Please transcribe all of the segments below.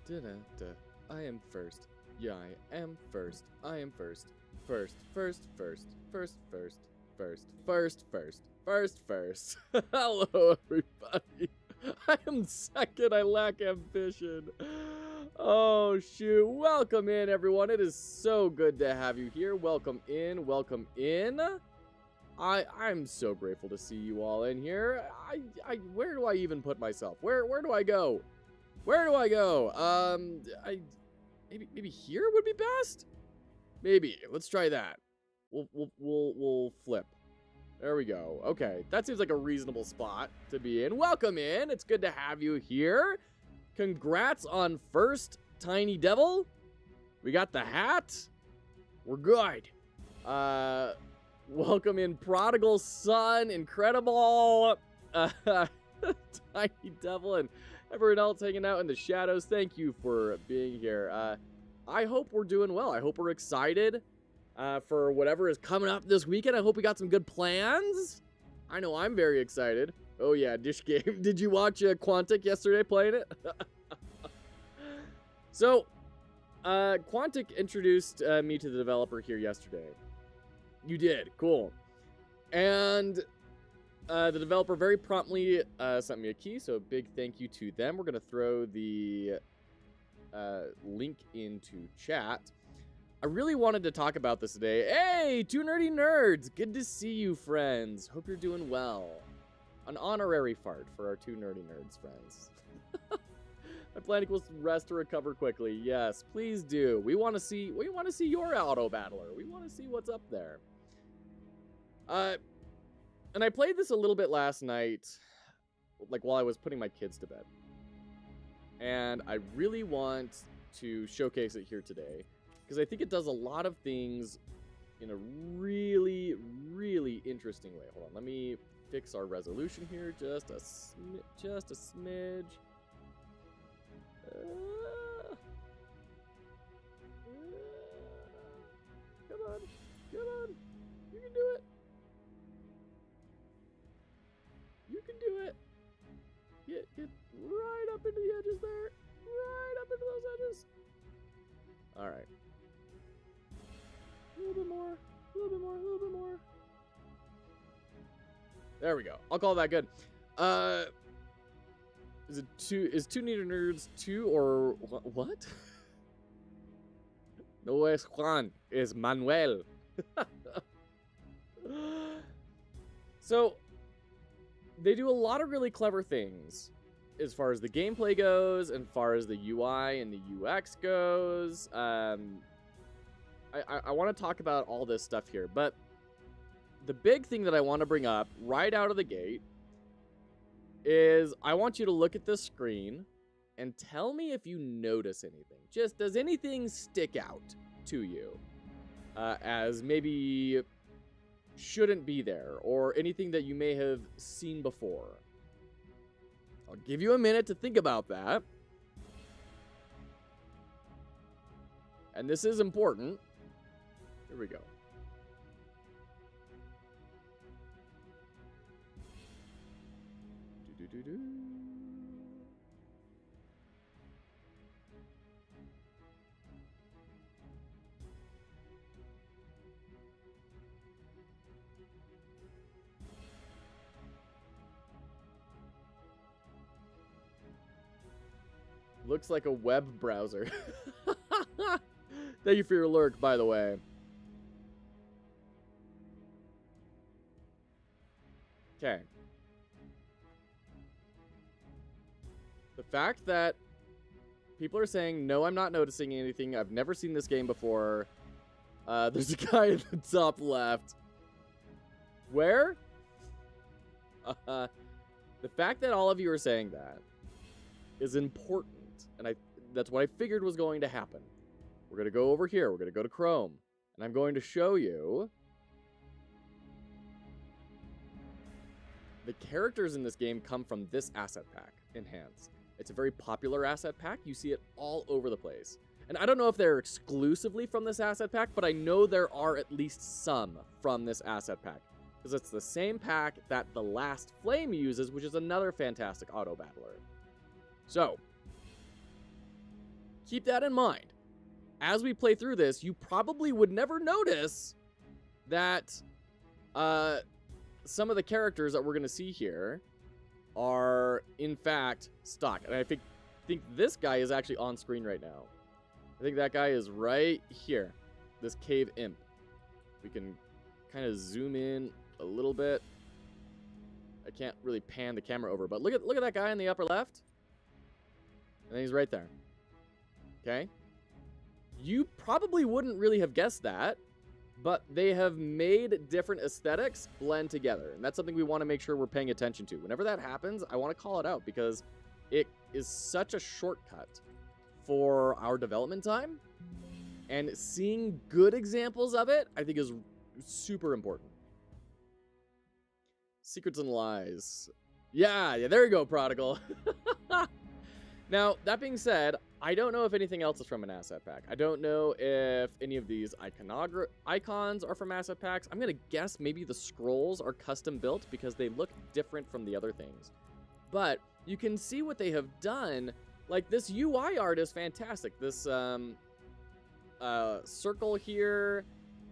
Da-da-da. I am first. Yeah, I am first. I am first. First, first, first, first, first, first, first, first, first, first. Hello, everybody. I am second. I lack ambition. Oh, shoot. Welcome in, everyone. It is so good to have you here. Welcome in. Welcome in. I'm so grateful to see you all in here. Where do I even put myself? Where do I go? Where do I go? Maybe here would be best. Maybe. Let's try that. We'll flip. There we go. Okay, that seems like a reasonable spot to be in. Welcome in. It's good to have you here. Congrats on first Tiny Devil. We got the hat. We're good. Welcome in Prodigal Son, Incredible, Tiny Devil, and everyone else hanging out in the shadows. Thank you for being here. I hope we're doing well. I hope we're excited for whatever is coming up this weekend. I hope we got some good plans. I know I'm very excited. Oh yeah, Dish Game. Did you watch Quantic yesterday playing it? So, Quantic introduced me to the developer here yesterday. You did. Cool. And the developer very promptly sent me a key, so a big thank you to them. We're going to throw the link into chat. I really wanted to talk about this today. Hey, two nerdy nerds! Good to see you, friends. Hope you're doing well. An honorary fart for our two nerdy nerds, friends. My plan equals rest to recover quickly. Yes, please do. We want to see your Autobattler. We want to see what's up there. And I played this a little bit last night, like while I was putting my kids to bed. And I really want to showcase it here today, because I think it does a lot of things in a really, really interesting way. Hold on, let me fix our resolution here just a smidge. Come on, you can do it. You can do it. Get right up into the edges there. Right up into those edges. All right. A little bit more. A little bit more. A little bit more. There we go. I'll call that good. Is two neater nerds two or what? No es Juan, es Manuel. So, they do a lot of really clever things as far as the gameplay goes, and as far as the UI and the UX goes. I want to talk about all this stuff here, but the big thing that I want to bring up right out of the gate is I want you to look at this screen and tell me if you notice anything. Just, does anything stick out to you as maybe shouldn't be there, or anything that you may have seen before? I'll give you a minute to think about that. And this is important. Here we go. Looks like a web browser. Thank you for your lurk, by the way. Okay. The fact that people are saying, no, I'm not noticing anything. I've never seen this game before. There's a guy at the top left. Where? The fact that all of you are saying that is important. And that's what I figured was going to happen. We're going to go over here. We're going to go to Chrome. And I'm going to show you the characters in this game come from this asset pack, Enhance. It's a very popular asset pack. You see it all over the place. And I don't know if they're exclusively from this asset pack, but I know there are at least some from this asset pack, because it's the same pack that The Last Flame uses, which is another fantastic Autobattler. So, keep that in mind. As we play through this, you probably would never notice that some of the characters that we're going to see here are, in fact, stock. And I think this guy is actually on screen right now. I think that guy is right here, this cave imp. We can kind of zoom in a little bit. I can't really pan the camera over, but look at that guy in the upper left. And then he's right there. Okay? You probably wouldn't really have guessed that, but they have made different aesthetics blend together. And that's something we want to make sure we're paying attention to. Whenever that happens, I want to call it out because it is such a shortcut for our development time. And seeing good examples of it, I think, is super important. Secrets and lies. Yeah, there you go, Prodigal. Now, that being said, I don't know if anything else is from an asset pack. I don't know if any of these icons are from asset packs. I'm going to guess maybe the scrolls are custom built because they look different from the other things. But you can see what they have done. Like, this UI art is fantastic. This circle here,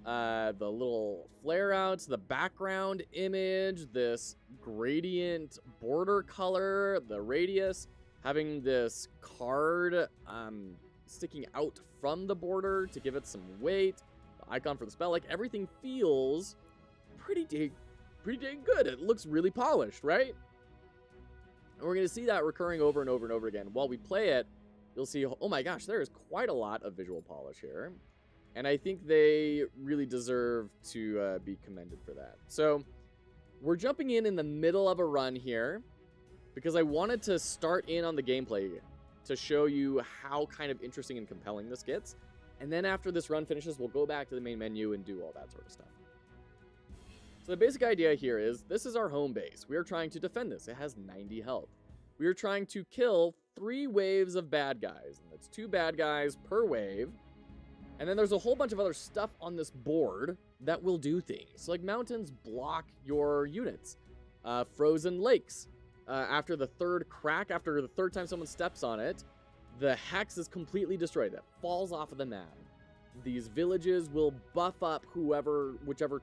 the little flare outs, the background image, this gradient border color, the radius, having this card sticking out from the border to give it some weight, the icon for the spell, like everything feels pretty dang good. It looks really polished, right? And we're going to see that recurring over and over and over again. While we play it, you'll see, oh my gosh, there is quite a lot of visual polish here. And I think they really deserve to be commended for that. So we're jumping in the middle of a run here because I wanted to start in on the gameplay to show you how kind of interesting and compelling this gets. And then after this run finishes, we'll go back to the main menu and do all that sort of stuff. So the basic idea here is this is our home base. We are trying to defend this. It has 90 health. We are trying to kill 3 waves of bad guys. And that's 2 bad guys per wave. And then there's a whole bunch of other stuff on this board that will do things. Like mountains block your units. Frozen lakes. After the third crack, after the third time someone steps on it, the hex is completely destroyed. That falls off of the map. These villages will buff up whichever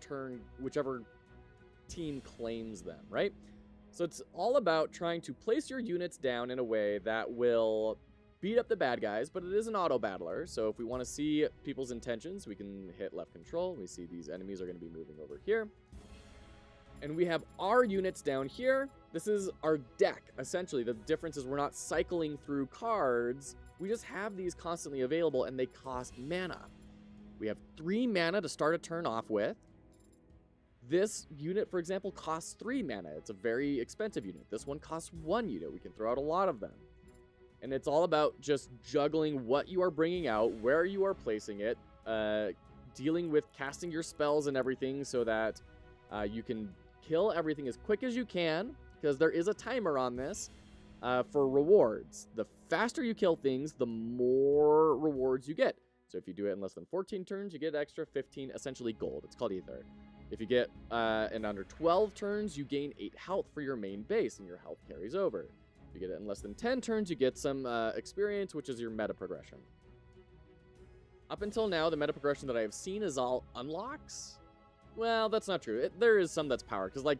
team claims them, right? So it's all about trying to place your units down in a way that will beat up the bad guys, but it is an auto-battler, so if we want to see people's intentions, we can hit left control. We see these enemies are going to be moving over here. And we have our units down here. This is our deck, essentially. The difference is we're not cycling through cards. We just have these constantly available, and they cost mana. We have 3 mana to start a turn off with. This unit, for example, costs 3 mana. It's a very expensive unit. This one costs 1 unit. We can throw out a lot of them. And it's all about just juggling what you are bringing out, where you are placing it, dealing with casting your spells and everything so that you can kill everything as quick as you can, because there is a timer on this for rewards. The faster you kill things, the more rewards you get. So if you do it in less than 14 turns, you get extra 15, essentially gold. It's called Ether. If you get in under 12 turns, you gain 8 health for your main base, and your health carries over. If you get it in less than 10 turns, you get some experience, which is your meta progression. Up until now, the meta progression that I have seen is all unlocks. Well, that's not true. There is some that's powered, because like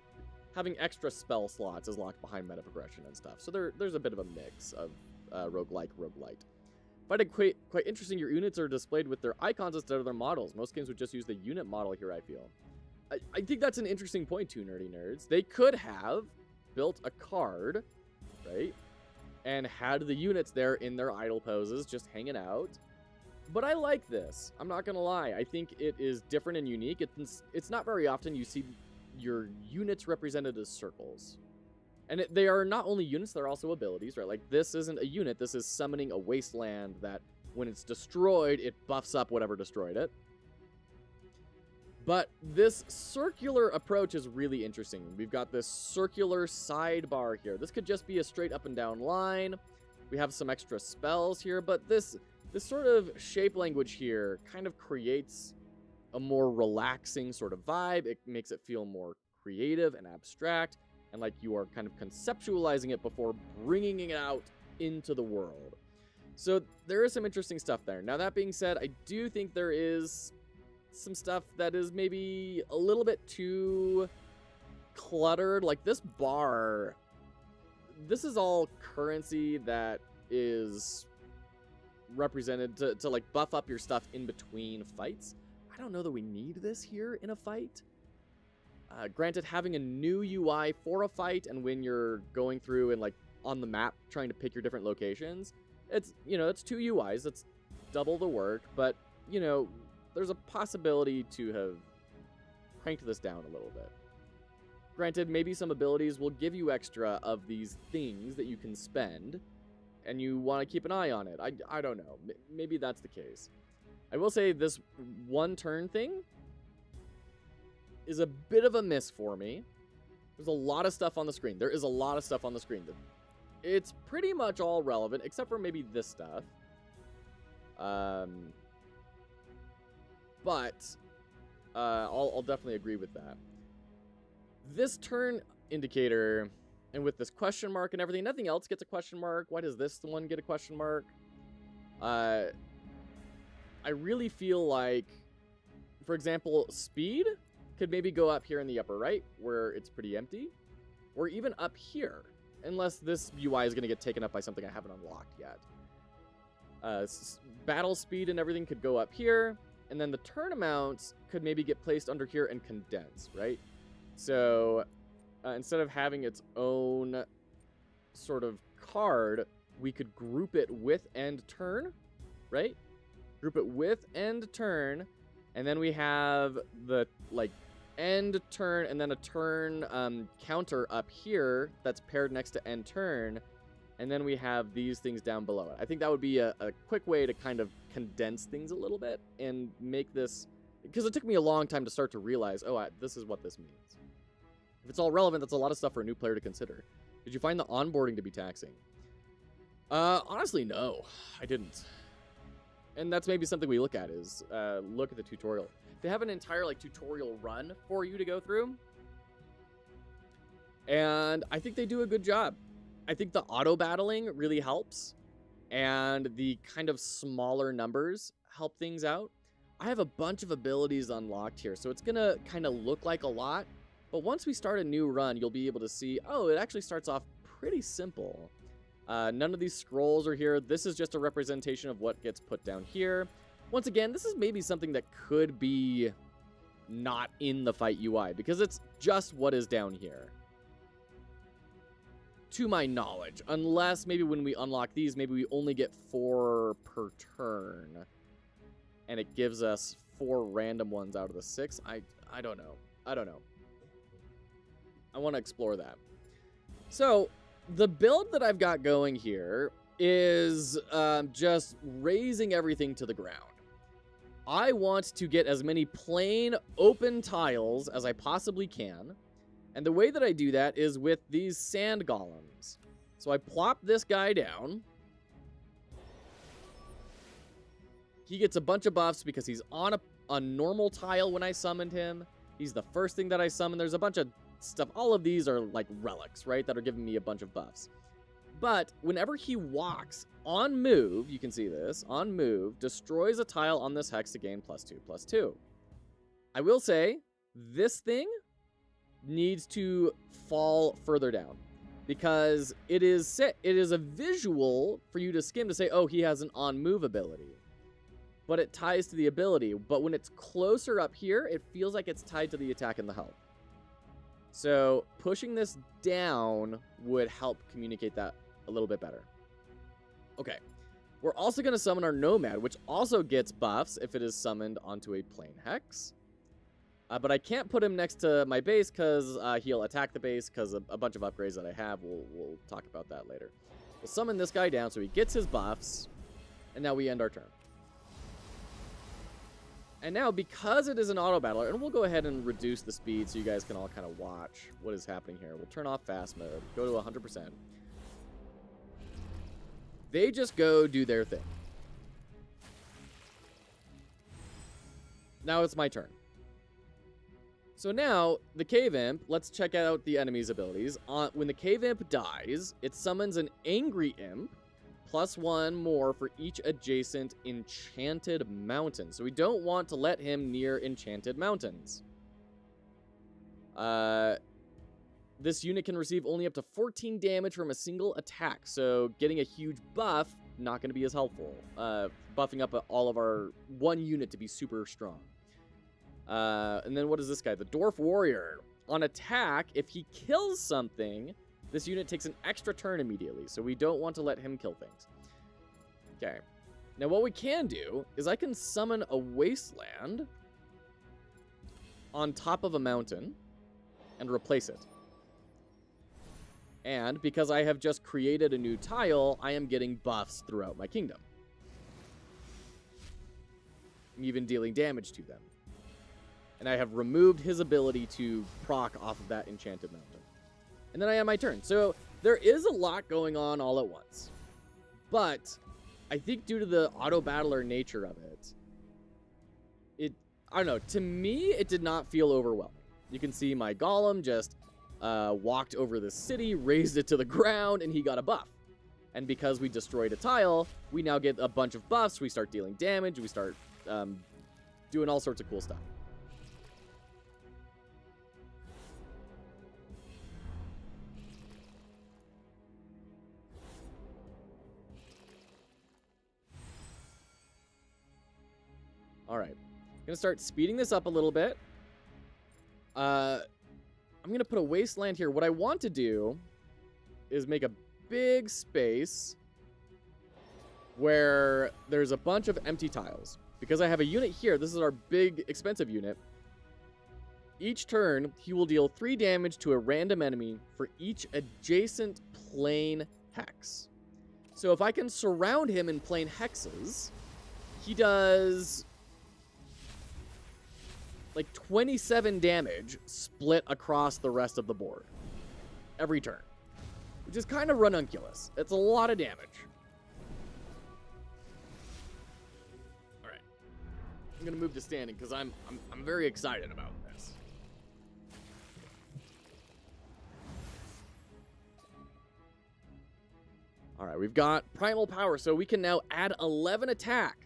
having extra spell slots is locked behind meta progression and stuff. So there's a bit of a mix of roguelike, roguelite. But it's quite interesting. Your units are displayed with their icons instead of their models. Most games would just use the unit model here, I feel. I think that's an interesting point too, nerdy nerds. They could have built a card, right, and had the units there in their idle poses, just hanging out. But I like this. I'm not gonna lie. I think it is different and unique. It's not very often you see your units represented as circles. And they are not only units, they're also abilities, right? Like, this isn't a unit. This is summoning a wasteland that, when it's destroyed, it buffs up whatever destroyed it. But this circular approach is really interesting. We've got this circular sidebar here. This could just be a straight up and down line. We have some extra spells here, but this sort of shape language here kind of creates a more relaxing sort of vibe. It makes it feel more creative and abstract, and like you are kind of conceptualizing it before bringing it out into the world. So there is some interesting stuff there. Now, that being said, I do think there is some stuff that is maybe a little bit too cluttered. Like this bar, this is all currency that is represented to like buff up your stuff in between fights. I don't know that we need this here in a fight. Granted, having a new UI for a fight and when you're going through and like on the map trying to pick your different locations, it's, you know, it's 2 UIs, it's double the work, but, you know, there's a possibility to have cranked this down a little bit. Granted, maybe some abilities will give you extra of these things that you can spend, and you want to keep an eye on it. I don't know. Maybe that's the case. I will say this one turn thing is a bit of a miss for me. There's a lot of stuff on the screen. There is a lot of stuff on the screen. It's pretty much all relevant, except for maybe this stuff. But I'll definitely agree with that. This turn indicator, and with this question mark and everything, nothing else gets a question mark. Why does this one get a question mark? I really feel like, for example, speed could maybe go up here in the upper right, where it's pretty empty, or even up here, unless this UI is going to get taken up by something I haven't unlocked yet. Battle speed and everything could go up here, and then the turn amounts could maybe get placed under here and condense, right? So instead of having its own sort of card, we could group it with end turn, right? Group it with end turn, and then we have the like end turn and then a turn counter up here that's paired next to end turn, and then we have these things down below it. I think that would be a quick way to kind of condense things a little bit and make this, because it took me a long time to start to realize, oh, this is what this means. If it's all relevant, that's a lot of stuff for a new player to consider. Did you find the onboarding to be taxing? Honestly, no, I didn't. And that's maybe something we look at is look at the tutorial. They have an entire like tutorial run for you to go through, and I think they do a good job. I think the auto battling really helps, and the kind of smaller numbers help things out. I have a bunch of abilities unlocked here, so it's gonna kind of look like a lot, but once we start a new run, you'll be able to see, oh, it actually starts off pretty simple. None of these scrolls are here. This is just a representation of what gets put down here. Once again, this is maybe something that could be not in the fight UI, because it's just what is down here. To my knowledge, unless maybe when we unlock these, maybe we only get 4 per turn, and it gives us 4 random ones out of the 6. I don't know. I don't know. I want to explore that. So the build that I've got going here is just raising everything to the ground. I want to get as many plain open tiles as I possibly can. And the way that I do that is with these sand golems. So I plop this guy down. He gets a bunch of buffs because he's on a normal tile when I summoned him. He's the first thing that I summoned. There's a bunch of stuff. All of these are like relics, right? That are giving me a bunch of buffs. But whenever he walks on move, you can see this, on move, destroys a tile on this hex to gain +2/+2. I will say, this thing needs to fall further down, because it is a visual for you to skim to say, oh, he has an on move ability, but it ties to the ability. But when it's closer up here, it feels like it's tied to the attack and the health. So pushing this down would help communicate that a little bit better. Okay, we're also going to summon our Nomad, which also gets buffs if it is summoned onto a plain hex. But I can't put him next to my base because he'll attack the base because of a bunch of upgrades that I have. We'll talk about that later. We'll summon this guy down so he gets his buffs, and now we end our turn. And now, because it is an auto battler, and we'll go ahead and reduce the speed so you guys can all kind of watch what is happening here. We'll turn off fast mode, go to 100%. They just go do their thing. Now it's my turn. So now, the Cave Imp, let's check out the enemy's abilities. When the Cave Imp dies, it summons an Angry Imp, +1 more for each adjacent enchanted mountain. So we don't want to let him near enchanted mountains. This unit can receive only up to 14 damage from a single attack. So getting a huge buff, not going to be as helpful. Buffing up all of our one unit to be super strong. And then what is this guy? The Dwarf Warrior. On attack, if he kills something, this unit takes an extra turn immediately. So we don't want to let him kill things. Okay. Now what we can do is I can summon a wasteland on top of a mountain and replace it. And because I have just created a new tile, I am getting buffs throughout my kingdom. I'm even dealing damage to them. And I have removed his ability to proc off of that enchanted mountain. And then I have my turn. So there is a lot going on all at once. But I think due to the auto-battler nature of it, I don't know, to me, it did not feel overwhelming. You can see my golem just walked over the city, raised it to the ground, and he got a buff. And because we destroyed a tile, we now get a bunch of buffs. We start dealing damage. We start doing all sorts of cool stuff. All right. I'm going to start speeding this up a little bit. I'm going to put a wasteland here. What I want to do is make a big space where there's a bunch of empty tiles. Because I have a unit here. This is our big, expensive unit. Each turn, he will deal 3 damage to a random enemy for each adjacent plane hex. So if I can surround him in plane hexes, he does like 27 damage split across the rest of the board every turn, which is kind of ranunculus. It's a lot of damage. All right, I'm gonna move to standing because I'm very excited about this. All right, we've got primal power, so we can now add 11 attack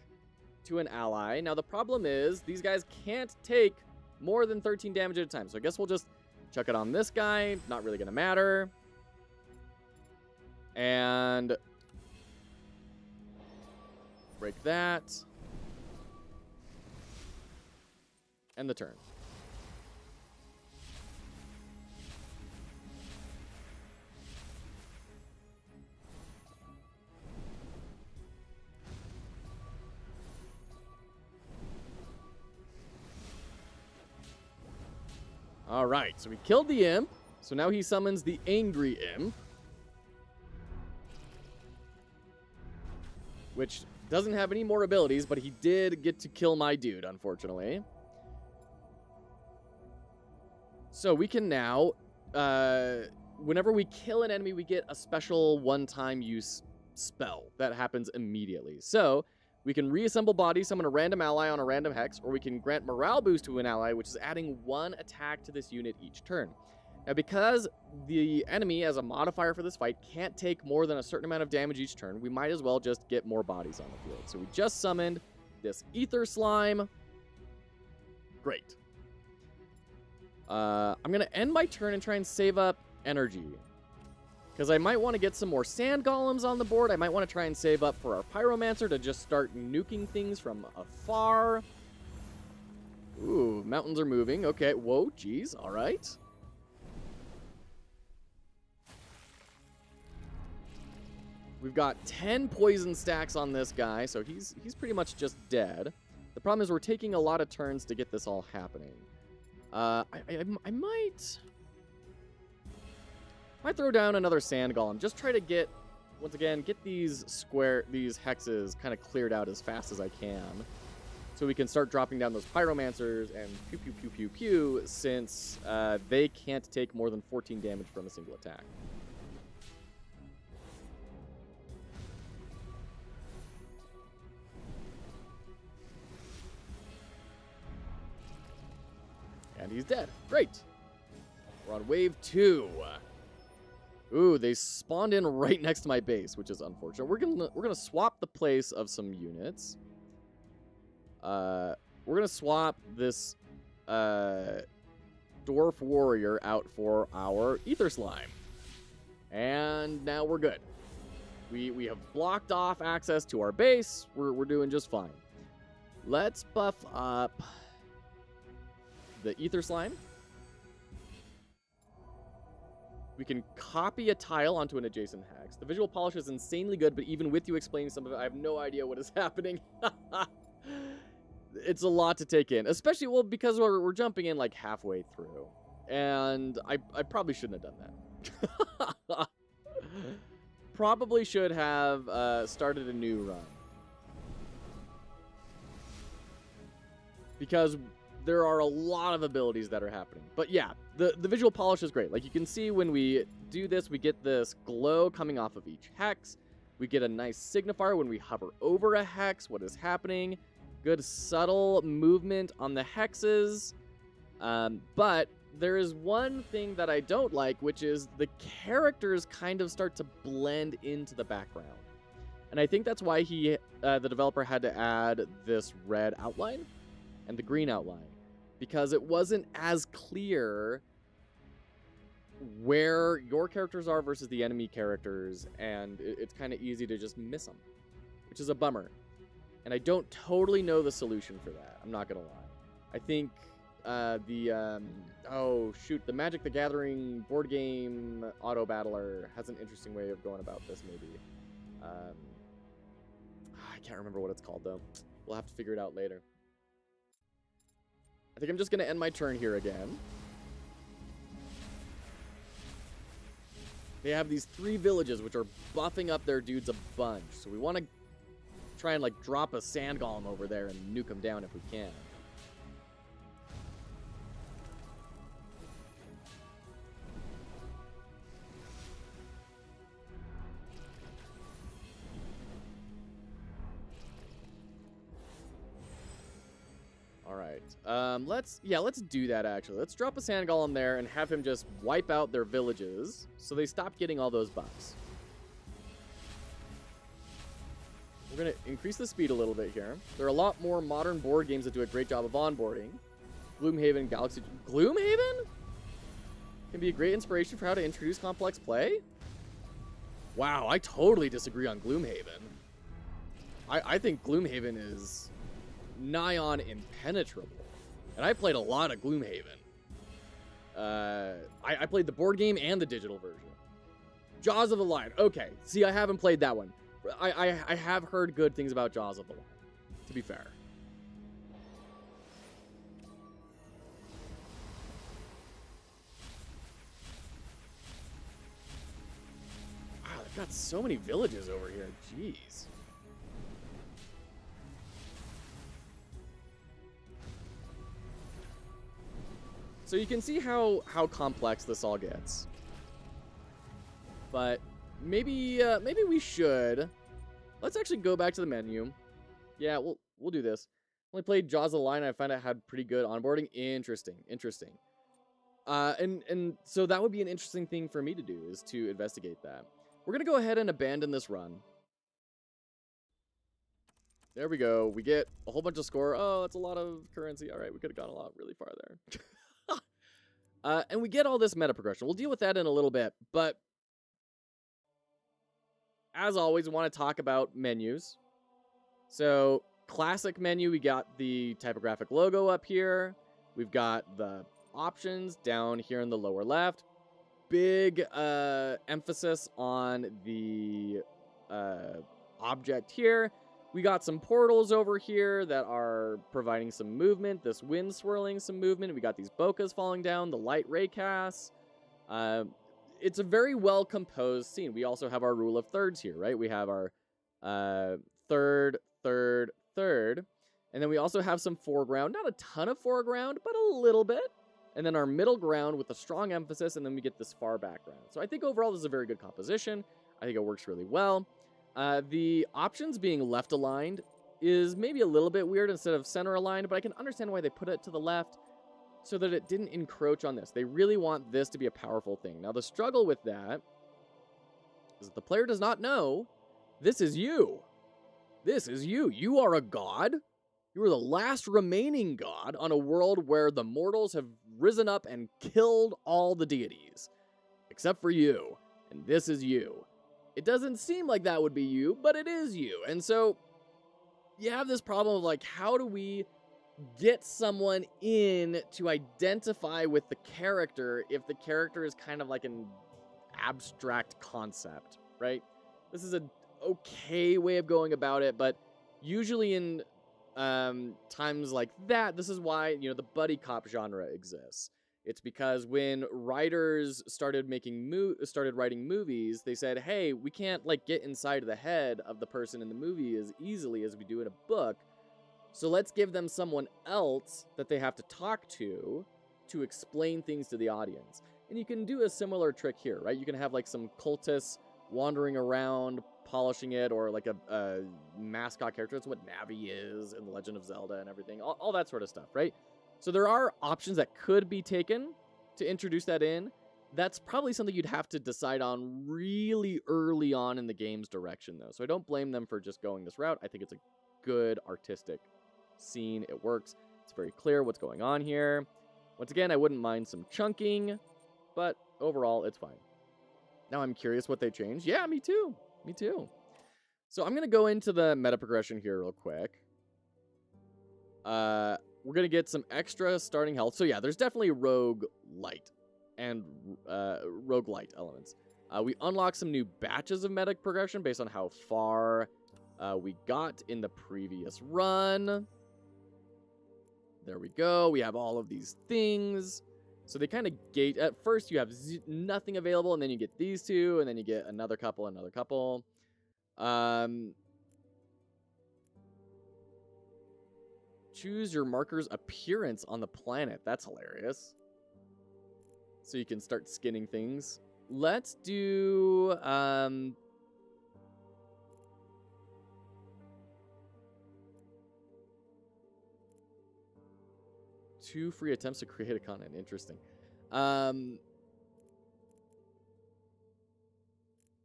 to an ally. Now the problem is these guys can't take more than 13 damage at a time. So I guess we'll just chuck it on this guy. Not really gonna matter. And break that. End the turn. All right, so we killed the imp. So now he summons the angry imp, which doesn't have any more abilities, but he did get to kill my dude, unfortunately. So we can now, whenever we kill an enemy, we get a special one-time use spell that happens immediately. So we can reassemble bodies, summon a random ally on a random hex, or we can grant morale boost to an ally, which is adding 1 attack to this unit each turn. Now, because the enemy, as a modifier for this fight, can't take more than a certain amount of damage each turn, we might as well just get more bodies on the field. So we just summoned this ether slime. Great. I'm going to end my turn and try and save up energy, because I might want to get some more sand golems on the board. I might want to try and save up for our pyromancer to just start nuking things from afar. Ooh, mountains are moving. Okay, whoa, geez, all right. We've got 10 poison stacks on this guy, so he's pretty much just dead. The problem is we're taking a lot of turns to get this all happening. I might throw down another sand golem. Just try to get, once again, get these hexes kind of cleared out as fast as I can, so we can start dropping down those pyromancers and pew pew pew pew pew, since they can't take more than 14 damage from a single attack. And he's dead. Great. We're on wave 2. Ooh, they spawned in right next to my base, which is unfortunate. We're gonna swap the place of some units. We're gonna swap this dwarf warrior out for our ether slime. And now we're good. We have blocked off access to our base. We're doing just fine. Let's buff up the ether slime. We can copy a tile onto an adjacent hex. The visual polish is insanely good, but even with you explaining some of it, I have no idea what is happening. It's a lot to take in, especially, well, because we're jumping in like halfway through. And I probably shouldn't have done that. Probably should have started a new run. Because there are a lot of abilities that are happening. But yeah, the visual polish is great. Like, you can see when we do this, we get this glow coming off of each hex. We get a nice signifier when we hover over a hex, what is happening. Good subtle movement on the hexes. But there is one thing that I don't like, which is the characters kind of start to blend into the background. And I think that's why the developer had to add this red outline and the green outline, because it wasn't as clear where your characters are versus the enemy characters, and it's kind of easy to just miss them, which is a bummer. And I don't totally know the solution for that. I'm not gonna lie. I think the Magic the Gathering board game Autobattler has an interesting way of going about this, maybe. I can't remember what it's called, though. We'll have to figure it out later. I think I'm just going to end my turn here again. They have these 3 villages, which are buffing up their dudes a bunch. So we want to try and, like, drop a sand golem over there and nuke them down if we can. Let's do that, actually. Let's drop a sand golem there and have him just wipe out their villages so they stop getting all those buffs. We're going to increase the speed a little bit here. There are a lot more modern board games that do a great job of onboarding. Gloomhaven, Galaxy... Gloomhaven? Can be a great inspiration for how to introduce complex play? Wow, I totally disagree on Gloomhaven. I think Gloomhaven is nigh on impenetrable. And I played a lot of Gloomhaven. I played the board game and the digital version. Jaws of the Lion. Okay, see, I haven't played that one. I have heard good things about Jaws of the Lion, to be fair. Wow, they've got so many villages over here. Jeez. So you can see how complex this all gets. But maybe we should. Let's actually go back to the menu. Yeah, we'll do this. Only played Jaws of the Lion. I found it had pretty good onboarding. Interesting. And so that would be an interesting thing for me to do, is to investigate that. We're gonna go ahead and abandon this run. There we go. We get a whole bunch of score. Oh, that's a lot of currency. All right, we could have gone a lot really far there. And we get all this meta progression. We'll deal with that in a little bit, but as always, we want to talk about menus. So, classic menu, we got the typographic logo up here. We've got the options down here in the lower left. Big emphasis on the object here. We got some portals over here that are providing some movement. This wind swirling some movement. We got these bokehs falling down, the light ray casts. It's a very well composed scene. We also have our rule of thirds here, right? We have our third, third, third. And then we also have some foreground. Not a ton of foreground, but a little bit. And then our middle ground with a strong emphasis. And then we get this far background. So I think overall this is a very good composition. I think it works really well. The options being left aligned is maybe a little bit weird instead of center aligned, but I can understand why they put it to the left so that it didn't encroach on this. They really want this to be a powerful thing. Now, the struggle with that is that the player does not know this is you. This is you. You are a god. You are the last remaining god on a world where the mortals have risen up and killed all the deities, except for you. And this is you. It doesn't seem like that would be you, but it is you. And so you have this problem of like, how do we get someone in to identify with the character if the character is kind of like an abstract concept, right? This is an okay way of going about it, but usually in times like that, this is why, you know, the buddy cop genre exists. It's because when writers started writing movies, they said, hey, we can't like get inside the head of the person in the movie as easily as we do in a book. So let's give them someone else that they have to talk to explain things to the audience. And you can do a similar trick here, right? You can have like some cultists wandering around, polishing it, or like a mascot character. That's what Navi is in The Legend of Zelda and everything. All that sort of stuff, right? So there are options that could be taken to introduce that in. That's probably something you'd have to decide on really early on in the game's direction, though. So I don't blame them for just going this route. I think it's a good artistic scene. It works. It's very clear what's going on here. Once again, I wouldn't mind some chunking, but overall, it's fine. Now I'm curious what they changed. Yeah, me too. Me too. So I'm going to go into the meta progression here real quick. We're going to get some extra starting health. So yeah, there's definitely roguelite and roguelite elements. We unlock some new batches of meta progression based on how far we got in the previous run. There we go. We have all of these things. So they kind of gate. At first, you have nothing available, and then you get these two, and then you get another couple, another couple. Choose your marker's appearance on the planet. That's hilarious. So you can start skinning things. Let's do... 2 free attempts to create a content. Interesting.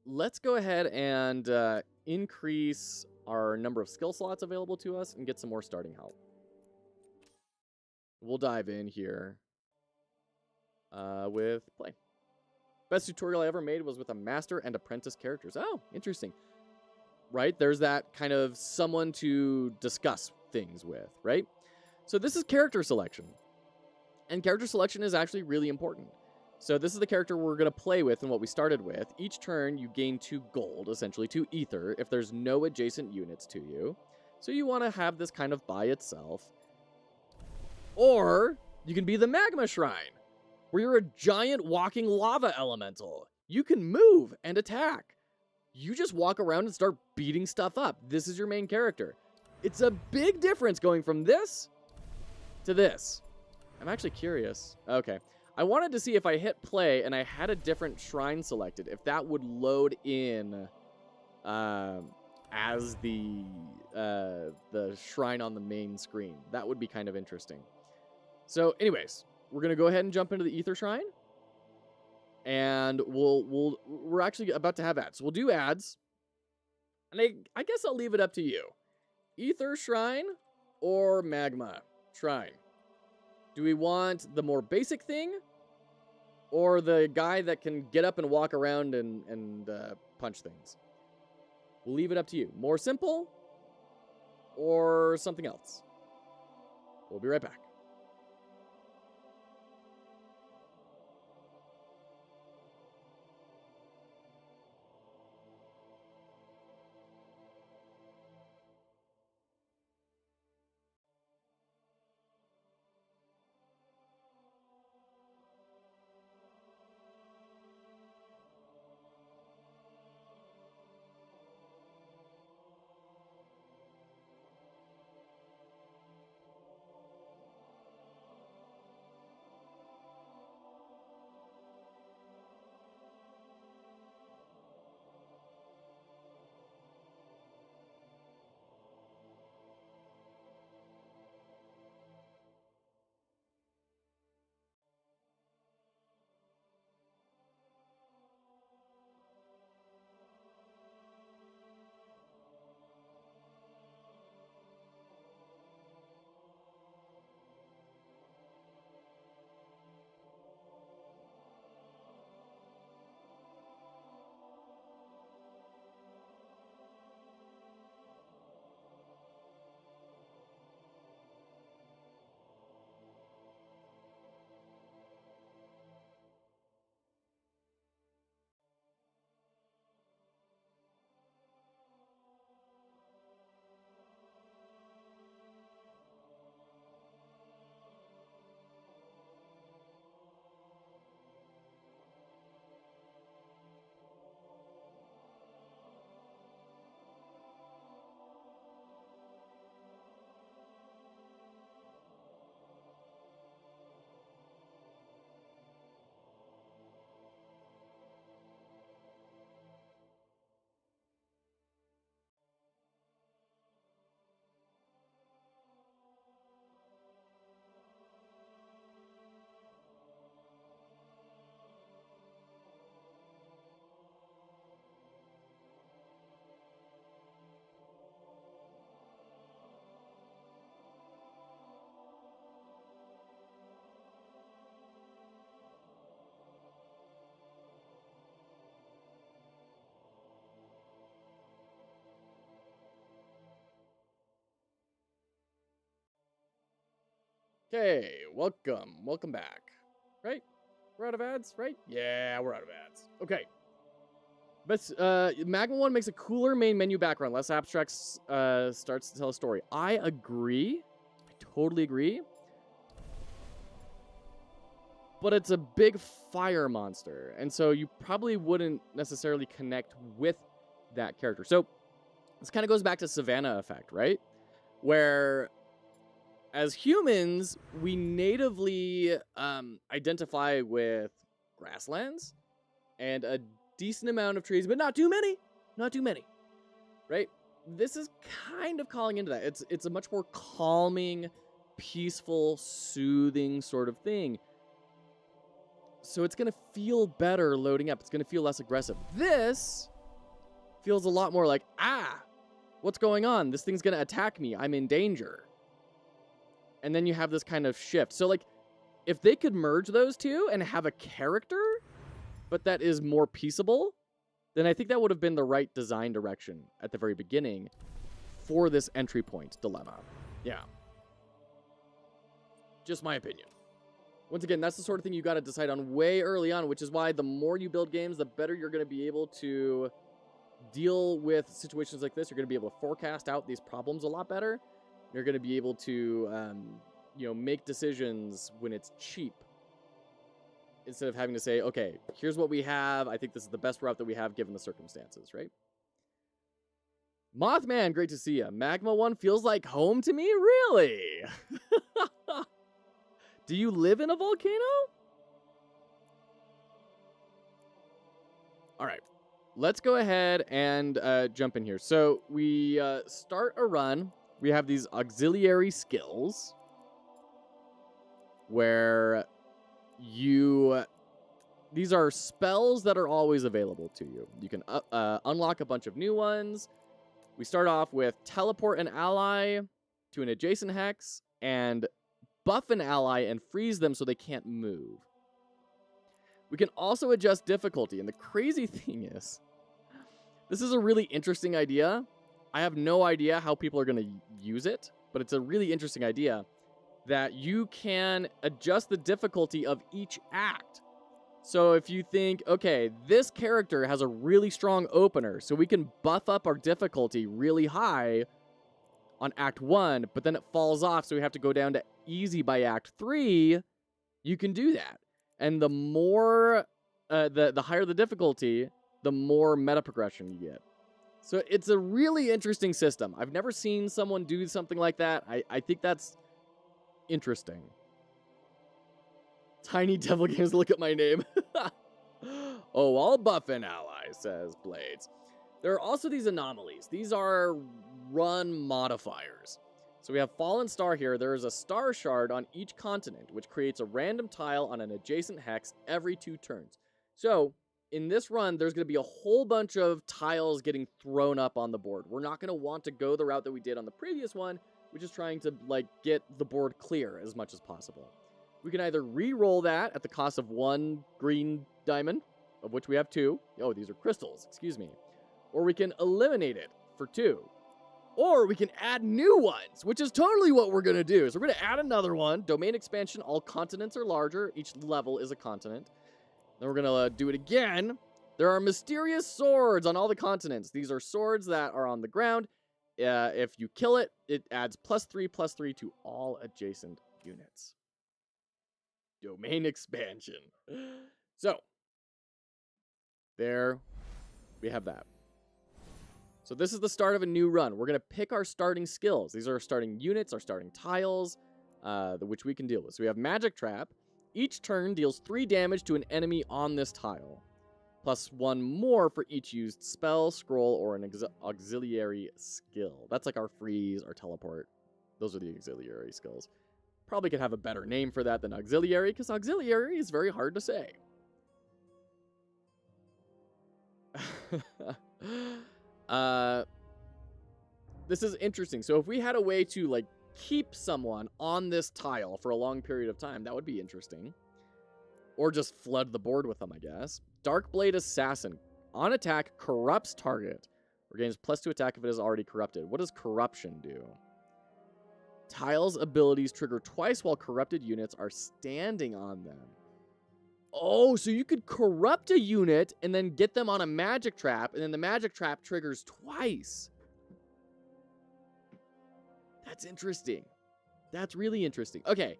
Let's go ahead and increase our number of skill slots available to us and get some more starting health. We'll dive in here with play. Best tutorial I ever made was with a master and apprentice characters. Oh, interesting. Right? There's that kind of someone to discuss things with, right? So this is character selection. And character selection is actually really important. So this is the character we're going to play with and what we started with. Each turn, you gain 2 gold, essentially 2 ether, if there's no adjacent units to you. So you want to have this kind of by itself. Or you can be the magma shrine, where you're a giant walking lava elemental. You can move and attack. You just walk around and start beating stuff up. This is your main character. It's a big difference going from this to this. I'm actually curious. Okay. I wanted to see if I hit play and I had a different shrine selected, if that would load in as the shrine on the main screen. That would be kind of interesting. So anyways, we're going to go ahead and jump into the Ether Shrine. And we're actually about to have ads. So we'll do ads. And I guess I'll leave it up to you. Ether Shrine or Magma Shrine? Do we want the more basic thing? Or the guy that can get up and walk around and punch things? We'll leave it up to you. More simple? Or something else? We'll be right back. Okay, welcome back. Right? We're out of ads, right? Yeah, we're out of ads. Okay. But Magma 1 makes a cooler main menu background. Less abstract starts to tell a story. I agree. I totally agree. But it's a big fire monster. And so you probably wouldn't necessarily connect with that character. So this kind of goes back to Savannah effect, right? Where as humans, we natively identify with grasslands and a decent amount of trees, but not too many. Not too many, right? This is kind of calling into that. It's a much more calming, peaceful, soothing sort of thing. So it's going to feel better loading up. It's going to feel less aggressive. This feels a lot more like, what's going on? This thing's going to attack me. I'm in danger. And then you have this kind of shift. So, like, if they could merge those two and have a character, but that is more peaceable, then I think that would have been the right design direction at the very beginning for this entry point dilemma. Yeah. Just my opinion. Once again, that's the sort of thing you got to decide on way early on, which is why the more you build games, the better you're going to be able to deal with situations like this. You're going to be able to forecast out these problems a lot better. You're going to be able to, make decisions when it's cheap. Instead of having to say, okay, here's what we have. I think this is the best route that we have given the circumstances, right? Mothman, great to see you. Magma 1 feels like home to me? Really? Do you live in a volcano? All right. Let's go ahead and jump in here. So we start a run. We have these auxiliary skills where these are spells that are always available to you. You can unlock a bunch of new ones. We start off with teleport an ally to an adjacent hex and buff an ally and freeze them so they can't move. We can also adjust difficulty, and the crazy thing is, this is a really interesting idea. I have no idea how people are going to use it, but it's a really interesting idea that you can adjust the difficulty of each act. So if you think, okay, this character has a really strong opener, so we can buff up our difficulty really high on Act 1, but then it falls off, so we have to go down to easy by Act 3, you can do that. And the more, the higher the difficulty, the more meta progression you get. So it's a really interesting system. I've never seen someone do something like that. I think that's interesting. Tiny Devil Games, look at my name. Oh, I'll buff an ally, says Blades. There are also these anomalies. These are run modifiers. So we have Fallen Star here. There is a star shard on each continent, which creates a random tile on an adjacent hex every 2 turns. So in this run, there's going to be a whole bunch of tiles getting thrown up on the board. We're not going to want to go the route that we did on the previous one, which is trying to get the board clear as much as possible. We can either re-roll that at the cost of 1 green diamond, of which we have 2. Oh, these are crystals, excuse me. Or we can eliminate it for 2. Or we can add new ones, which is totally what we're going to do. So we're going to add another one. Domain expansion, all continents are larger. Each level is a continent. Then we're going to do it again. There are mysterious swords on all the continents. These are swords that are on the ground. If you kill it, it adds +3/+3 to all adjacent units. Domain expansion. So, there we have that. So this is the start of a new run. We're going to pick our starting skills. These are our starting units, our starting tiles, which we can deal with. So we have Magic Trap. Each turn deals 3 damage to an enemy on this tile, plus 1 more for each used spell, scroll, or an auxiliary skill. That's like our freeze, our teleport. Those are the auxiliary skills. Probably could have a better name for that than auxiliary, because auxiliary is very hard to say. This is interesting. So if we had a way to keep someone on this tile for a long period of time, that would be interesting. Or just flood the board with them, I guess. Darkblade Assassin. On attack, corrupts target. Or gains +2 attack if it is already corrupted. What does corruption do? Tiles' abilities trigger twice while corrupted units are standing on them. Oh, so you could corrupt a unit and then get them on a magic trap, and then the magic trap triggers twice. That's interesting. That's really interesting. Okay,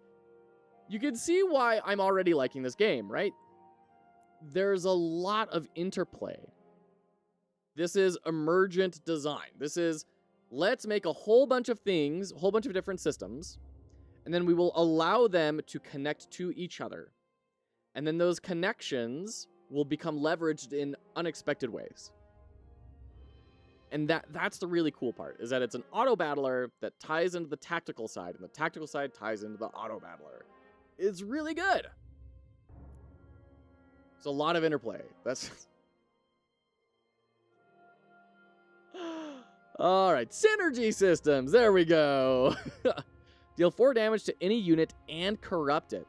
you can see why I'm already liking this game, right? There's a lot of interplay. This is emergent design. This is, let's make a whole bunch of things, a whole bunch of different systems, and then we will allow them to connect to each other. And then those connections will become leveraged in unexpected ways. And that's the really cool part, is that it's an auto-battler that ties into the tactical side, and the tactical side ties into the auto-battler. It's really good. It's a lot of interplay. That's... All right, synergy systems. There we go. Deal 4 damage to any unit and corrupt it.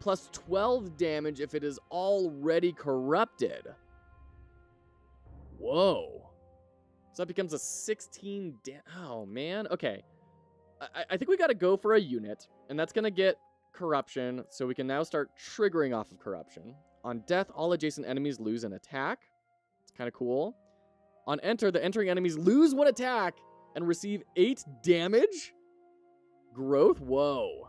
Plus 12 damage if it is already corrupted. Whoa. So that becomes a 16 oh, man. Okay. I think we got to go for a unit, and that's going to get corruption, so we can now start triggering off of corruption. On death, all adjacent enemies lose an attack. It's kind of cool. On enter, the entering enemies lose 1 attack and receive 8 damage? Growth? Whoa.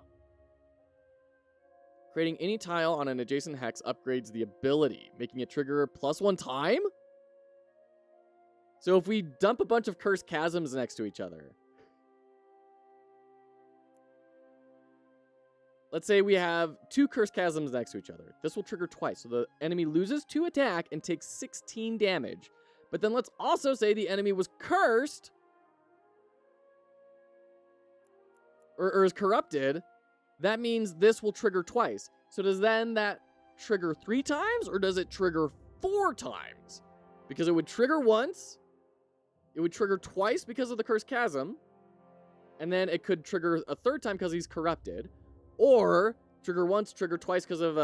Creating any tile on an adjacent hex upgrades the ability, making it trigger +1 time? So if we dump a bunch of cursed chasms next to each other. Let's say we have 2 cursed chasms next to each other. This will trigger twice. So the enemy loses 2 attack and takes 16 damage. But then let's also say the enemy was cursed. Or is corrupted. That means this will trigger twice. So does then that trigger 3 times? Or does it trigger 4 times? Because it would trigger once. It would trigger twice because of the cursed chasm. And then it could trigger a 3rd time because he's corrupted. Or trigger once, trigger twice because of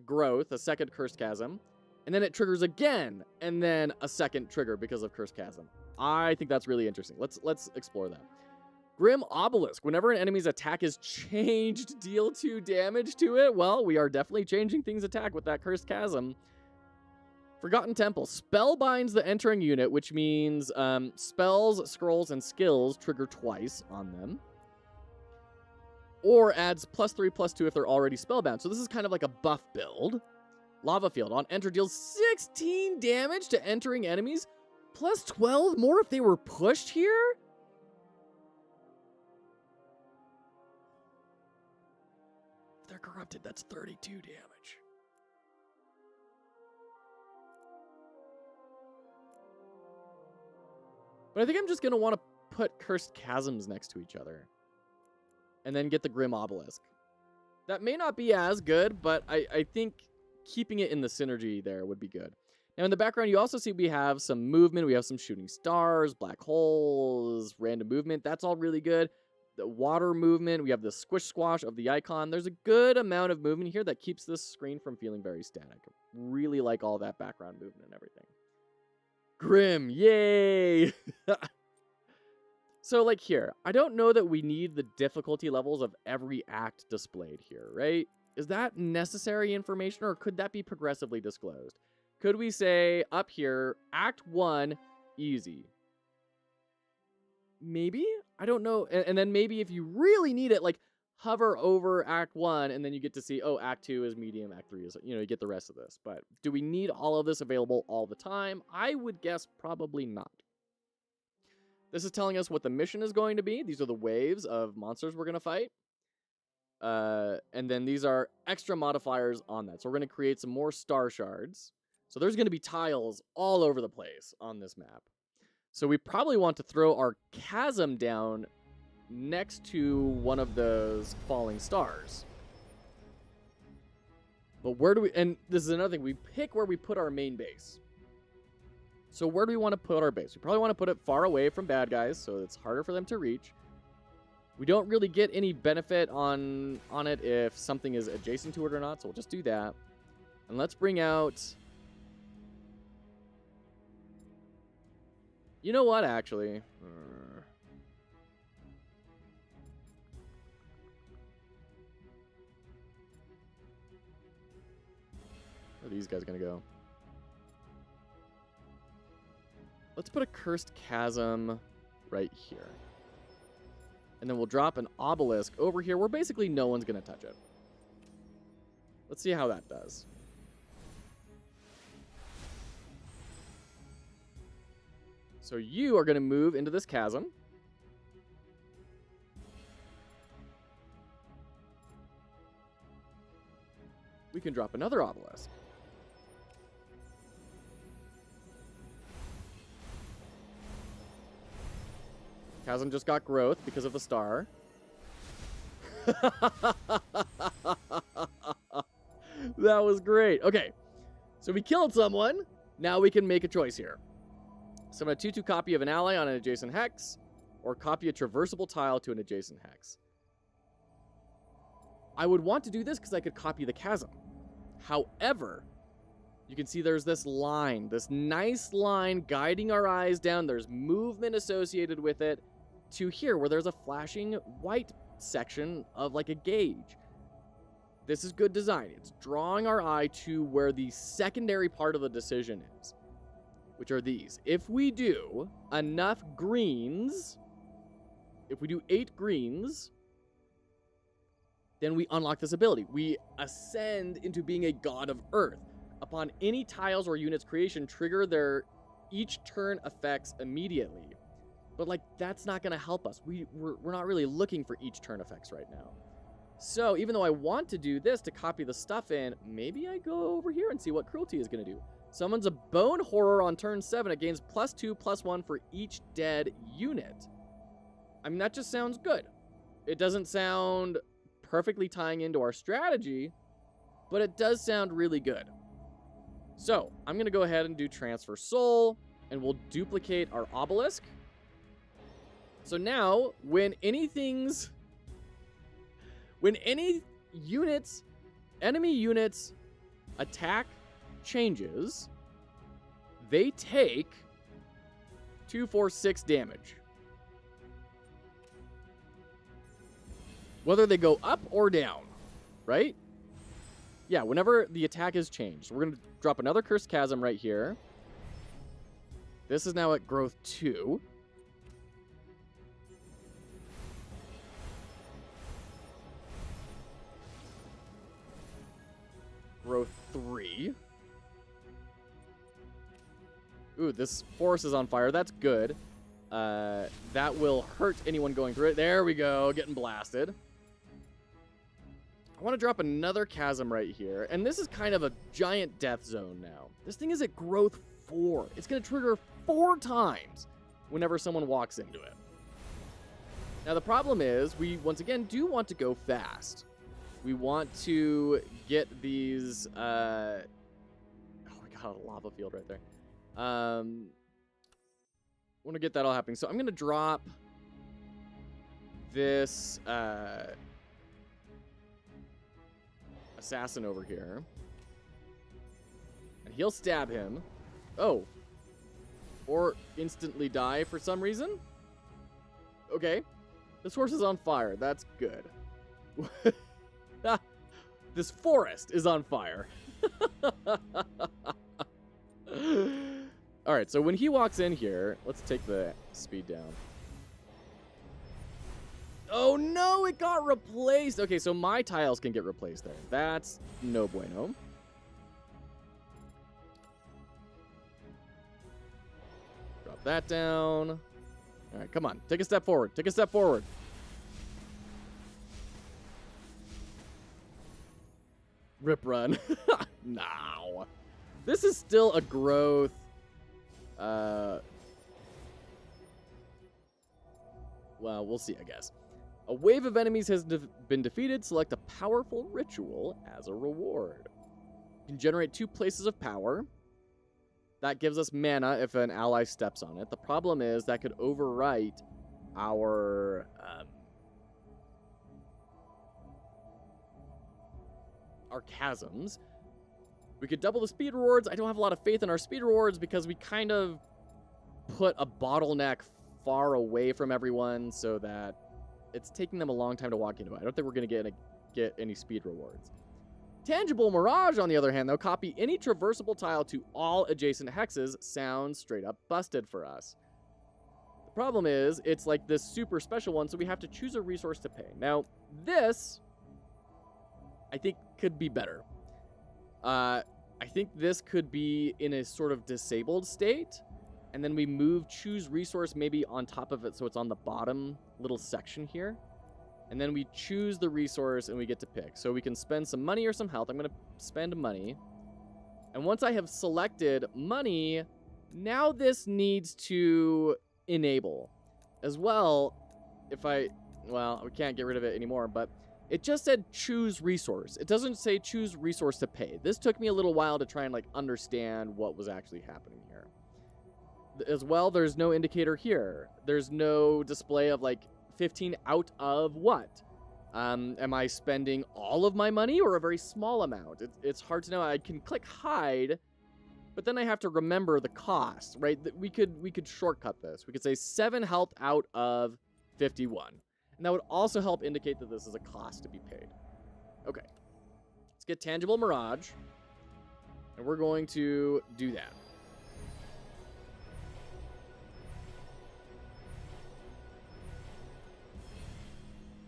growth, a 2nd cursed chasm. And then it triggers again, and then a 2nd trigger because of cursed chasm. I think that's really interesting. Let's explore that. Grim Obelisk. Whenever an enemy's attack is changed, deal 2 damage to it. Well, we are definitely changing things attack with that cursed chasm. Forgotten Temple. Spellbinds the entering unit, which means spells, scrolls, and skills trigger twice on them. Or adds +3/+2 if they're already spellbound. So this is kind of like a buff build. Lava Field. On enter, deals 16 damage to entering enemies. +12 more if they were pushed here? If they're corrupted, that's 32 damage. But I think I'm just going to want to put Cursed Chasms next to each other. And then get the Grim Obelisk. That may not be as good, but I think keeping it in the synergy there would be good. Now in the background, you also see we have some movement. We have some shooting stars, black holes, random movement. That's all really good. The water movement. We have the squish squash of the icon. There's a good amount of movement here that keeps this screen from feeling very static. Really like all that background movement and everything. Grim, yay! So, like here, I don't know that we need the difficulty levels of every act displayed here, right? Is that necessary information, or could that be progressively disclosed? Could we say, up here, Act 1, easy? Maybe? I don't know. And then maybe if you really need it, like, hover over Act 1, and then you get to see, oh, Act 2 is medium, Act 3 is, you get the rest of this. But do we need all of this available all the time? I would guess probably not. This is telling us what the mission is going to be. These are the waves of monsters we're going to fight. And then these are extra modifiers on that. So we're going to create some more star shards. So there's going to be tiles all over the place on this map. So we probably want to throw our chasm down next to one of those falling stars. But where do we... And this is another thing. We pick where we put our main base. So where do we want to put our base? We probably want to put it far away from bad guys, so it's harder for them to reach. We don't really get any benefit on it if something is adjacent to it or not, so we'll just do that. And let's bring out... You know what, actually? Where are these guys going to go? Let's put a Cursed Chasm right here. And then we'll drop an Obelisk over here where basically no one's going to touch it. Let's see how that does. So you are going to move into this chasm. We can drop another Obelisk. Chasm just got growth because of the star. That was great. Okay, so we killed someone. Now we can make a choice here. Summon a 2/2 copy of an ally on an adjacent hex, or copy a traversable tile to an adjacent hex. I would want to do this because I could copy the chasm. However, you can see there's this line, this nice line guiding our eyes down. There's movement associated with it to here where there's a flashing white section of like a gauge. This is good design. It's drawing our eye to where the secondary part of the decision is, which are these. If we do enough greens, if we do 8 greens, then we unlock this ability. We ascend into being a god of Earth. Upon any tiles or units creation, trigger their each turn effects immediately. But like, that's not going to help us. We're not really looking for each turn effects right now. So even though I want to do this to copy the stuff in, maybe I go over here and see what Cruelty is going to do. Summons a Bone Horror on turn 7. It gains +2/+1 for each dead unit. I mean, that just sounds good. It doesn't sound perfectly tying into our strategy, but it does sound really good. So I'm going to go ahead and do Transfer Soul, and we'll duplicate our Obelisk. So now, when any enemy units attack changes, they take 2, 4, 6 damage. Whether they go up or down, right? Yeah, whenever the attack is changed. We're going to drop another Cursed Chasm right here. This is now at growth 2. Growth 3. Ooh, this forest is on fire. That's good. That will hurt anyone going through it. There we go, getting blasted. I want to drop another chasm right here, and this is kind of a giant death zone now. This thing is at growth 4. It's going to trigger 4 times whenever someone walks into it. Now the problem is, we once again do want to go fast. We want to get these, oh, we got a lava field right there. I want to get that all happening. So I'm going to drop this assassin over here. And he'll stab him. Oh. Or instantly die for some reason. Okay. This horse is on fire. That's good. This forest is on fire. Alright, so when he walks in here, let's take the speed down. Oh no, it got replaced. Okay, so my tiles can get replaced there. That's no bueno. Drop that down. Alright, come on. Take a step forward. Take a step forward. Rip run. No. This is still a growth. Well, we'll see, I guess. A wave of enemies has been defeated. Select a powerful ritual as a reward. You can generate 2 places of power. That gives us mana if an ally steps on it. The problem is that could overwrite our chasms. We could double the speed rewards. I don't have a lot of faith in our speed rewards because we kind of put a bottleneck far away from everyone so that it's taking them a long time to walk into it. I don't think we're going to get any speed rewards. Tangible Mirage, on the other hand, though, copy any traversable tile to all adjacent hexes, sounds straight up busted for us. The problem is, it's like this super special one, so we have to choose a resource to pay. Now, this, I think, could be better. I think this could be in a sort of disabled state, and then we choose resource maybe on top of it, so it's on the bottom little section here. And then we choose the resource and we get to pick. So we can spend some money or some health. I'm going to spend money. And once I have selected money, now this needs to enable. As well, well, we can't get rid of it anymore, but it just said choose resource. It doesn't say choose resource to pay. This took me a little while to try and understand what was actually happening here. As well, there's no indicator here. There's no display of 15 out of what? Am I spending all of my money or a very small amount? It's hard to know. I can click hide, but then I have to remember the cost, right? We could shortcut this. We could say 7 health out of 51. And that would also help indicate that this is a cost to be paid. Okay. Let's get Tangible Mirage. And we're going to do that.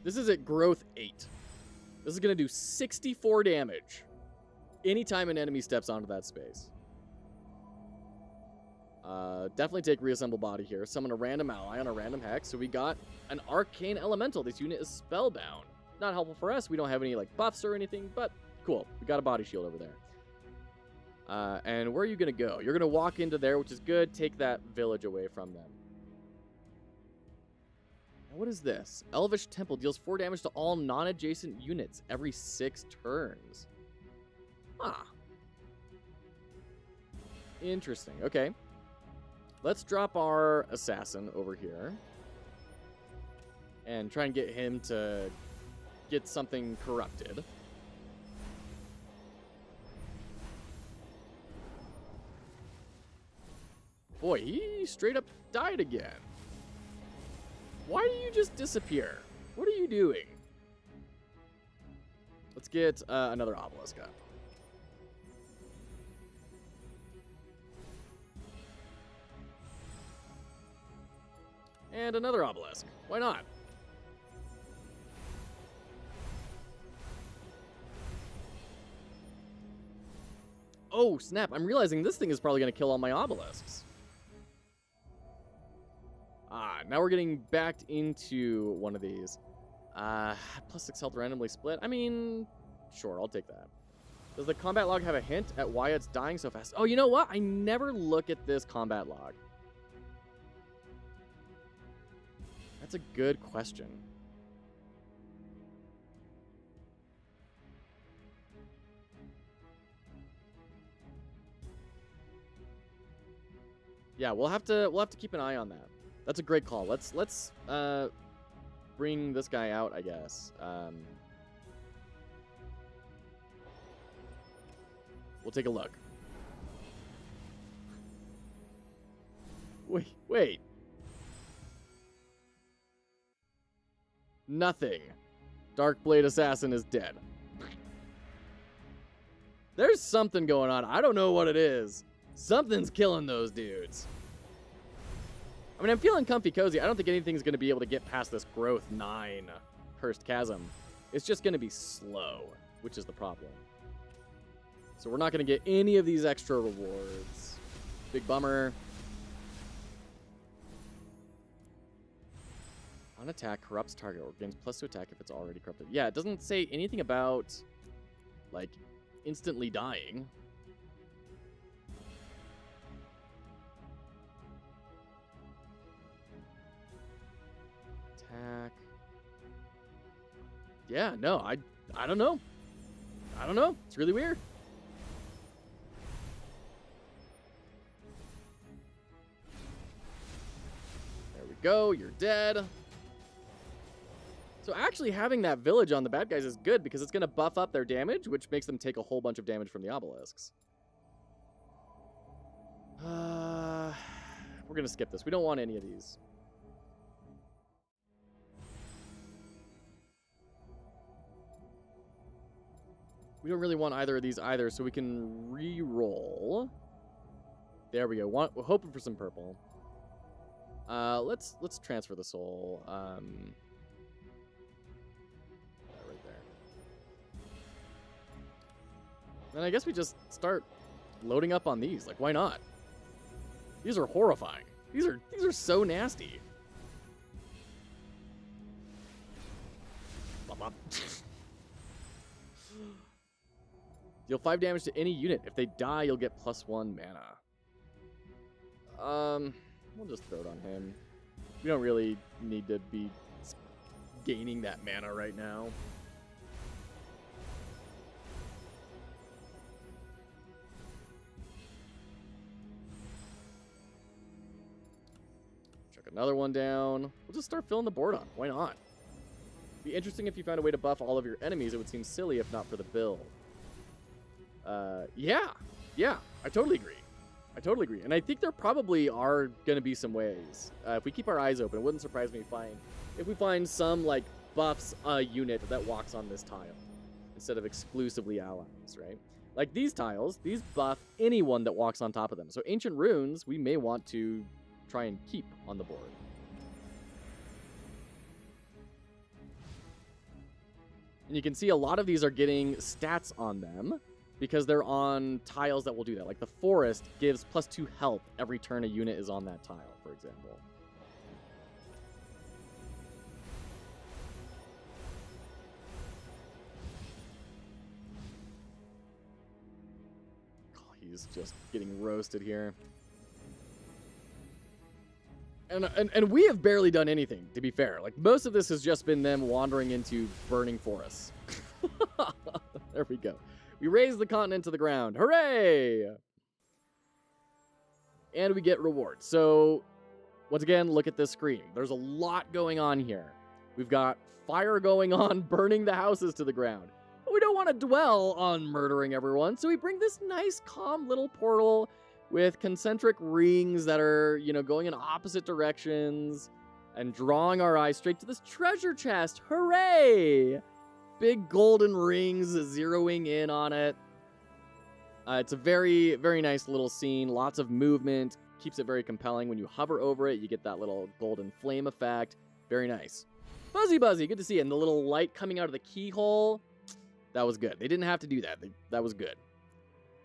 This is at growth 8. This is going to do 64 damage anytime an enemy steps onto that space. Definitely take Reassemble Body here. Summon a random ally on a random hex. So we got an Arcane Elemental. This unit is spellbound. Not helpful for us. We don't have any buffs or anything, but cool. We got a body shield over there. And where are you going to go? You're going to walk into there, which is good. Take that village away from them. What is this? Elvish Temple deals 4 damage to all non-adjacent units every 6 turns. Ah. Interesting. Okay. Let's drop our assassin over here. And try and get him to get something corrupted. Boy, he straight up died again. Why do you just disappear? What are you doing? Let's get another obelisk up. And another obelisk. Why not? Oh, snap. I'm realizing this thing is probably going to kill all my obelisks. Now we're getting backed into one of these. Plus 6 health randomly split. I mean, sure, I'll take that. Does the combat log have a hint at why it's dying so fast? Oh, you know what? I never look at this combat log. That's a good question. Yeah, we'll have to keep an eye on that. That's a great call. Let's bring this guy out, I guess. We'll take a look. Wait. Nothing. Darkblade Assassin is dead. There's something going on. I don't know what it is. Something's killing those dudes. I mean, I'm feeling comfy cozy. I don't think anything's going to be able to get past this growth 9 cursed chasm. It's just going to be slow, which is the problem. So we're not going to get any of these extra rewards. Big bummer. On attack, corrupts target or gains +2 attack if it's already corrupted. Yeah, it doesn't say anything about, instantly dying. Attack. Yeah, no, I don't know. I don't know. It's really weird. There we go. You're dead. So actually having that village on the bad guys is good because it's going to buff up their damage, which makes them take a whole bunch of damage from the obelisks. We're going to skip this. We don't want any of these. We don't really want either of these either, so we can re-roll. There we go. We're hoping for some purple. Let's transfer the soul. Right there. Then I guess we just start loading up on these. Like, why not? These are horrifying. These are so nasty. Deal 5 damage to any unit. If they die, you'll get +1 mana. We'll just throw it on him. We don't really need to be gaining that mana right now. Chuck another one down. We'll just start filling the board up. Why not? Be interesting if you found a way to buff all of your enemies. It would seem silly if not for the build. Yeah, I totally agree. And I think there probably are going to be some ways. If we keep our eyes open, it wouldn't surprise me if we find some, like, buffs a unit that walks on this tile instead of exclusively allies, right? Like these tiles, these buff anyone that walks on top of them. So Ancient Runes, we may want to try and keep on the board. And you can see a lot of these are getting stats on them because they're on tiles that will do that. Like the Forest gives +2 health every turn a unit is on that tile, for example. Oh, he's just getting roasted here. And we have barely done anything, to be fair. Like, most of this has just been them wandering into burning forests. There we go. We raise the continent to the ground. Hooray! And we get rewards. So, once again, look at this screen. There's a lot going on here. We've got fire going on, burning the houses to the ground. But we don't want to dwell on murdering everyone, so we bring this nice, calm little portal with concentric rings that are, going in opposite directions and drawing our eyes straight to this treasure chest. Hooray! Big golden rings zeroing in on it. It's a very, very nice little scene. Lots of movement. Keeps it very compelling. When you hover over it, you get that little golden flame effect. Very nice. Buzzy, good to see it. And the little light coming out of the keyhole. That was good. They didn't have to do that. That was good.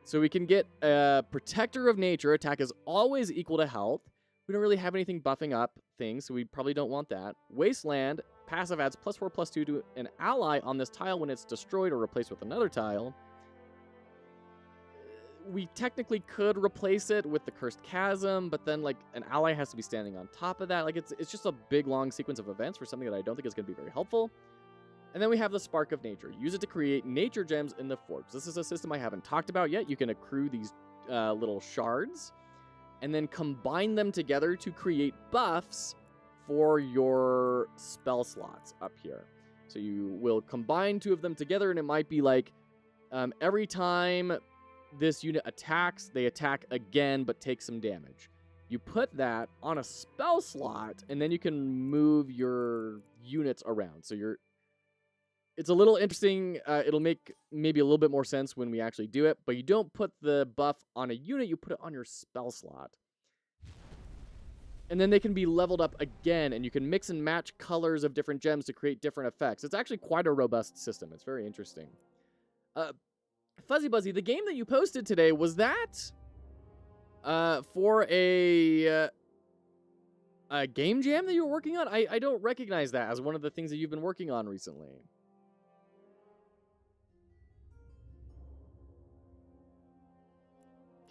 So we can get Protector of Nature. Attack is always equal to health. We don't really have anything buffing up things, so we probably don't want that. Wasteland. Passive adds +4/+2 to an ally on this tile when it's destroyed or replaced with another tile. We technically could replace it with the Cursed Chasm, but then, like, an ally has to be standing on top of that. Like, it's just a big, long sequence of events for something that I don't think is going to be very helpful. And then we have the Spark of Nature. Use it to create nature gems in the Forge. This is a system I haven't talked about yet. You can accrue these little shards and then combine them together to create buffs for your spell slots up here. So you will combine 2 of them together, and it might be like every time this unit attacks, they attack again but take some damage. You put that on a spell slot, and then you can move your units around. So it's a little interesting. It'll make maybe a little bit more sense when we actually do it, but you don't put the buff on a unit, you put it on your spell slot. And then they can be leveled up again, and you can mix and match colors of different gems to create different effects. It's actually quite a robust system. It's very interesting. Fuzzy Buzzy, the game that you posted today, was that for a game jam that you were working on? I don't recognize that as one of the things that you've been working on recently.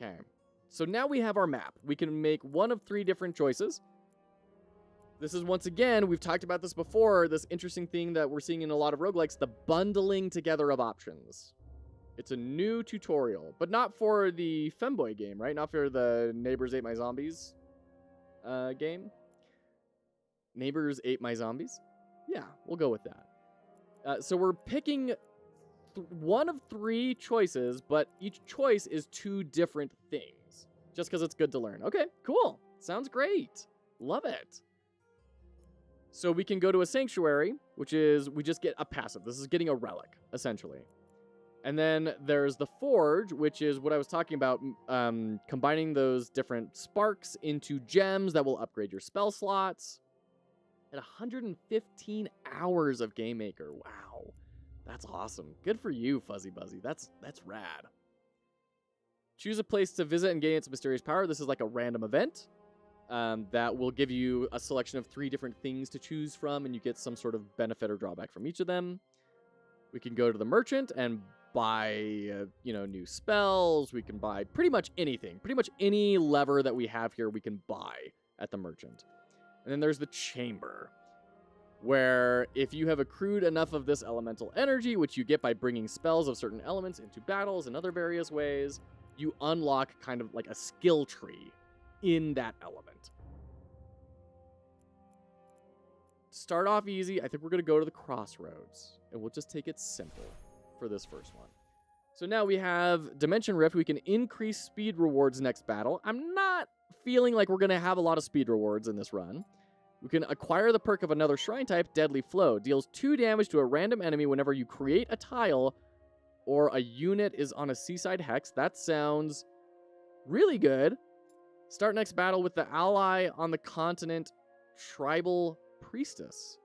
Okay. So now we have our map. We can make one of 3 different choices. This is, once again, we've talked about this before, this interesting thing that we're seeing in a lot of roguelikes, the bundling together of options. It's a new tutorial, but not for the Femboy game, right? Not for the Neighbors Ate My Zombies game. Neighbors Ate My Zombies? Yeah, we'll go with that. So we're picking one of 3 choices, but each choice is 2 different things. Just because it's good to learn. Okay, cool. Sounds great. Love it. So we can go to a sanctuary, which is, we just get a passive. This is getting a relic, essentially. And then there's the Forge, which is what I was talking about, combining those different sparks into gems that will upgrade your spell slots. At 115 hours of Game Maker. Wow. That's awesome. Good for you, Fuzzy Buzzy. That's rad. Choose a place to visit and gain its mysterious power. This is like a random event that will give you a selection of 3 different things to choose from, and you get some sort of benefit or drawback from each of them. We can go to the merchant and buy, new spells. We can buy pretty much anything. Pretty much any lever that we have here we can buy at the merchant. And then there's the chamber, where if you have accrued enough of this elemental energy, which you get by bringing spells of certain elements into battles and other various ways, you unlock kind of like a skill tree in that element. Start off easy. I think we're going to go to the crossroads, and we'll just take it simple for this first one. So now we have Dimension Rift. We can increase speed rewards next battle. I'm not feeling like we're going to have a lot of speed rewards in this run. We can acquire the perk of another shrine type, Deadly Flow. Deals 2 damage to a random enemy whenever you create a tile or a unit is on a seaside hex. That sounds really good. Start next battle with the ally on the continent, Tribal Priestess.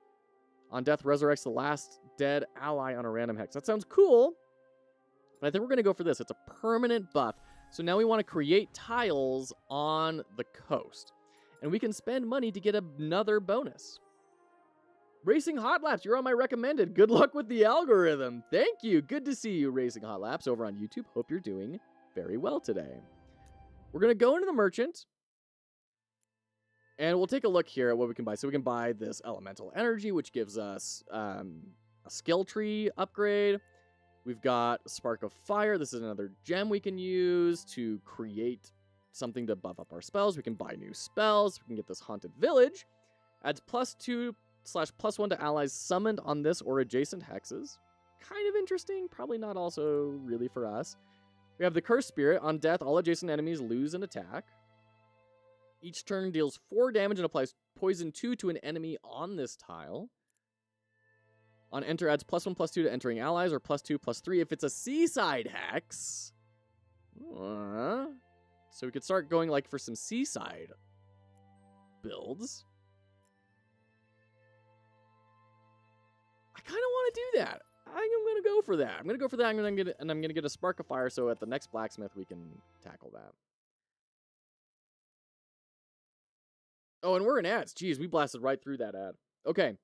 On death, resurrects the last dead ally on a random hex. That sounds cool, but I think we're going to go for this. It's a permanent buff. So now we want to create tiles on the coast. And we can spend money to get another bonus. Racing Hot Laps, you're on my recommended. Good luck with the algorithm. Thank you. Good to see you, Racing Hot Laps, over on YouTube. Hope you're doing very well today. We're going to go into the merchant. And we'll take a look here at what we can buy. So we can buy this elemental energy, which gives us a skill tree upgrade. We've got Spark of Fire. This is another gem we can use to create something to buff up our spells. We can buy new spells. We can get this Haunted Village. Adds +2/+1 to allies summoned on this or adjacent hexes. Kind of interesting. Probably not also really for us. We have the Cursed Spirit. On death, all adjacent enemies lose an attack. Each turn deals 4 damage and applies poison 2 to an enemy on this tile. On enter, adds +1/+2 to entering allies, or +2/+3 if it's a seaside hex. So we could start going like for some seaside builds. I kind of want to do that. I'm going to go for that. I'm going to go for that, and I'm going to get a Spark of Fire, so at the next blacksmith we can tackle that. Oh, and we're in ads. Jeez, we blasted right through that ad. Okay.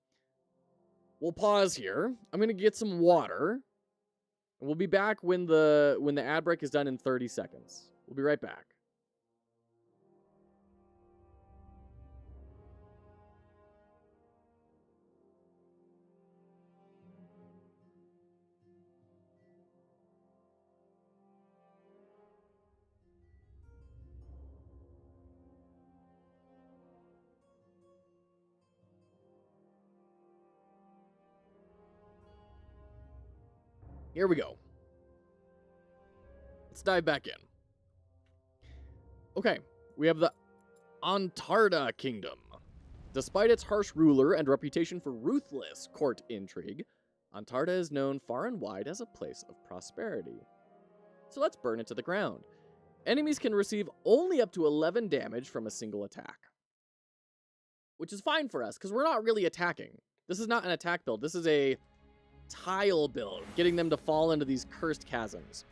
We'll pause here. I'm going to get some water. And we'll be back when the ad break is done in 30 seconds. We'll be right back. Here we go. Let's dive back in. Okay, we have the Antarda Kingdom. Despite its harsh ruler and reputation for ruthless court intrigue, Antarda is known far and wide as a place of prosperity. So let's burn it to the ground. Enemies can receive only up to 11 damage from a single attack. Which is fine for us, because we're not really attacking. This is not an attack build. This is a tile build, getting them to fall into these cursed chasms.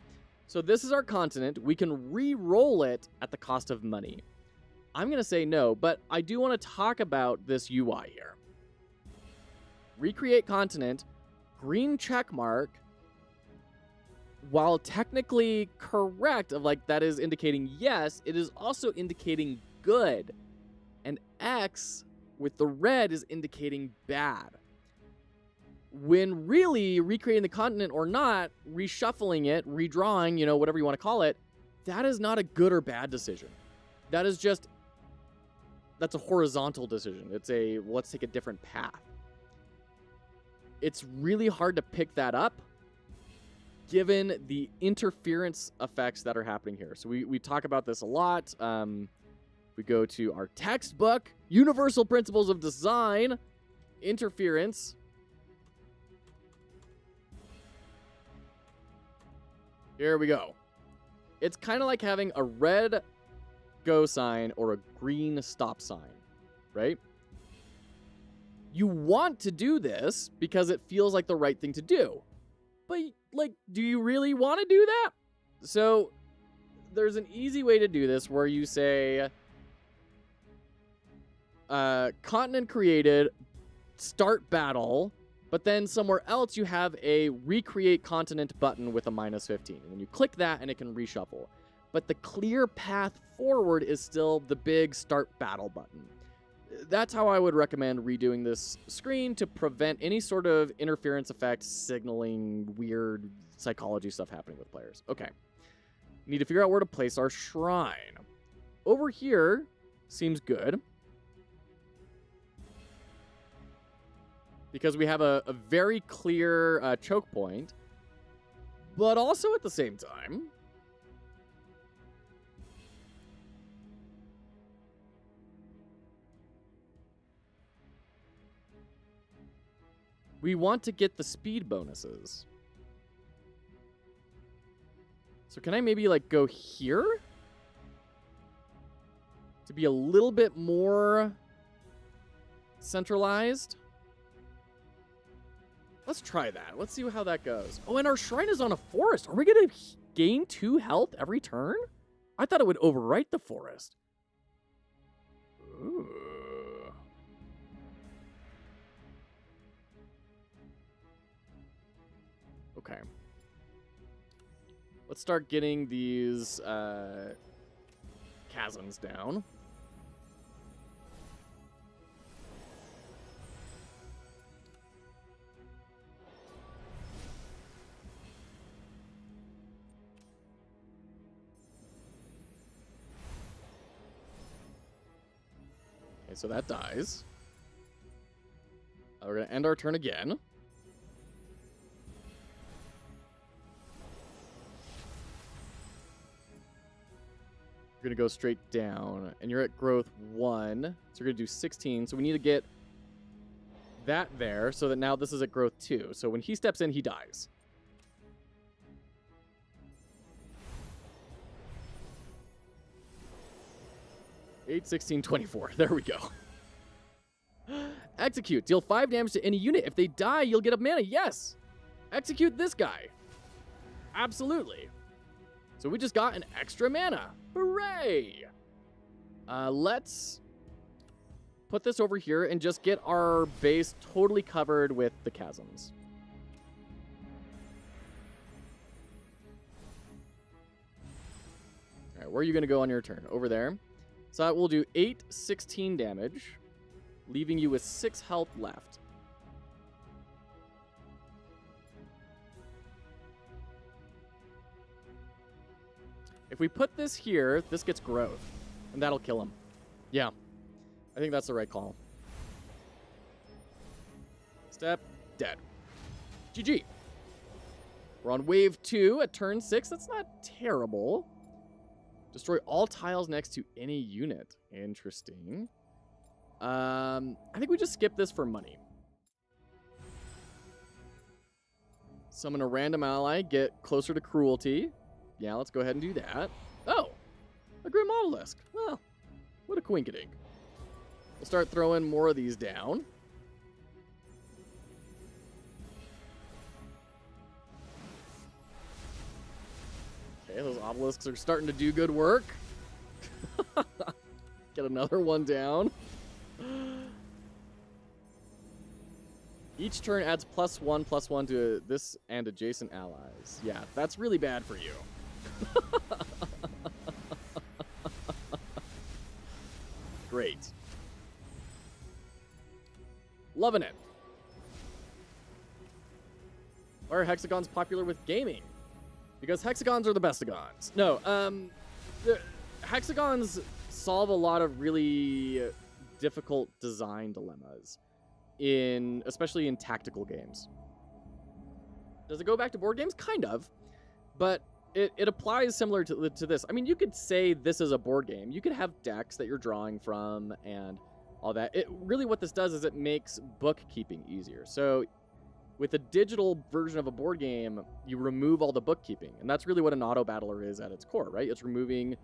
So this is our continent. We can re-roll it at the cost of money. I'm going to say no, but I do want to talk about this UI here. Recreate continent, green check mark, while technically correct of like that is indicating yes, it is also indicating good. And X with the red is indicating bad. When really recreating the continent or not, reshuffling it, redrawing, whatever you want to call it, that is not a good or bad decision. That is just, that's a horizontal decision. It's a, let's take a different path. It's really hard to pick that up given the interference effects that are happening here. So we talk about this a lot. We go to our textbook, Universal Principles of Design, interference. Here we go. It's kind of like having a red go sign or a green stop sign, right? You want to do this because it feels like the right thing to do. But, like, do you really want to do that? So, there's an easy way to do this where you say, continent created, start battle, but then somewhere else you have a recreate continent button with a -15. And then you click that and it can reshuffle. But the clear path forward is still the big start battle button. That's how I would recommend redoing this screen to prevent any sort of interference effect, signaling, weird psychology stuff happening with players. Okay. Need to figure out where to place our shrine. Over here seems good, because we have a very clear choke point, but also at the same time, we want to get the speed bonuses. So can I maybe like go here to be a little bit more centralized? Let's try that. Let's see how that goes. Oh, and our shrine is on a forest. Are we going to gain 2 health every turn? I thought it would overwrite the forest. Ooh. Okay. Let's start getting these chasms down. Okay, so that dies. We're going to end our turn again. We're going to go straight down, and you're at growth 1, so we're going to do 16. So we need to get that there so that now this is at growth 2. So when he steps in, he dies. Eight, 16, 24. There we go. Execute. Deal 5 damage to any unit. If they die, you'll get a mana. Yes. Execute this guy. Absolutely. So we just got an extra mana. Hooray! Let's put this over here and just get our base totally covered with the chasms. All right, where are you going to go on your turn? Over there. So that will do 8, 16 damage, leaving you with 6 health left. If we put this here, this gets growth, and that'll kill him. Yeah, I think that's the right call. Step, dead. GG. We're on wave 2 at turn 6. That's not terrible. Destroy all tiles next to any unit. Interesting. I think we just skip this for money. Summon a random ally, get closer to cruelty. Yeah, let's go ahead and do that. Oh, a Grim Obelisk. Well, what a quinkadink. We'll start throwing more of these down. Okay, those obelisks are starting to do good work. Get another one down. Each turn adds +1/+1 to this and adjacent allies. Yeah, that's really bad for you. Great. Loving it. Why are hexagons popular with gaming? Because hexagons are the bestagons. No, the hexagons solve a lot of really difficult design dilemmas, especially in tactical games. Does it go back to board games? Kind of, but it applies similar to this. I mean, you could say this is a board game. You could have decks that you're drawing from and all that. Really what this does is it makes bookkeeping easier. So With a digital version of a board game, you remove all the bookkeeping. And that's really what an Autobattler is at its core, right? It's removing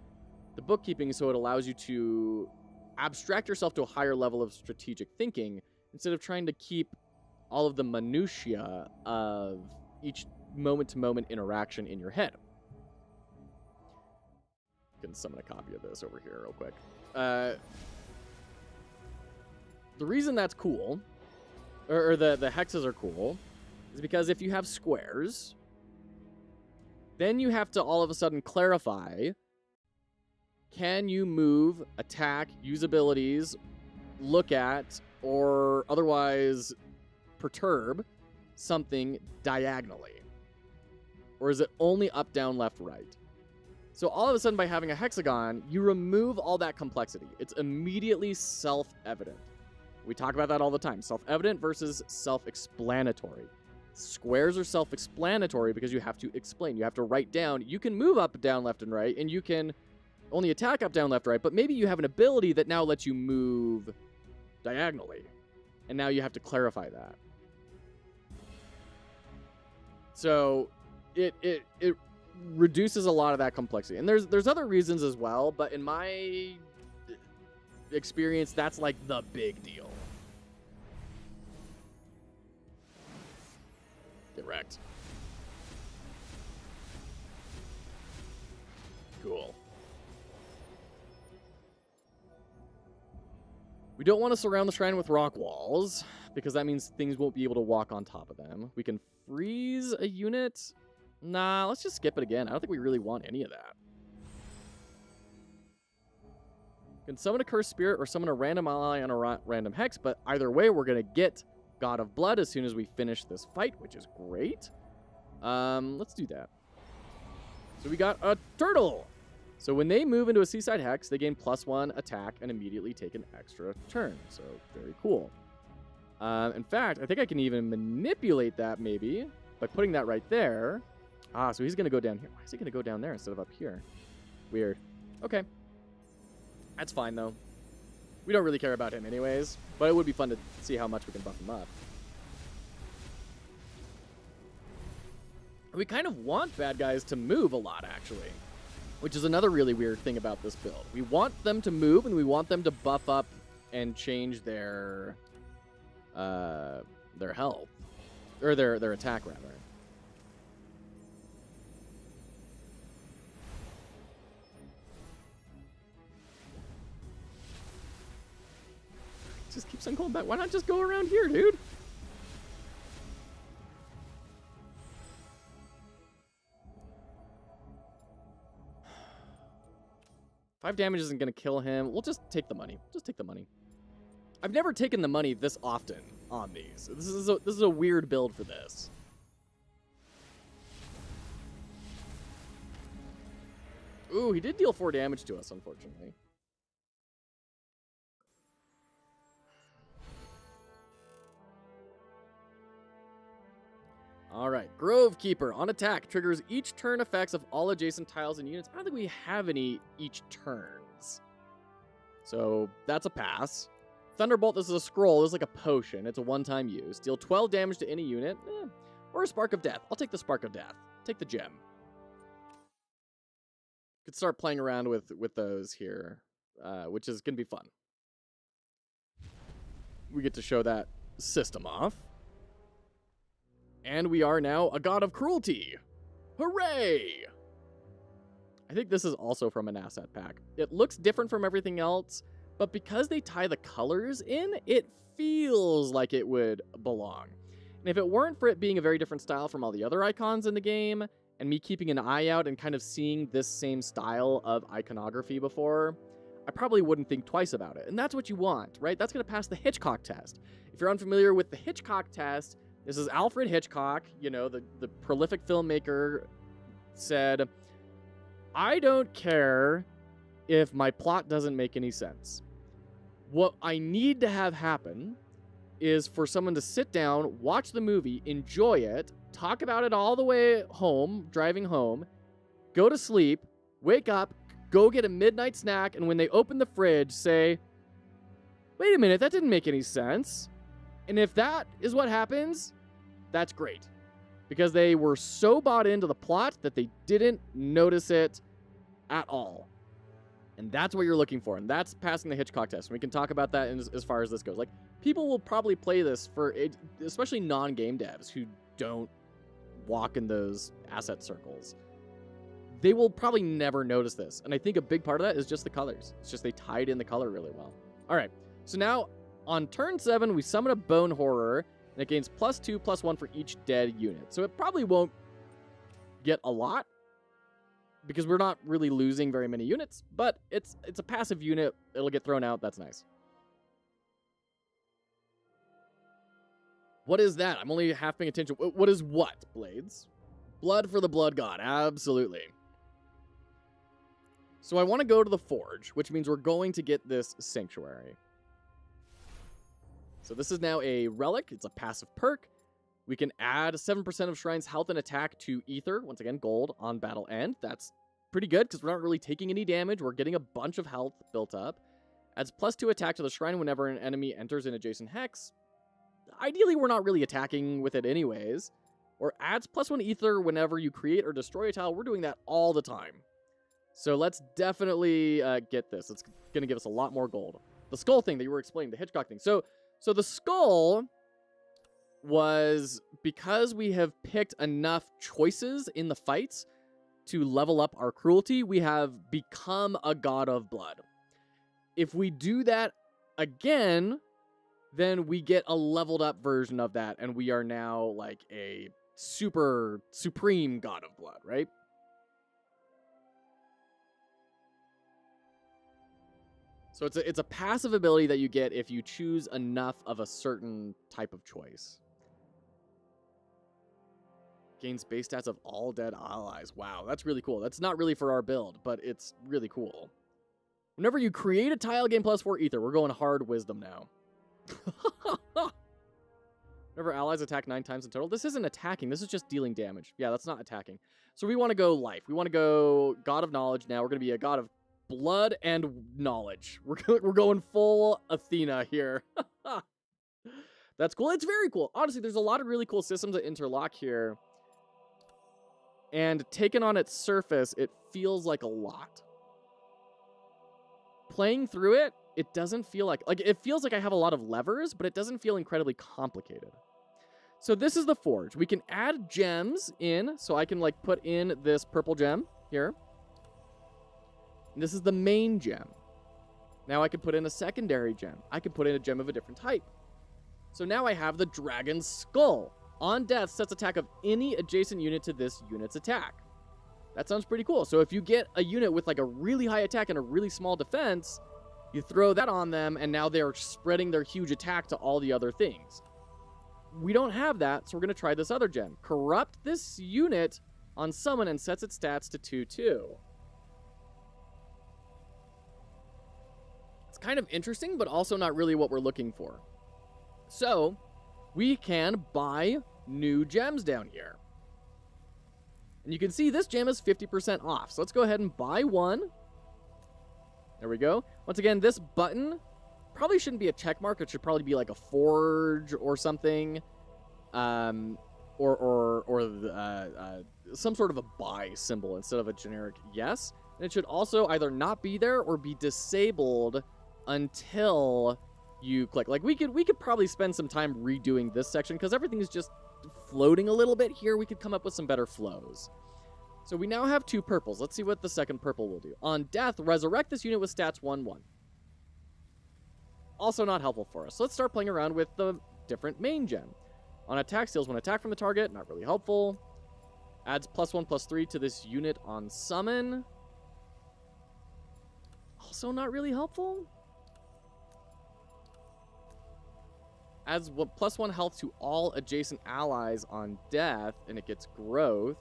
the bookkeeping so it allows you to abstract yourself to a higher level of strategic thinking instead of trying to keep all of the minutiae of each moment-to-moment interaction in your head. I can summon a copy of this over here real quick. The reason that's cool, or the hexes are cool, is because if you have squares, then you have to all of a sudden clarify, can you move, attack, use abilities, look at, or otherwise perturb something diagonally? Or is it only up, down, left, right? So all of a sudden, by having a hexagon, you remove all that complexity. It's immediately self-evident. We talk about that all the time. Self-evident versus self-explanatory. Squares are self-explanatory because you have to explain. You have to write down. You can move up, down, left, and right, and you can only attack up, down, left, right, but maybe you have an ability that now lets you move diagonally. And now you have to clarify that. So it reduces a lot of that complexity. And there's other reasons as well, but in my experience, that's like the big deal. Get wrecked. Cool. We don't want to surround the shrine with rock walls, because that means things won't be able to walk on top of them. We can freeze a unit. Nah, let's just skip it again. I don't think we really want any of that. Can summon a cursed spirit or summon a random ally on a random hex, but either way, we're going to get God of Blood as soon as we finish this fight, which is great. Let's do that. So we got a turtle. So when they move into a seaside hex, they gain +1 attack and immediately take an extra turn. So very cool. In fact, I think I can even manipulate that maybe by putting that right there. Ah, so he's going to go down here. Why is he going to go down there instead of up here? Weird. Okay. That's fine, though. We don't really care about him anyways, but it would be fun to see how much we can buff him up. We kind of want bad guys to move a lot, actually, which is another really weird thing about this build. We want them to move, and we want them to buff up and change their health, or their attack, rather. Just keeps on going back. Why not just go around here, dude? Five damage isn't going to kill him. We'll just take the money. Just take the money. I've never taken the money this often on these. This is a weird build for this. Ooh, he did deal 4 damage to us, unfortunately. All right, Grove Keeper on attack triggers each turn effects of all adjacent tiles and units. I don't think we have any each turns, so that's a pass. Thunderbolt, this is a scroll. This is like a potion. It's a one-time use. Deal 12 damage to any unit, or a Spark of Death. I'll take the Spark of Death. Take the gem. Could start playing around with those here, which is gonna be fun. We get to show that system off. And we are now a god of cruelty. Hooray! I think this is also from an asset pack. It looks different from everything else, but because they tie the colors in, it feels like it would belong. And if it weren't for it being a very different style from all the other icons in the game, and me keeping an eye out and kind of seeing this same style of iconography before, I probably wouldn't think twice about it. And that's what you want, right? That's going to pass the Hitchcock test. If you're unfamiliar with the Hitchcock test, this is Alfred Hitchcock, you know, the prolific filmmaker, said, I don't care if my plot doesn't make any sense. What I need to have happen is for someone to sit down, watch the movie, enjoy it, talk about it all the way home, driving home, go to sleep, wake up, go get a midnight snack, and when they open the fridge, say, wait a minute, that didn't make any sense. And if that is what happens, that's great. Because they were so bought into the plot that they didn't notice it at all. And that's what you're looking for. And that's passing the Hitchcock test. And we can talk about that as far as this goes. Like, people will probably play this for, especially non-game devs who don't walk in those asset circles. They will probably never notice this. And I think a big part of that is just the colors. It's just they tied in the color really well. All right. So now on turn 7, we summon a Bone Horror. And it gains +2/+1 for each dead unit. So it probably won't get a lot, because we're not really losing very many units, but it's a passive unit. It'll get thrown out. That's nice. What is that? I'm only half paying attention. What is what, Blades? Blood for the Blood God. Absolutely. So I want to go to the Forge, which means we're going to get this Sanctuary. So this is now a relic. It's a passive perk. We can add 7% of Shrine's health and attack to Ether. Once again, gold on battle end. That's pretty good because we're not really taking any damage. We're getting a bunch of health built up. Adds +2 attack to the Shrine whenever an enemy enters an adjacent hex. Ideally, we're not really attacking with it anyways. Or adds +1 Ether whenever you create or destroy a tile. We're doing that all the time. So let's definitely get this. It's going to give us a lot more gold. The skull thing that you were explaining, the Hitchcock thing. So the skull was because we have picked enough choices in the fights to level up our cruelty, we have become a god of blood. If we do that again, then we get a leveled up version of that, and we are now like a supreme god of blood, right? So it's a passive ability that you get if you choose enough of a certain type of choice. Gains base stats of all dead allies. Wow, that's really cool. That's not really for our build, but it's really cool. Whenever you create a tile, gain +4 Ether. We're going hard wisdom now. Whenever allies attack 9 times in total. This isn't attacking. This is just dealing damage. Yeah, that's not attacking. So we want to go life. We want to go God of Knowledge now. We're going to be a God of blood and knowledge. We're going full Athena here. That's cool. It's very cool. Honestly, there's a lot of really cool systems that interlock here. And taken on its surface, it feels like a lot. Playing through it, it doesn't feel like it feels like I have a lot of levers, but it doesn't feel incredibly complicated. So this is the Forge. We can add gems in, so I can like put in this purple gem here. And this is the main gem. Now I can put in a secondary gem. I can put in a gem of a different type. So now I have the Dragon's Skull. On death, sets attack of any adjacent unit to this unit's attack. That sounds pretty cool. So if you get a unit with like a really high attack and a really small defense, you throw that on them, and now they're spreading their huge attack to all the other things. We don't have that, so we're going to try this other gem. Corrupt this unit on summon and sets its stats to 2/2. It's kind of interesting, but also not really what we're looking for. So we can buy new gems down here. And you can see this gem is 50% off. So let's go ahead and buy one. There we go. Once again, this button probably shouldn't be a check mark. It should probably be like a forge or something. Some sort of a buy symbol instead of a generic yes. And it should also either not be there or be disabled until you click. Like we could probably spend some time redoing this section because everything is just floating a little bit here. We could come up with some better flows. So we now have 2 purples. Let's see what the second purple will do. On death, resurrect this unit with stats 1/1. Also not helpful for us. So let's start playing around with the different main gem. On attack, steals 1 attack from the target. Not really helpful. Adds +1/+3 to this unit on summon. Also not really helpful. Adds +1 health to all adjacent allies on death, and it gets growth.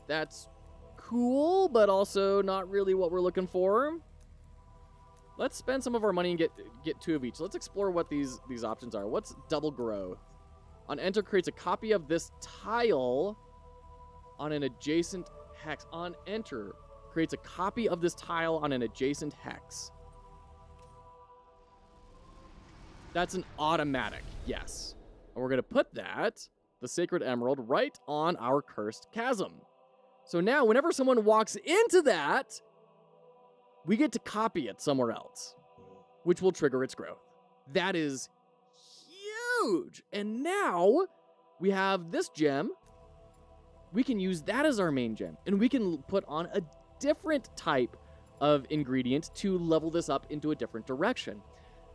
That's cool, but also not really what we're looking for. Let's spend some of our money and get 2 of each. Let's explore what these options are. What's double growth? On enter, creates a copy of this tile on an adjacent hex. On enter, creates a copy of this tile on an adjacent hex. That's an automatic, yes. And we're going to put that the Sacred Emerald right on our Cursed Chasm. So now, whenever someone walks into that, we get to copy it somewhere else, which will trigger its growth. That is huge. And now we have this gem. We can use that as our main gem, and we can put on a different type of ingredient to level this up into a different direction.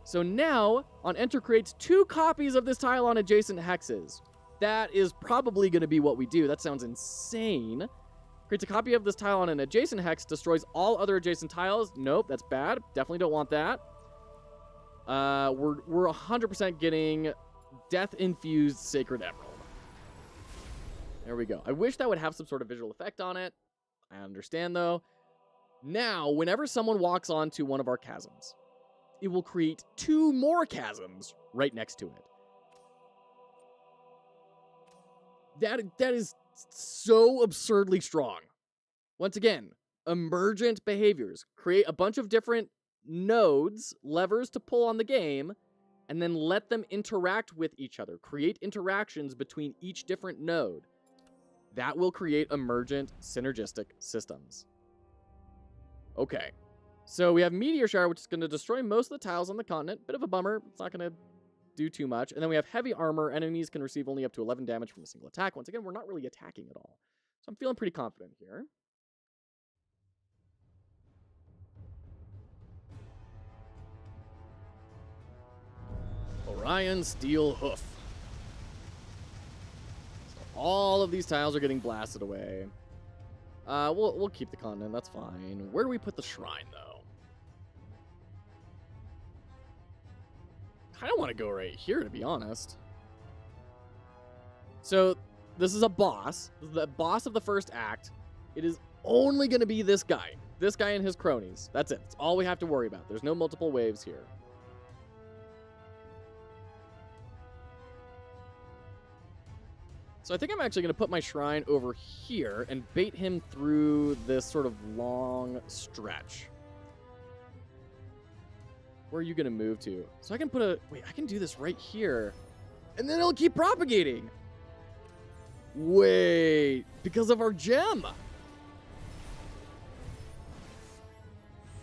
So now, on enter creates 2 copies of this tile on adjacent hexes. That is probably going to be what we do. That sounds insane. Creates a copy of this tile on an adjacent hex, destroys all other adjacent tiles. Nope, that's bad. Definitely don't want that. We're 100% getting death-infused Sacred Emerald. There we go. I wish that would have some sort of visual effect on it. I understand, though. Now, whenever someone walks onto one of our chasms, it will create 2 more chasms right next to it. That is so absurdly strong. Once again, emergent behaviors. Create a bunch of different nodes, levers to pull on the game, and then let them interact with each other. Create interactions between each different node. That will create emergent synergistic systems. Okay. So we have Meteor Shower, which is going to destroy most of the tiles on the continent. Bit of a bummer. It's not going to do too much. And then we have Heavy Armor. Enemies can receive only up to 11 damage from a single attack. Once again, we're not really attacking at all. So I'm feeling pretty confident here. Orion Steel Hoof. So all of these tiles are getting blasted away. We'll keep the continent. That's fine. Where do we put the shrine, though? I don't want to go right here, to be honest. So, this is a boss. This is the boss of the first act. It is only going to be this guy. This guy and his cronies. That's it. That's all we have to worry about. There's no multiple waves here. So I think I'm actually going to put my shrine over here and bait him through this sort of long stretch. Where are you going to move to? So I can put a... Wait, I can do this right here. And then it'll keep propagating. Wait, because of our gem.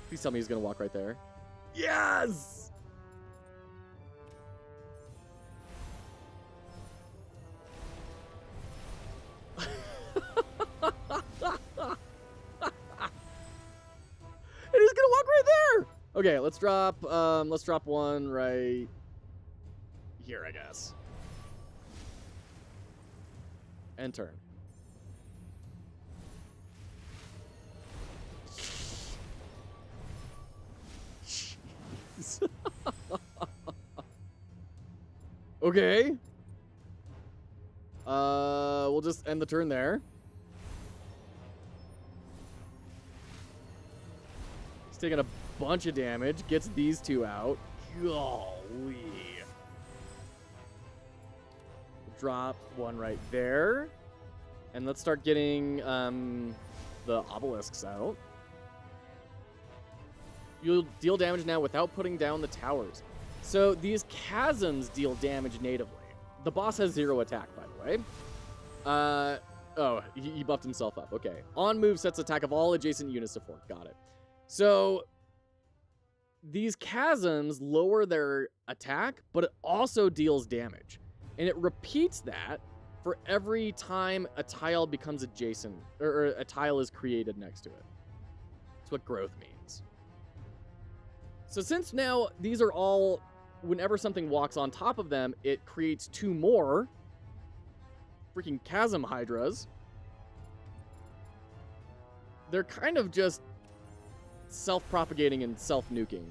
Please tell me he's going to walk right there. Yes! And he's gonna walk right there. Okay, let's drop one right here, I guess. And turn. Jeez. Okay. We'll just end the turn there. He's taking a bunch of damage. Gets these 2 out. Golly. Drop one right there. And let's start getting the obelisks out. You'll deal damage now without putting down the towers. So these chasms deal damage natively. The boss has 0 attack, by the way. Oh, he buffed himself up. Okay. On move sets attack of all adjacent units to 4. Got it. So these chasms lower their attack, but it also deals damage. And it repeats that for every time a tile becomes adjacent, or a tile is created next to it. That's what growth means. So since now these are all, whenever something walks on top of them, it creates 2 more freaking chasm hydras. They're kind of just self-propagating and self-nuking.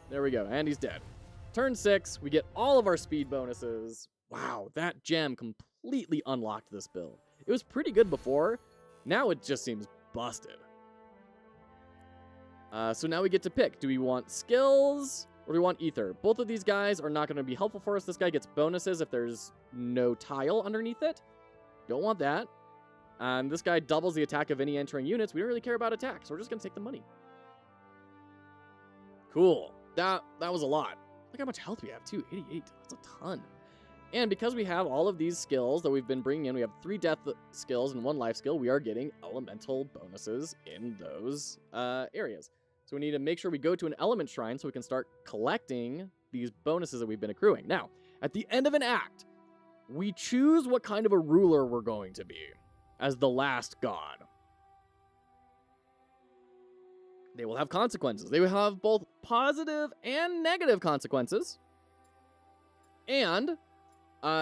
There we go, and he's dead. Turn 6, we get all of our speed bonuses. Wow, that gem completely unlocked this build. It was pretty good before. Now it just seems busted. So now we get to pick. Do we want skills or do we want ether? Both of these guys are not going to be helpful for us. This guy gets bonuses if there's no tile underneath it. Don't want that. And this guy doubles the attack of any entering units. We don't really care about attacks. So we're just going to take the money. Cool. That was a lot. Look how much health we have, too. 88. That's a ton. And because we have all of these skills that we've been bringing in, we have 3 death skills and 1 life skill, we are getting elemental bonuses in those areas. So we need to make sure we go to an element shrine so we can start collecting these bonuses that we've been accruing. Now, at the end of an act, we choose what kind of a ruler we're going to be as the last god. They will have consequences. They will have both positive and negative consequences. And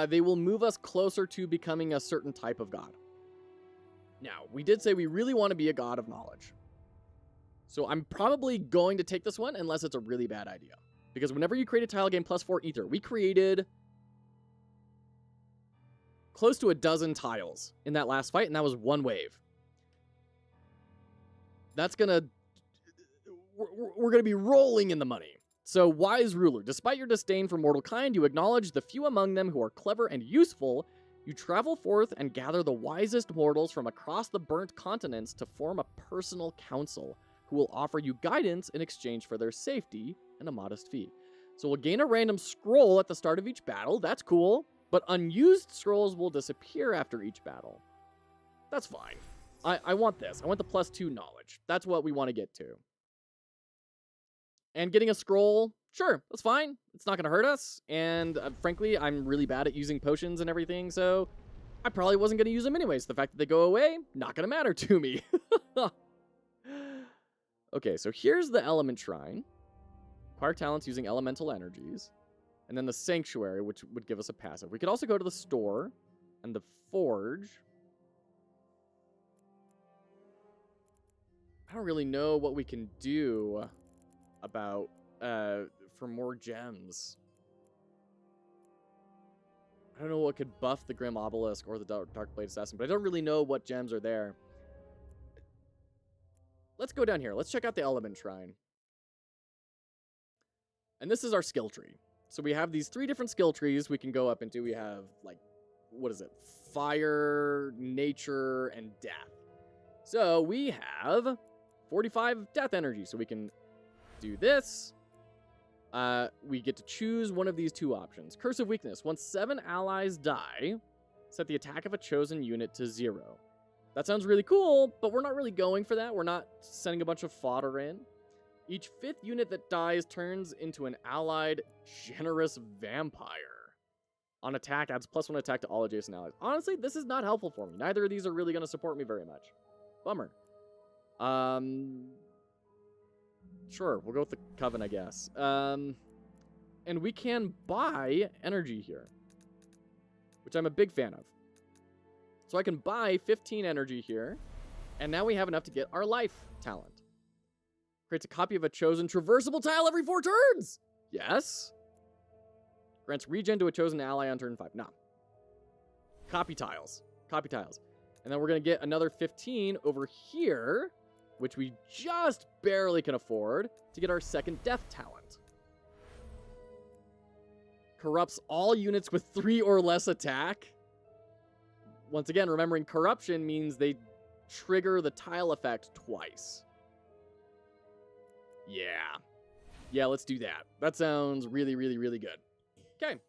they will move us closer to becoming a certain type of god. Now, we did say we really want to be a god of knowledge. So I'm probably going to take this one unless it's a really bad idea. Because whenever you create a tile game plus 4 ether, we created close to a dozen tiles in that last fight, and that was 1 wave. That's gonna... We're gonna be rolling in the money. So, wise ruler, despite your disdain for mortal kind, you acknowledge the few among them who are clever and useful. You travel forth and gather the wisest mortals from across the burnt continents to form a personal council who will offer you guidance in exchange for their safety and a modest fee. So we'll gain a random scroll at the start of each battle. That's cool. But unused scrolls will disappear after each battle. That's fine. I want this. I want the +2 knowledge. That's what we want to get to. And getting a scroll, sure, that's fine. It's not going to hurt us. And frankly, I'm really bad at using potions and everything, so I probably wasn't going to use them anyways. The fact that they go away, not going to matter to me. Okay, so here's the element shrine. Acquire talents using elemental energies. And then the sanctuary, which would give us a passive. We could also go to the store and the forge. I don't really know what we can do about for more gems. I don't know what could buff the Grim Obelisk or the Dark Blade Assassin, but I don't really know what gems are there. Let's go down here. Let's check out the element shrine. And this is our skill tree. So we have these 3 different skill trees we can go up into. We have, like, what is it? Fire, nature, and death. So we have 45 death energy. So we can do this. We get to choose one of these 2 options. Curse of Weakness. Once 7 allies die, set the attack of a chosen unit to 0. That sounds really cool, but we're not really going for that. We're not sending a bunch of fodder in. Each 5th unit that dies turns into an allied generous vampire. On attack, adds +1 attack to all adjacent allies. Honestly, this is not helpful for me. Neither of these are really going to support me very much. Bummer. Sure, we'll go with the Coven, I guess. And we can buy energy here, which I'm a big fan of. So I can buy 15 energy here, and now we have enough to get our life talent. Creates a copy of a chosen traversable tile every 4 turns! Yes. Grants regen to a chosen ally on turn 5. No. Copy tiles. Copy tiles. And then we're going to get another 15 over here, which we just barely can afford, to get our second death talent. Corrupts all units with 3 or less attack. Once again, remembering corruption means they trigger the tile effect twice. Yeah. Yeah, let's do that. That sounds really, really, really good. Okay.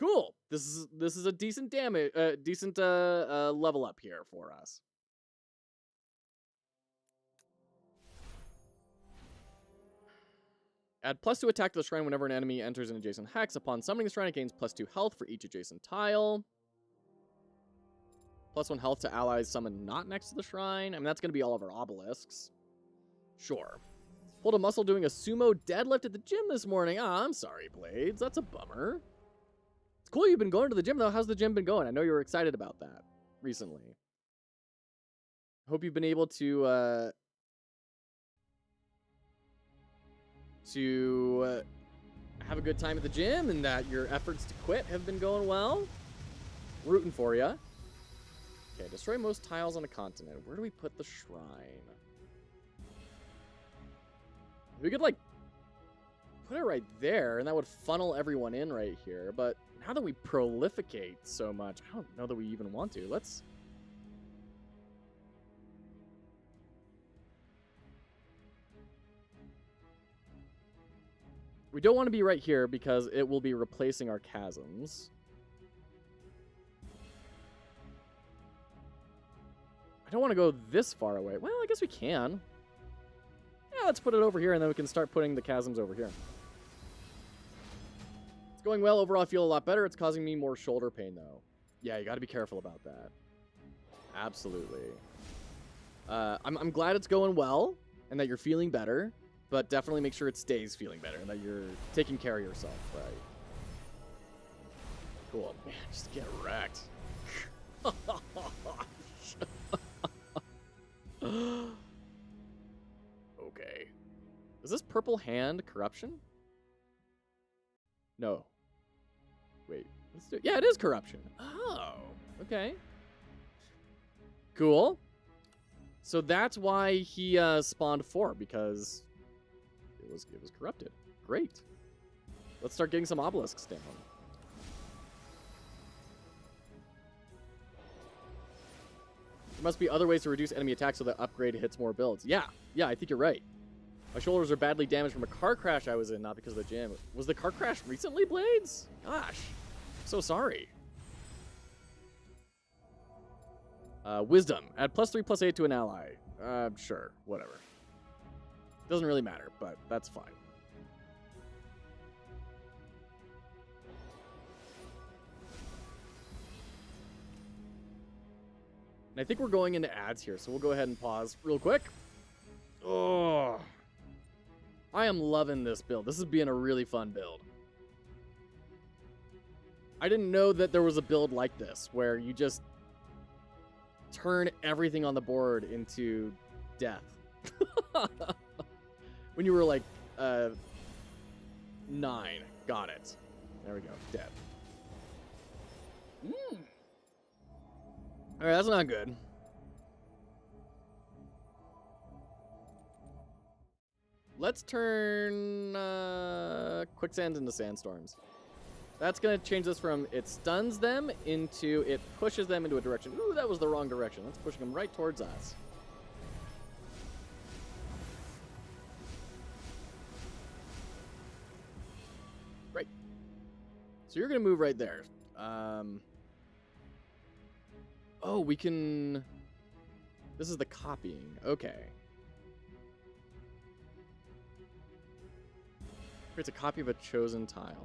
Cool. This is a decent damage, level up here for us. Add +2 attack to the shrine whenever an enemy enters an adjacent hex. Upon summoning the shrine, it gains +2 health for each adjacent tile. +1 health to allies summoned not next to the shrine. I mean, that's going to be all of our obelisks. Sure. Pulled a muscle doing a sumo deadlift at the gym this morning. Ah, I'm sorry, Blades. That's a bummer. It's cool you've been going to the gym, though. How's the gym been going? I know you were excited about that recently. Hope you've been able to have a good time at the gym and that your efforts to quit have been going well. Rooting for you. Okay, destroy most tiles on a continent. Where do we put the shrine? We could, like, put it right there, and that would funnel everyone in right here. But now that we prolificate so much, I don't know that we even want to. Let's... We don't want to be right here because it will be replacing our chasms. I don't want to go this far away. Well, I guess we can. Yeah, let's put it over here, and then we can start putting the chasms over here. It's going well. Overall, I feel a lot better. It's causing me more shoulder pain, though. Yeah, you got to be careful about that. Absolutely. I'm glad it's going well, and that you're feeling better, but definitely make sure it stays feeling better, and that you're taking care of yourself, right? Cool. Man, just get wrecked. Okay. Is this purple hand corruption? No. Wait. Let's do it. Yeah, it is corruption. Oh. Okay. Cool. So that's why he spawned 4, because it was corrupted. Great. Let's start getting some obelisks down. There must be other ways to reduce enemy attacks so that upgrade hits more builds. Yeah, I think you're right. My shoulders are badly damaged from a car crash I was in, not because of the gym. Was the car crash recently, Blades? Gosh, so sorry. Wisdom. Add +3/+8 to an ally. Sure, whatever. Doesn't really matter, but that's fine. And I think we're going into ads here, so we'll go ahead and pause real quick. Oh, I am loving this build. This is being a really fun build. I didn't know that there was a build like this, where you just turn everything on the board into death. When you were like 9. Got it. There we go. Dead. Alright, that's not good. Let's turn quicksand into sandstorms. That's going to change this from it stuns them into it pushes them into a direction. Ooh, that was the wrong direction. That's pushing them right towards us. Right. So you're going to move right there. Oh, we can... This is the copying. Okay. It's a copy of a chosen tile.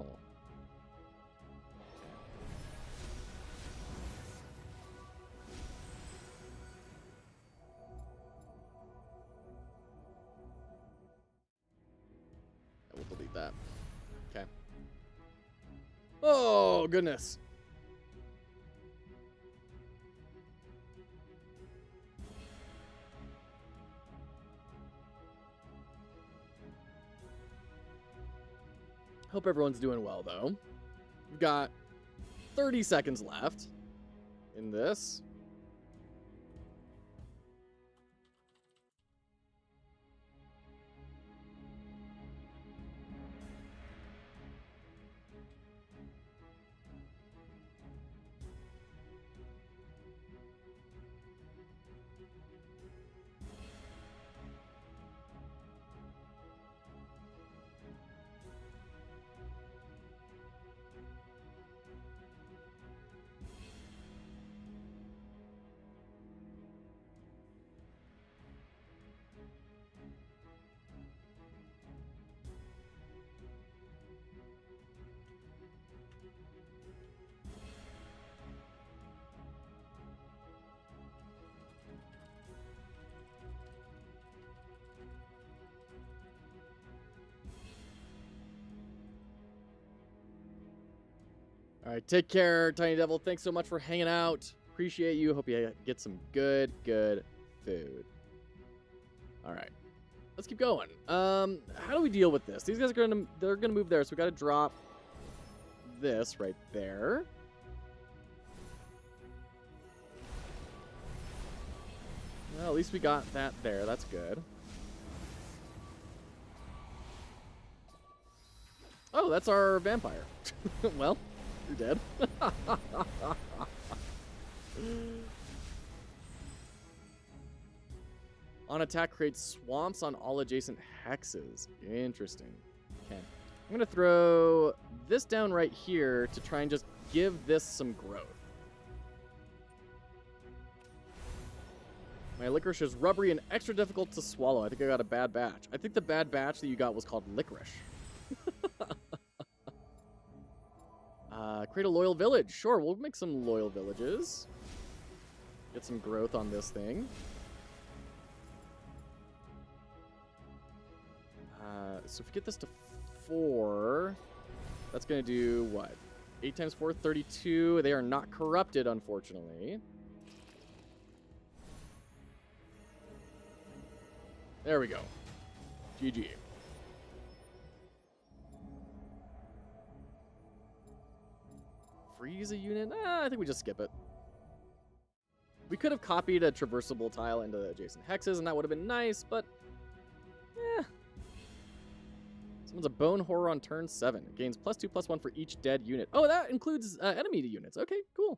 We'll delete that. Okay. Oh, goodness. Hope everyone's doing well, though. We've got 30 seconds left in this. All right, take care, Tiny Devil. Thanks so much for hanging out. Appreciate you. Hope you get some good food. All right, let's keep going. How do we deal with this? These guys are they're gonna move there, so we got to drop this right there. Well, at least we got that there. That's good. Oh, that's our vampire. Well, you're dead. On attack, creates swamps on all adjacent hexes. Interesting. Okay. I'm going to throw this down right here to try and just give this some growth. My licorice is rubbery and extra difficult to swallow. I think I got a bad batch. I think the bad batch that you got was called licorice. Create a loyal village. Sure, we'll make some loyal villages. Get some growth on this thing. So if we get this to 4, that's going to do what? 8 times 4, 32. They are not corrupted, unfortunately. There we go. GG. Freeze a unit? I think we just skip it. We could have copied a traversable tile into the adjacent hexes, and that would have been nice, but... Someone's a bone horror on turn 7. It gains +2/+1 for each dead unit. Oh, that includes enemy units. Okay, cool.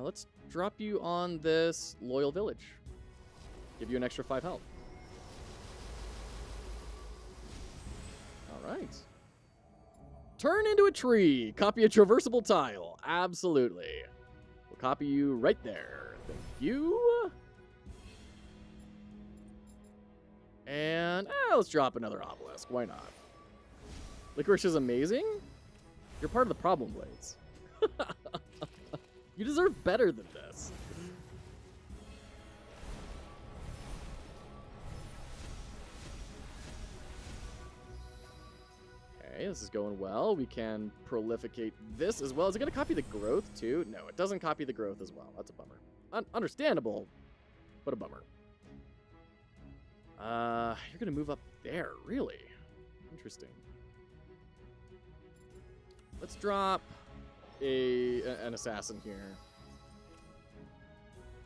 Let's drop you on this loyal village. Give you an extra 5 health. All right. Turn into a tree. Copy a traversable tile. Absolutely. We'll copy you right there. Thank you. And let's drop another obelisk. Why not? Licorice is amazing. You're part of the problem, Blades. You deserve better than this. Okay, this is going well. We can prolificate this as well. Is it going to copy the growth too? No, it doesn't copy the growth as well. That's a bummer. Understandable, but a bummer. You're going to move up there, really? Interesting. Let's drop an assassin here.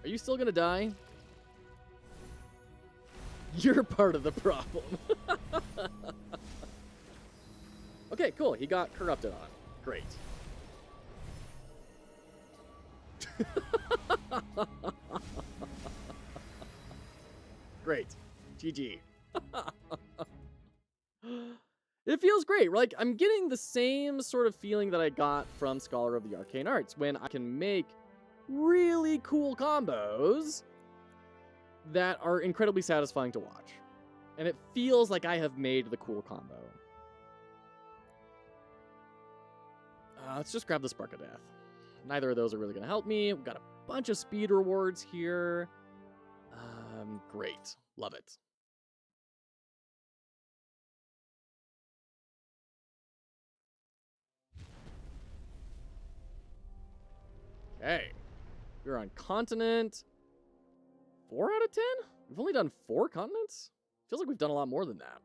Are you still going to die? You're part of the problem. Okay, cool. He got corrupted on. Great. Great. GG. It feels great. Like, I'm getting the same sort of feeling that I got from Scholar of the Arcane Arts when I can make really cool combos that are incredibly satisfying to watch. And it feels like I have made the cool combo. Let's just grab the Spark of Death. Neither of those are really going to help me. We've got a bunch of speed rewards here. Great. Love it. Okay. We're on continent 4 out of 10? We've only done 4 continents? Feels like we've done a lot more than that.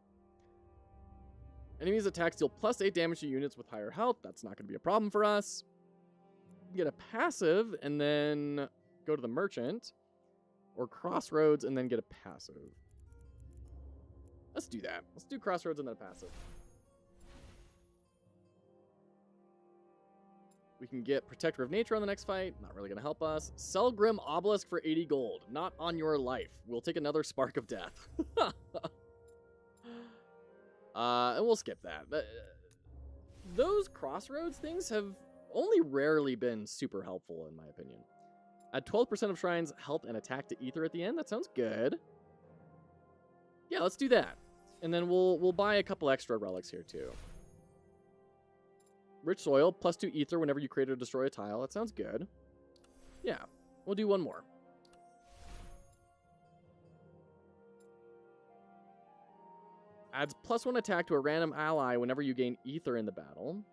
Enemies attacks deal +8 damage to units with higher health. That's not going to be a problem for us. Get a passive and then go to the merchant. Or Crossroads and then get a passive. Let's do that. Let's do Crossroads and then a passive. We can get Protector of Nature on the next fight. Not really going to help us. Sell Grim Obelisk for 80 gold. Not on your life. We'll take another Spark of Death. And we'll skip that. Those Crossroads things have only rarely been super helpful, in my opinion. Add 12% of shrines health and attack to Ether at the end. That sounds good. Yeah, let's do that. And then we'll buy a couple extra relics here too. Rich soil, +2 Ether whenever you create or destroy a tile. That sounds good. Yeah, we'll do one more. Adds +1 attack to a random ally whenever you gain Ether in the battle.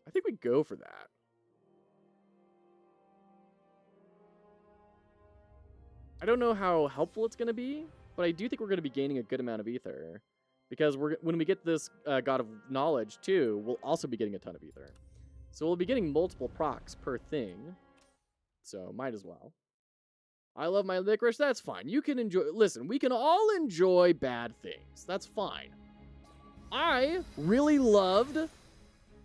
I think we go for that. I don't know how helpful it's going to be, but I do think we're going to be gaining a good amount of Ether. Because when we get this God of Knowledge, too, we'll also be getting a ton of Ether. So we'll be getting multiple procs per thing. So, might as well. I love my licorice. That's fine. You can enjoy... Listen, we can all enjoy bad things. That's fine. I really loved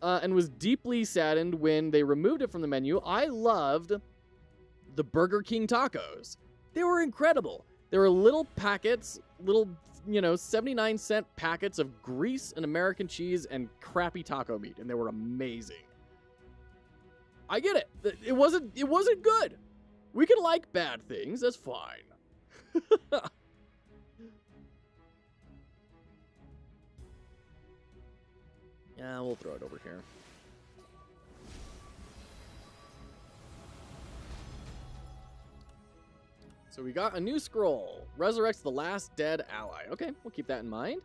and was deeply saddened when they removed it from the menu. I loved the Burger King tacos. They were incredible. They were little packets, little, 79-cent packets of grease and American cheese and crappy taco meat, and they were amazing. I get it. It wasn't good. We can like bad things. That's fine. Yeah, we'll throw it over here. So we got a new scroll. Resurrects the last dead ally. Okay, we'll keep that in mind.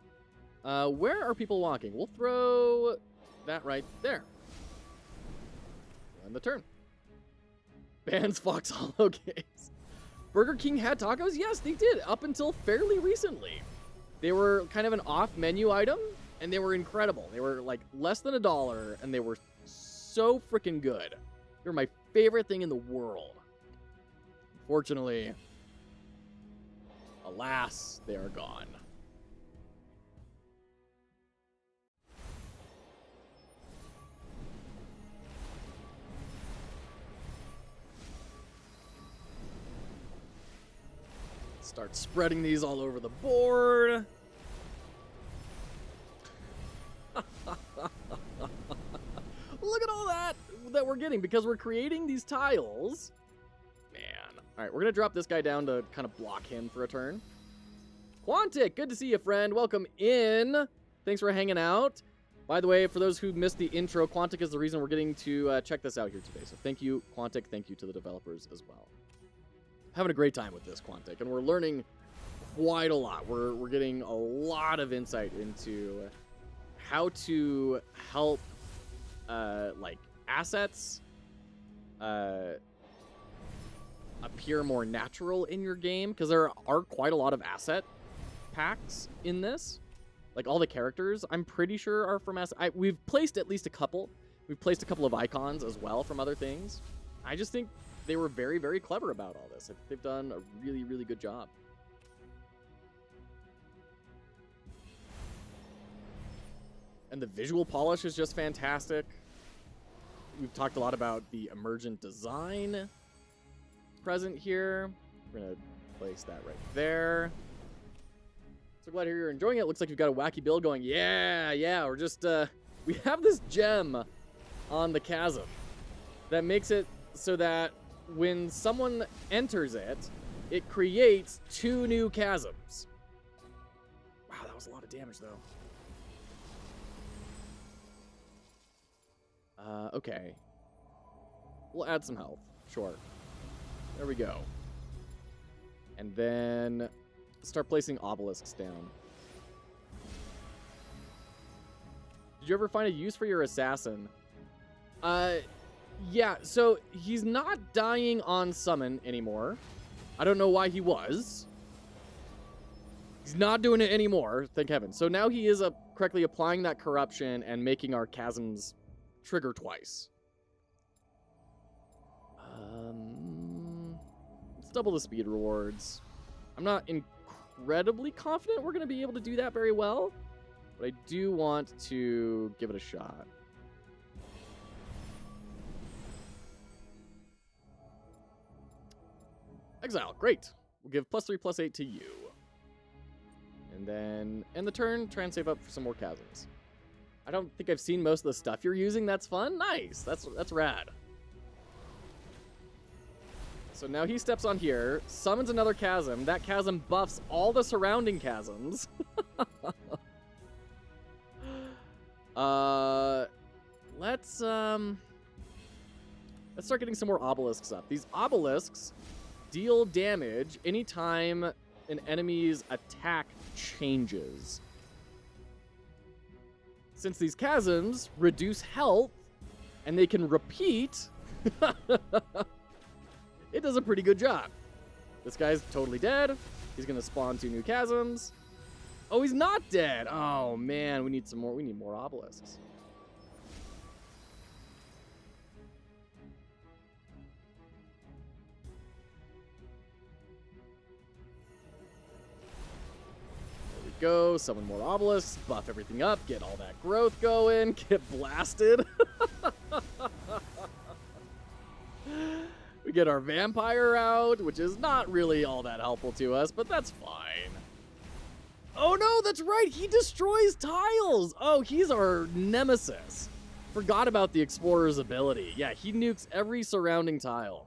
Where are people walking? We'll throw that right there. End the turn. Bans Fox Hollow games. Burger King had tacos? Yes, they did. Up until fairly recently. They were kind of an off-menu item, and they were incredible. They were like less than $1, and they were so freaking good. They were my favorite thing in the world. Unfortunately, alas, they are gone. Start spreading these all over the board. Look at all that we're getting because we're creating these tiles. Man. All right, we're going to drop this guy down to kind of block him for a turn. Quantic, good to see you, friend. Welcome in. Thanks for hanging out. By the way, for those who missed the intro, Quantic is the reason we're getting to check this out here today. So thank you, Quantic. Thank you to the developers as well. Having a great time with this, Quantic, and we're learning quite a lot. We're getting a lot of insight into how to help like assets appear more natural in your game, because there are quite a lot of asset packs in this. Like all the characters, I'm pretty sure are from asset. We've placed at least a couple. We've placed a couple of icons as well from other things. I just think they were very, very clever about all this. I think they've done a really, really good job. And the visual polish is just fantastic. We've talked a lot about the emergent design present here. We're going to place that right there. So glad to hear you're enjoying it. Looks like you've got a wacky build going. Yeah. We're just, we have this gem on the chasm that makes it so that when someone enters it, it creates 2 new chasms. Wow, that was a lot of damage, though. Okay. We'll add some health. Sure. There we go. And then start placing obelisks down. Did you ever find a use for your assassin? Yeah, so he's not dying on summon anymore. I don't know why he was. He's not doing it anymore, thank heaven. So now he is correctly applying that corruption and making our chasms trigger twice. Let's double the speed rewards. I'm not incredibly confident we're going to be able to do that very well, but I do want to give it a shot. Exile, great. We'll give +3/+8 to you. And then end the turn, try and save up for some more chasms. I don't think I've seen most of the stuff you're using. That's fun. Nice. That's rad. So now he steps on here, summons another chasm. That chasm buffs all the surrounding chasms. Let's start getting some more obelisks up. These obelisks deal damage anytime an enemy's attack changes. Since these chasms reduce health and they can repeat, it does a pretty good job. This guy's totally dead. He's gonna spawn 2 new chasms. Oh, he's not dead. Oh man, we need some more. We need more obelisks. go. Summon more obelisks. Buff everything up. Get all that growth going. Get blasted. We get our vampire out, which is not really all that helpful to us, but that's fine. Oh no, that's right. He destroys tiles. Oh, he's our nemesis. Forgot about the explorer's ability. Yeah, he nukes every surrounding tile.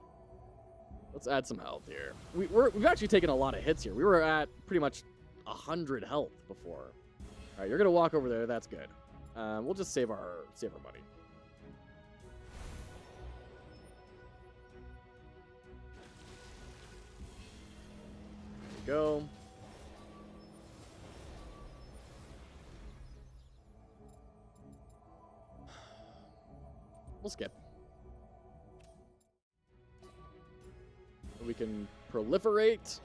Let's add some health here. We've actually taken a lot of hits here. We were at pretty much 100 health before. All right, you're gonna walk over there. That's good. We'll just save our money. There we go. We'll skip. We can proliferate.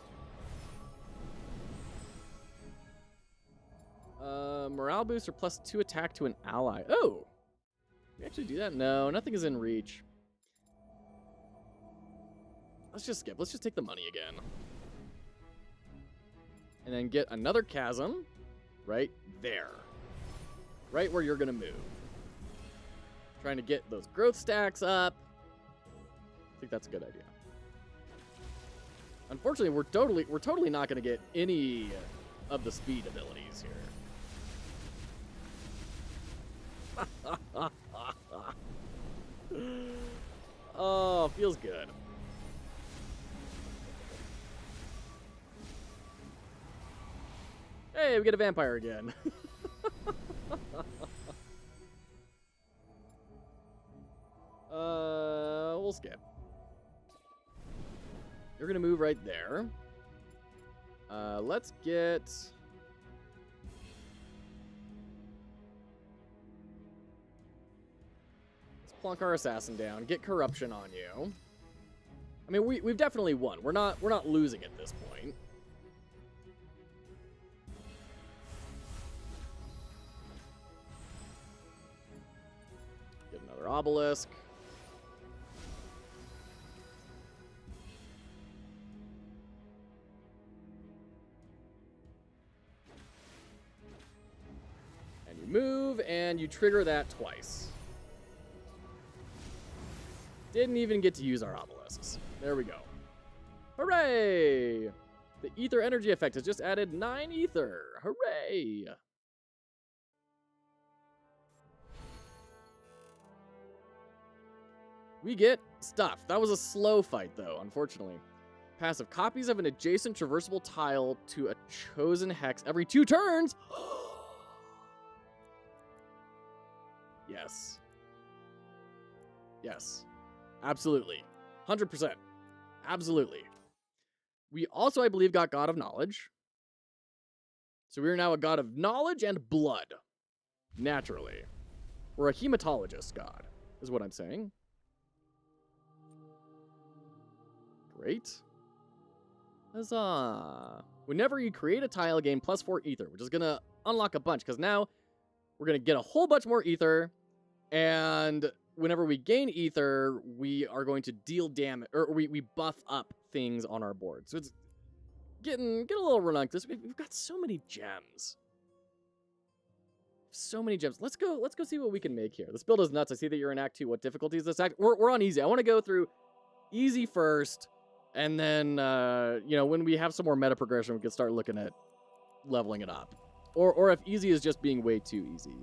Morale booster +2 attack to an ally. Oh! Can we actually do that? No, nothing is in reach. Let's just skip. Let's just take the money again. And then get another chasm right there. Right where you're going to move. Trying to get those growth stacks up. I think that's a good idea. Unfortunately, we're totally not going to get any of the speed abilities here. Oh, feels good. Hey, we get a vampire again. We'll skip. You're gonna move right there. Let's get... Let's plunk our assassin down. Get corruption on you. I mean, we've definitely won. We're not losing at this point. Get another obelisk. Move, and you trigger that twice. Didn't even get to use our obelisks. There we go. Hooray! The ether energy effect has just added 9 ether. Hooray! We get stuff. That was a slow fight, though, unfortunately. Passive copies of an adjacent traversable tile to a chosen hex every 2 turns. Yes. Yes. Absolutely. 100%. Absolutely. We also, I believe, got God of Knowledge. So we are now a God of Knowledge and Blood. Naturally. We're a hematologist god, is what I'm saying. Great. Huzzah. Whenever you create a tile, gain +4 ether, which is going to unlock a bunch, because now we're going to get a whole bunch more ether. And whenever we gain ether, we are going to deal damage, or we buff up things on our board. So it's getting a little redundant. We've got so many gems. So many gems. Let's go see what we can make here. This build is nuts. I see that you're in Act 2. What difficulty is this act? We're on easy. I want to go through easy first, and then when we have some more meta progression, we can start looking at leveling it up. Or if easy is just being way too easy,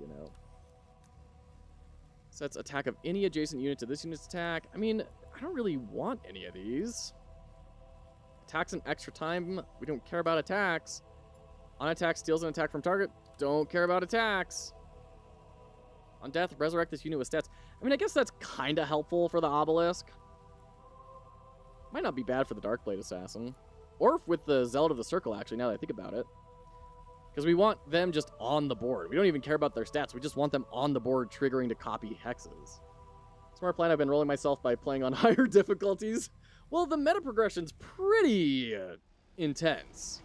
Sets attack of any adjacent unit to this unit's attack. I mean, I don't really want any of these. Attacks an extra time. We don't care about attacks. On attack, steals an attack from target. Don't care about attacks. On death, resurrect this unit with stats. I mean, I guess that's kind of helpful for the obelisk. Might not be bad for the Darkblade Assassin. Or with the Zealot of the Circle, actually, now that I think about it. Because we want them just on the board. We don't even care about their stats. We just want them on the board, triggering to copy hexes. Smart plan, I've been rolling myself by playing on higher difficulties. Well, the meta progression's pretty intense,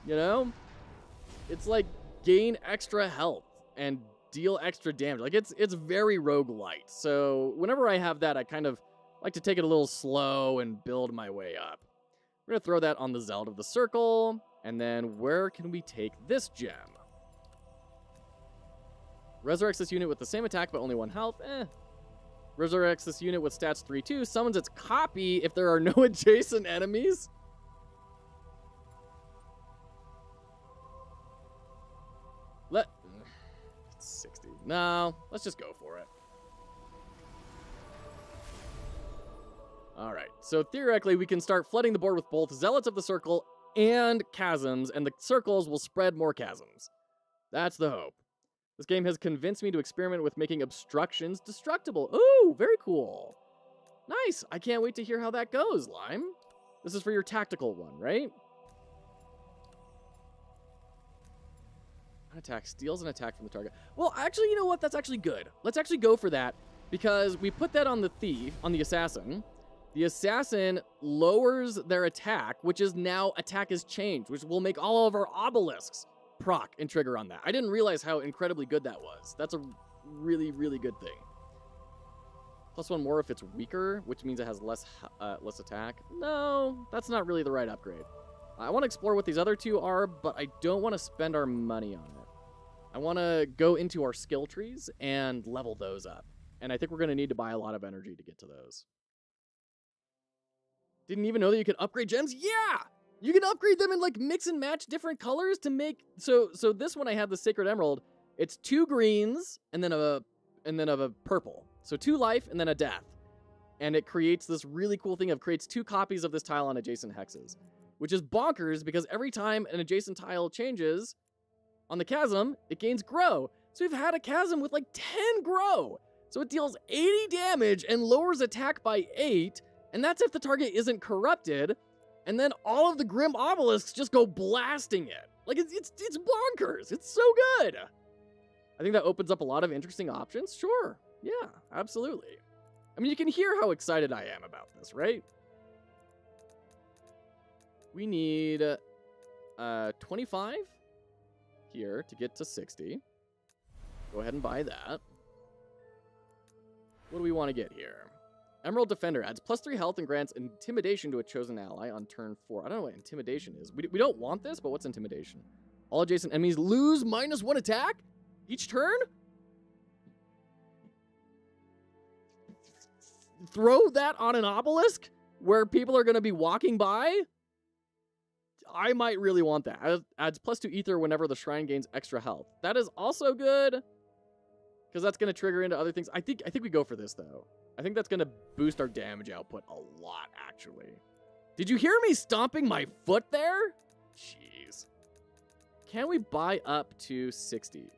It's like gain extra health and deal extra damage. Like, it's very roguelite. So whenever I have that, I kind of like to take it a little slow and build my way up. We're going to throw that on the Zealot of the Circle. And then where can we take this gem? Resurrects this unit with the same attack but only 1 health. Resurrects this unit with stats 3/2. Summons its copy if there are no adjacent enemies. It's 60. No, let's just go for it. Alright, so theoretically we can start flooding the board with both Zealots of the Circle and Chasms, and the circles will spread more chasms. That's the hope. This game has convinced me to experiment with making obstructions destructible. Ooh, very cool. Nice. I can't wait to hear how that goes, Lime. This is for your tactical one, right? An attack steals an attack from the target. Well, actually, you know what? That's actually good. Let's actually go for that because we put that on the thief, on the assassin. The assassin lowers their attack, which is now attack is changed, which will make all of our obelisks proc and trigger on that. I didn't realize how incredibly good that was. That's a really, really good thing. +1 more if it's weaker, which means it has less attack. No, that's not really the right upgrade. I want to explore what these other two are, but I don't want to spend our money on it. I want to go into our skill trees and level those up. And I think we're going to need to buy a lot of energy to get to those. Didn't even know that you could upgrade gems? Yeah! You can upgrade them and like mix and match different colors to make... So this one I had the Sacred Emerald. It's 2 greens and then a purple. So 2 life and then a death. And it creates this really cool thing of creates 2 copies of this tile on adjacent hexes. Which is bonkers because every time an adjacent tile changes on the chasm, it gains grow. So we've had a chasm with like 10 grow. So it deals 80 damage and lowers attack by 8. And that's if the target isn't corrupted. And then all of the Grim Obelisks just go blasting it. Like, it's bonkers. It's so good. I think that opens up a lot of interesting options. Sure. Yeah, absolutely. I mean, you can hear how excited I am about this, right? We need 25 here to get to 60. Go ahead and buy that. What do we want to get here? Emerald Defender adds +3 health and grants Intimidation to a chosen ally on turn 4. I don't know what Intimidation is. We don't want this, but what's Intimidation? All adjacent enemies lose -1 attack each turn? Throw that on an obelisk where people are going to be walking by? I might really want that. Adds +2 ether whenever the shrine gains extra health. That is also good because that's going to trigger into other things. I think we go for this, though. I think that's going to boost our damage output a lot, actually. Did you hear me stomping my foot there? Jeez. Can we buy up to 60?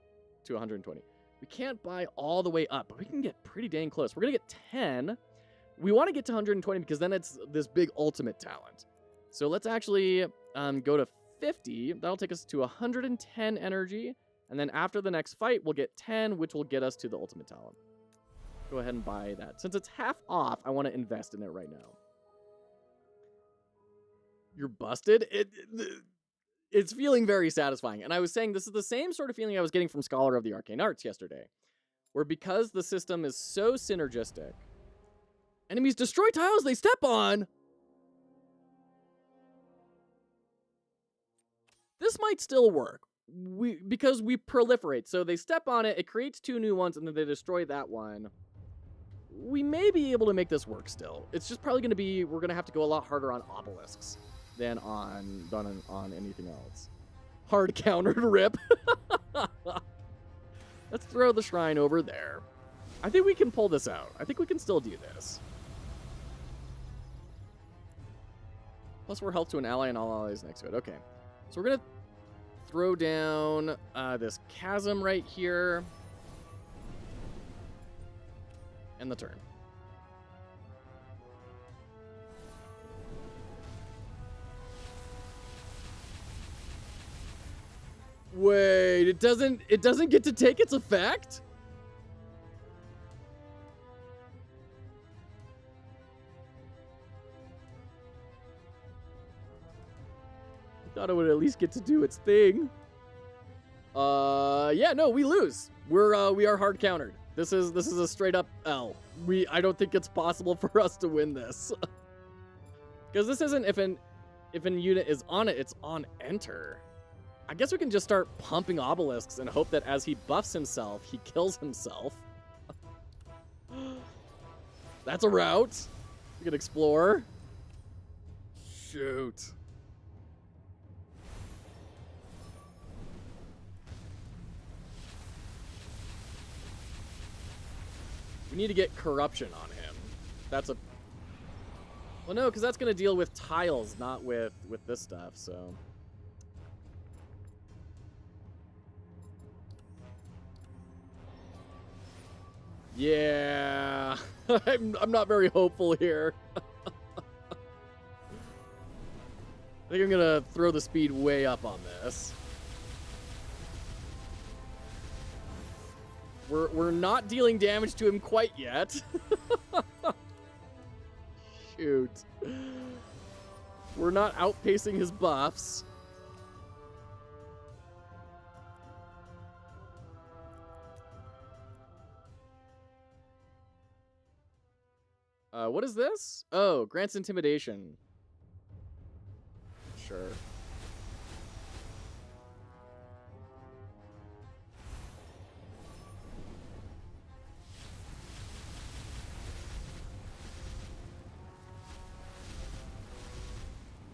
To 120? We can't buy all the way up, but we can get pretty dang close. We're going to get 10. We want to get to 120 because then it's this big ultimate talent. So let's actually go to 50. That'll take us to 110 energy. And then after the next fight, we'll get 10, which will get us to the ultimate talent. Go ahead and buy that. Since it's half off, I want to invest in it right now. You're busted? It's feeling very satisfying. And I was saying this is the same sort of feeling I was getting from Scholar of the Arcane Arts yesterday. Where because the system is so synergistic, enemies destroy tiles they step on. This might still work. Because we proliferate. So they step on it, it creates 2 new ones, and then they destroy that one. We may be able to make this work still. It's just probably going to be, we're going to have to go a lot harder on obelisks than on anything else. Hard countered rip. Let's throw the shrine over there. I think we can pull this out. I think we can still do this. +4 health to an ally and all allies next to it. Okay. So we're going to throw down this chasm right here. And the turn. Wait, it doesn't get to take its effect? I thought it would at least get to do its thing. Yeah, no, we lose. We are hard countered. This is a straight up L. I don't think it's possible for us to win this. Because this isn't if an unit is on it, it's on enter. I guess we can just start pumping obelisks and hope that as he buffs himself, he kills himself. That's a route. We can explore. Shoot. We need to get corruption on him. That's a... Well, no, because that's going to deal with tiles, not with this stuff, so... Yeah, I'm not very hopeful here. I think I'm gonna throw the speed way up on this. We're not dealing damage to him quite yet. Shoot. We're not outpacing his buffs. What is this? Oh, grants intimidation. Sure.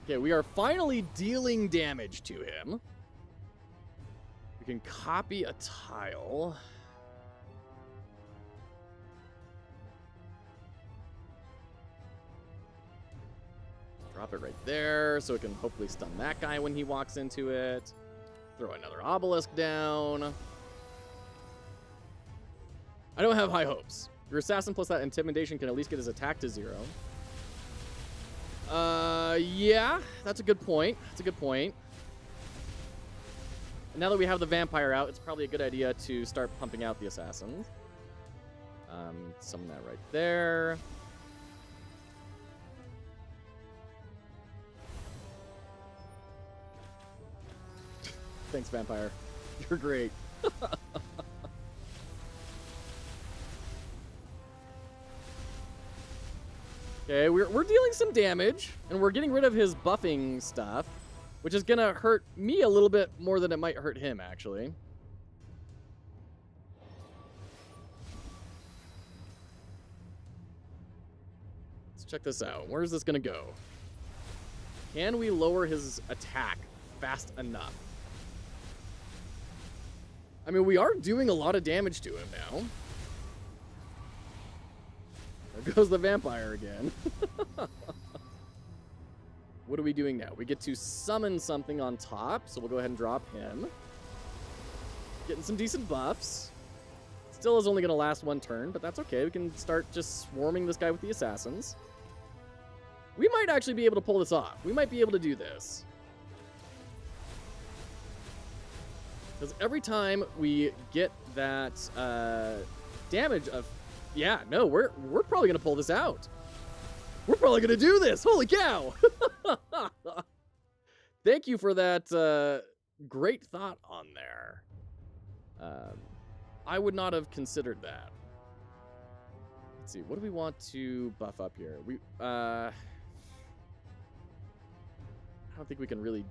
Okay, we are finally dealing damage to him. We can copy a tile. Drop it right there so it can hopefully stun that guy when he walks into it. Throw another obelisk down. I don't have high hopes. Your assassin plus that intimidation can at least get his attack to 0. Yeah, that's a good point. That's a good point. And now that we have the vampire out, it's probably a good idea to start pumping out the assassins. Summon that right there. Thanks, vampire. You're great. Okay, we're dealing some damage, and we're getting rid of his buffing stuff, which is gonna hurt me a little bit more than it might hurt him, actually. Let's check this out. Where is this gonna go? Can we lower his attack fast enough? I mean, we are doing a lot of damage to him now. There goes the vampire again. What are we doing now? We get to summon something on top, so we'll go ahead and drop him. Getting some decent buffs. Still is only going to last 1 turn, but that's okay. We can start just swarming this guy with the assassins. We might actually be able to pull this off. We might be able to do this. Because every time we get that damage of... Yeah, no, we're probably going to pull this out. We're probably going to do this. Holy cow. Thank you for that great thought on there. I would not have considered that. Let's see. What do we want to buff up here? I don't think we can really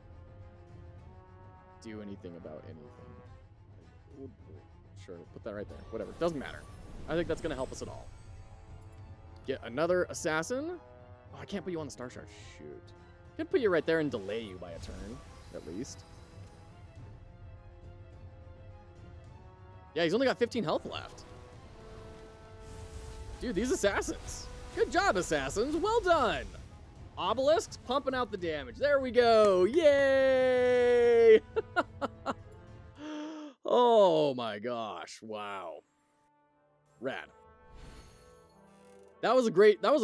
do anything about anything. Sure, put that right there. Whatever. Doesn't matter. I think that's going to help us at all. Get another assassin. Oh, I can't put you on the star shard. Shoot. I can put you right there and delay you by a turn, at least. Yeah, he's only got 15 health left. Dude, these assassins. Good job, assassins. Well done. Obelisks pumping out the damage. There we go. Yay! Oh my gosh. Wow. Rad. That was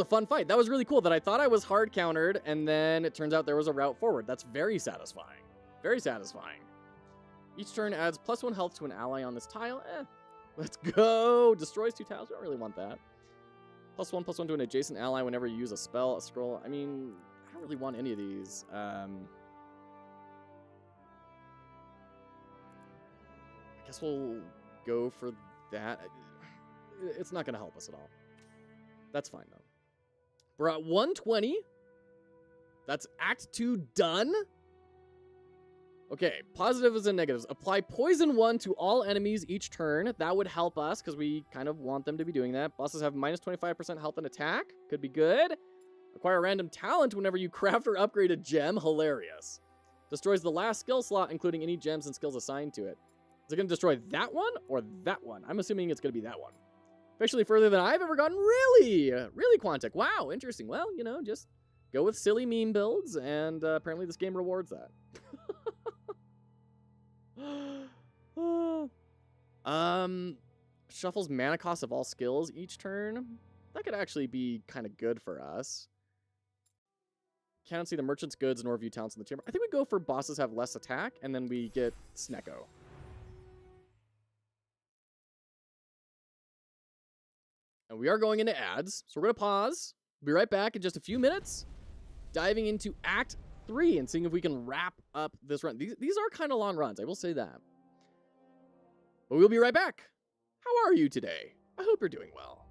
a fun fight. That was really cool that I thought I was hard countered and then it turns out there was a route forward. That's very satisfying. Very satisfying. Each turn adds +1 health to an ally on this tile. Let's go. Destroys 2 tiles. We don't really want that. +1/+1 to an adjacent ally whenever you use a spell, a scroll. I mean, I don't really want any of these. I guess we'll go for that. It's not going to help us at all. That's fine, though. We're at 120. That's Act 2 done. Okay, positives and negatives. Apply poison 1 to all enemies each turn. That would help us because we kind of want them to be doing that. Bosses have minus 25% health and attack. Could be good. Acquire random talent whenever you craft or upgrade a gem. Hilarious. Destroys the last skill slot, including any gems and skills assigned to it. Is it going to destroy that one or that one? I'm assuming it's going to be that one. Officially further than I've ever gotten. Really? Really, Quantic? Wow, interesting. Well, you know, just go with silly meme builds, and apparently this game rewards that. Shuffles mana cost of all skills each turn. That could actually be kind of good for us. Can't see the merchant's goods nor view talents in the chamber. I think we go for bosses have less attack, and then we get Snecko. And we are going into ads, so we're going to pause. Be right back in just a few minutes, diving into Act 3 and seeing if we can wrap up this run. These are kind of long runs, I will say that. But we'll be right back. How are you today? I hope you're doing well.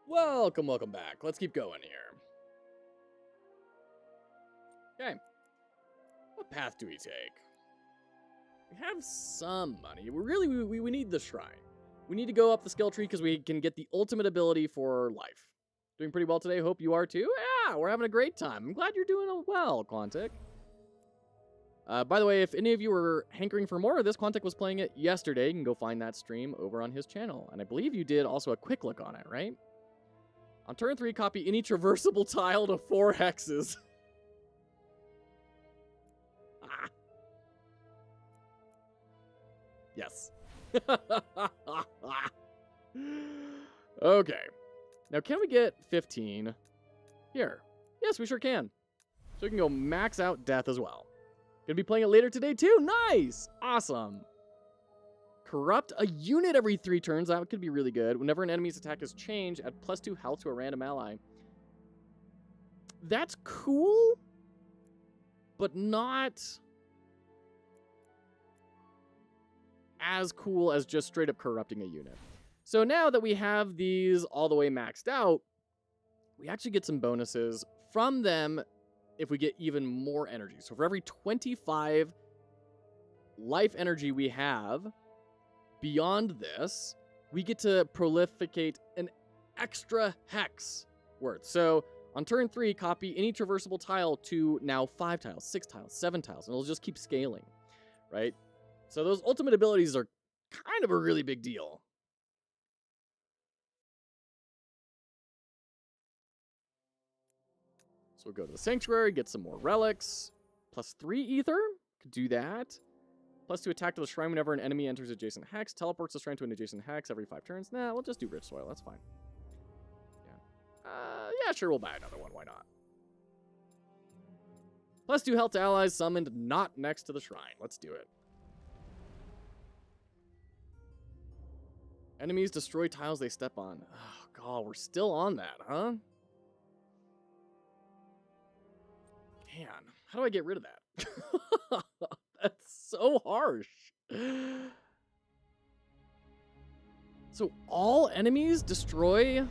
Welcome back. Let's keep going here. Okay. What path do we take? We have some money. We need the shrine. We need to go up the skill tree because we can get the ultimate ability for life. Doing pretty well today. Hope you are too. Yeah, we're having a great time. I'm glad you're doing well, Quantic. By the way, if any of you were hankering for more of this, Quantic was playing it yesterday. You can go find that stream over on his channel. And I believe you did also a quick look on it, right? On turn 3, copy any traversable tile to 4 hexes. Ah. Yes. Okay. Now, can we get 15 here? Yes, we sure can. So we can go max out death as well. Gonna be playing it later today, too. Nice. Awesome. Corrupt a unit every 3 turns. That could be really good. Whenever an enemy's attack is changed, add +2 health to a random ally. That's cool, but not as cool as just straight up corrupting a unit. So now that we have these all the way maxed out, we actually get some bonuses from them if we get even more energy. So for every 25 life energy we have beyond this, we get to prolificate an extra hex worth. So on turn 3, copy any traversable tile to now 5 tiles, 6 tiles, 7 tiles, and it'll just keep scaling, right? So those ultimate abilities are kind of a really big deal. So we'll go to the Sanctuary, get some more relics. +3 ether, could do that. +2 attack to the shrine whenever an enemy enters adjacent hex. Teleports the shrine to an adjacent hex every 5 turns. Nah, we'll just do Rich Soil, that's fine. Yeah, sure, we'll buy another one, why not? +2 health to allies summoned not next to the shrine. Let's do it. Enemies destroy tiles they step on. Oh, God, we're still on that, huh? Man, how do I get rid of that? That's so harsh. So all enemies destroy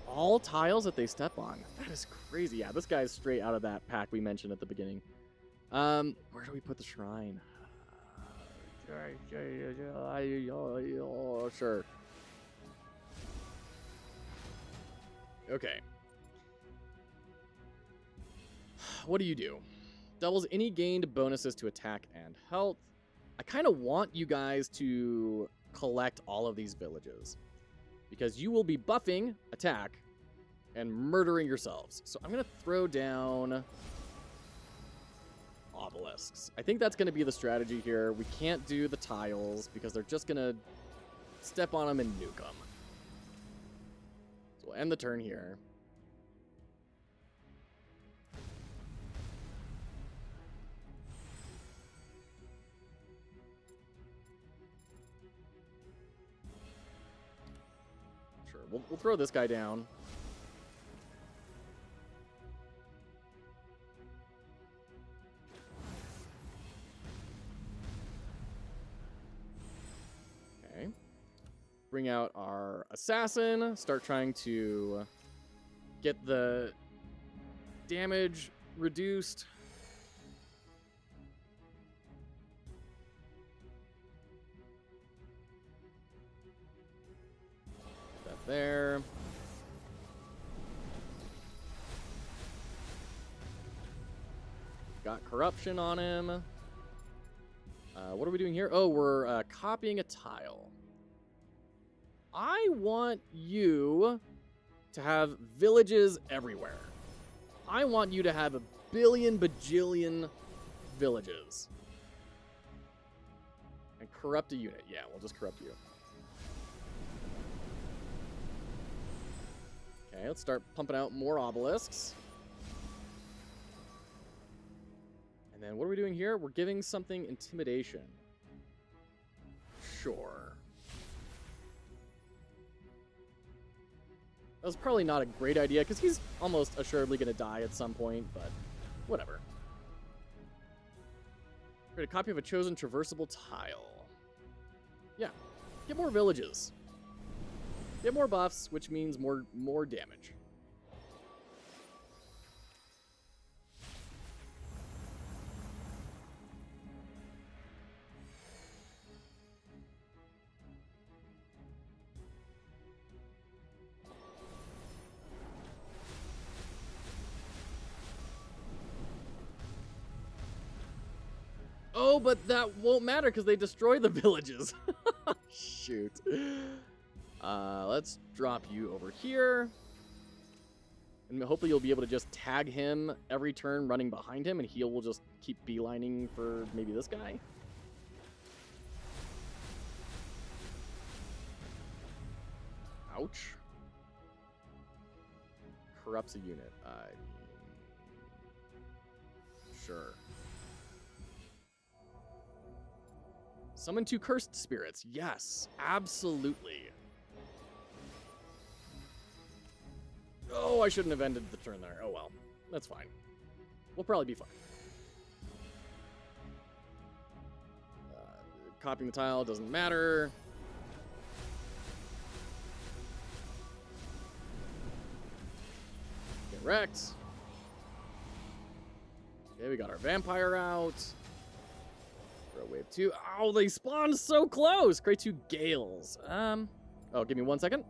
all tiles that they step on. That is crazy. Yeah, this guy's straight out of that pack we mentioned at the beginning. Where do we put the shrine? Sure. Okay. What do you do? Doubles any gained bonuses to attack and health. I kind of want you guys to collect all of these villages, because you will be buffing attack and murdering yourselves. So I'm going to throw down obelisks. I think that's going to be the strategy here. We can't do the tiles because they're just going to step on them and nuke them. So we'll end the turn here. Sure, we'll throw this guy down. Bring out our assassin, start trying to get the damage reduced. That there. Got corruption on him. What are we doing here? Oh, we're copying a tile. I want you to have villages everywhere. I want you to have a billion bajillion villages. And corrupt a unit. Yeah, we'll just corrupt you. Okay, let's start pumping out more obelisks. And then what are we doing here? We're giving something intimidation. Sure. That was probably not a great idea, because he's almost assuredly going to die at some point, but whatever. Create a copy of a chosen traversable tile. Yeah, get more villages. Get more buffs, which means more damage. Oh, but that won't matter because they destroy the villages. Shoot. Let's drop you over here. And hopefully you'll be able to just tag him every turn running behind him, and he will just keep beelining for maybe this guy. Ouch. Corrupts a unit. Sure. Summon 2 cursed spirits. Yes, absolutely. Oh, I shouldn't have ended the turn there. Oh well, that's fine. We'll probably be fine. Copying the tile doesn't matter. Correct. Okay, we got our vampire out. Throw wave 2. Oh, they spawned so close. Create 2 gales. Oh, give me 1 second.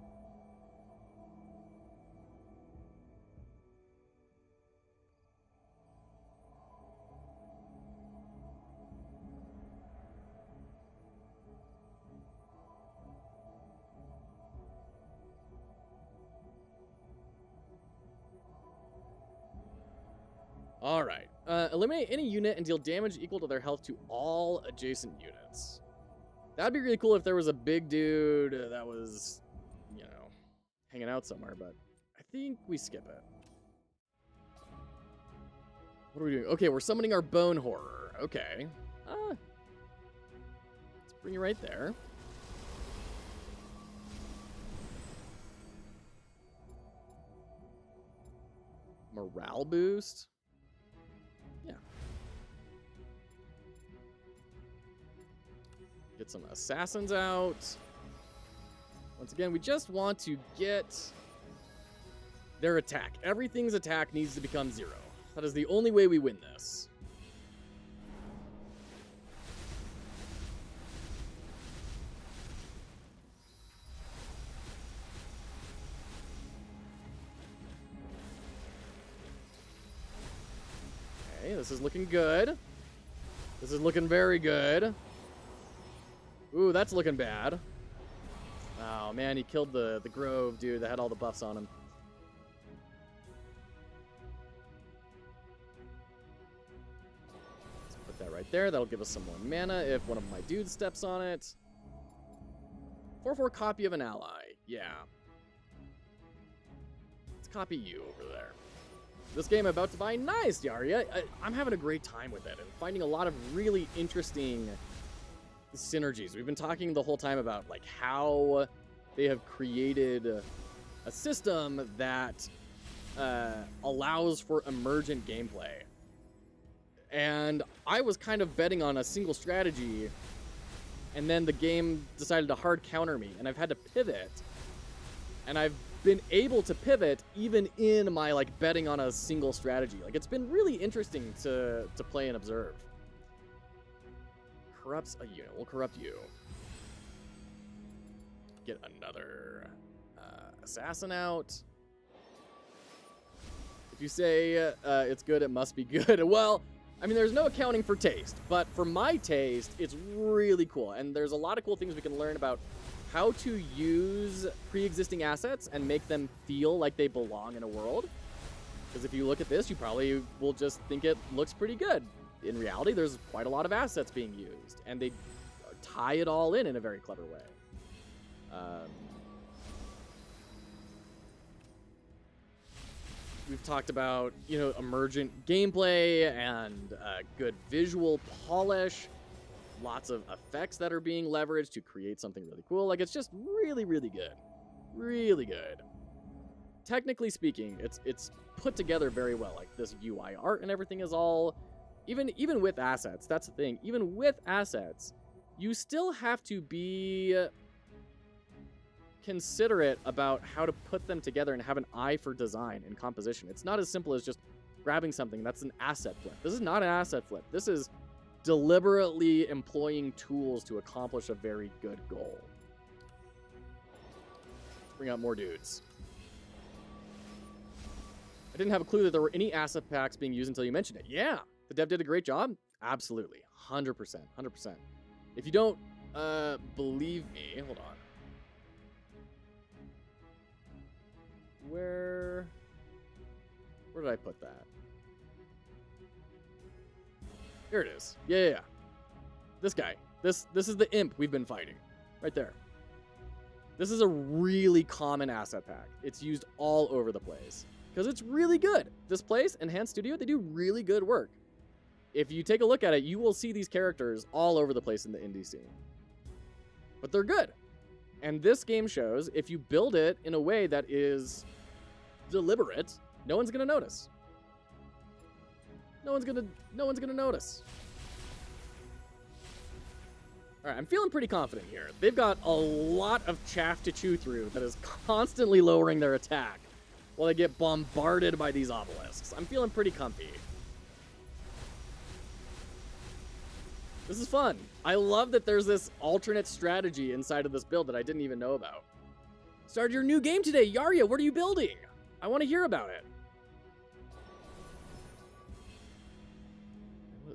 All right. Eliminate any unit and deal damage equal to their health to all adjacent units. That'd be really cool if there was a big dude that was, you know, hanging out somewhere, but I think we skip it. What are we doing? Okay, we're summoning our bone horror. Okay. Let's bring you right there. Morale boost. Yeah. Get some assassins out. Once again, we just want to get their attack. Everything's attack needs to become 0. That is the only way we win this. Okay, this is looking good. This is looking very good. Ooh, that's looking bad. Oh, man, he killed the Grove dude that had all the buffs on him. Let's put that right there. That'll give us some more mana if one of my dudes steps on it. 4/4 copy of an ally. Yeah. Let's copy you over there. This game I'm about to buy, nice, Yaria. I'm having a great time with it and finding a lot of really interesting synergies. We've been talking the whole time about like how they have created a system that allows for emergent gameplay. And I was kind of betting on a single strategy, and then the game decided to hard counter me, and I've had to pivot. And I've been able to pivot even in my like betting on a single strategy. Like, it's been really interesting to play and observe. Corrupts a unit. We'll corrupt you. Get another assassin out. If you say it's good, it must be good. Well, I mean, there's no accounting for taste, but for my taste, it's really cool. And there's a lot of cool things we can learn about how to use pre-existing assets and make them feel like they belong in a world. Because if you look at this, you probably will just think it looks pretty good. In reality, there's quite a lot of assets being used, and they tie it all in a very clever way. We've talked about, you know, emergent gameplay and good visual polish. Lots of effects that are being leveraged to create something really cool. Like, it's just really, really good. Really good. Technically speaking, it's put together very well. Like, this UI art and everything is all... Even with assets, that's the thing. Even with assets, you still have to be considerate about how to put them together and have an eye for design and composition. It's not as simple as just grabbing something that's an asset flip. This is not an asset flip. This is deliberately employing tools to accomplish a very good goal. Let's bring out more dudes. I didn't have a clue that there were any asset packs being used until you mentioned it. Yeah, the dev did a great job. Absolutely. 100%. 100%. If you don't believe me, hold on. Where did I put that? Here it is. Yeah. This guy. This is the imp we've been fighting. Right there. This is a really common asset pack. It's used all over the place. Because it's really good. This place, Enhanced Studio, they do really good work. If you take a look at it, you will see these characters all over the place in the indie scene. But they're good. And this game shows if you build it in a way that is deliberate, no one's gonna notice. No one's gonna notice. All right, I'm feeling pretty confident here. They've got a lot of chaff to chew through that is constantly lowering their attack. while they get bombarded by these obelisks. I'm feeling pretty comfy. This is fun. I love that there's this alternate strategy inside of this build that I didn't even know about. Started your new game today, Yarya. What are you building? I want to hear about it.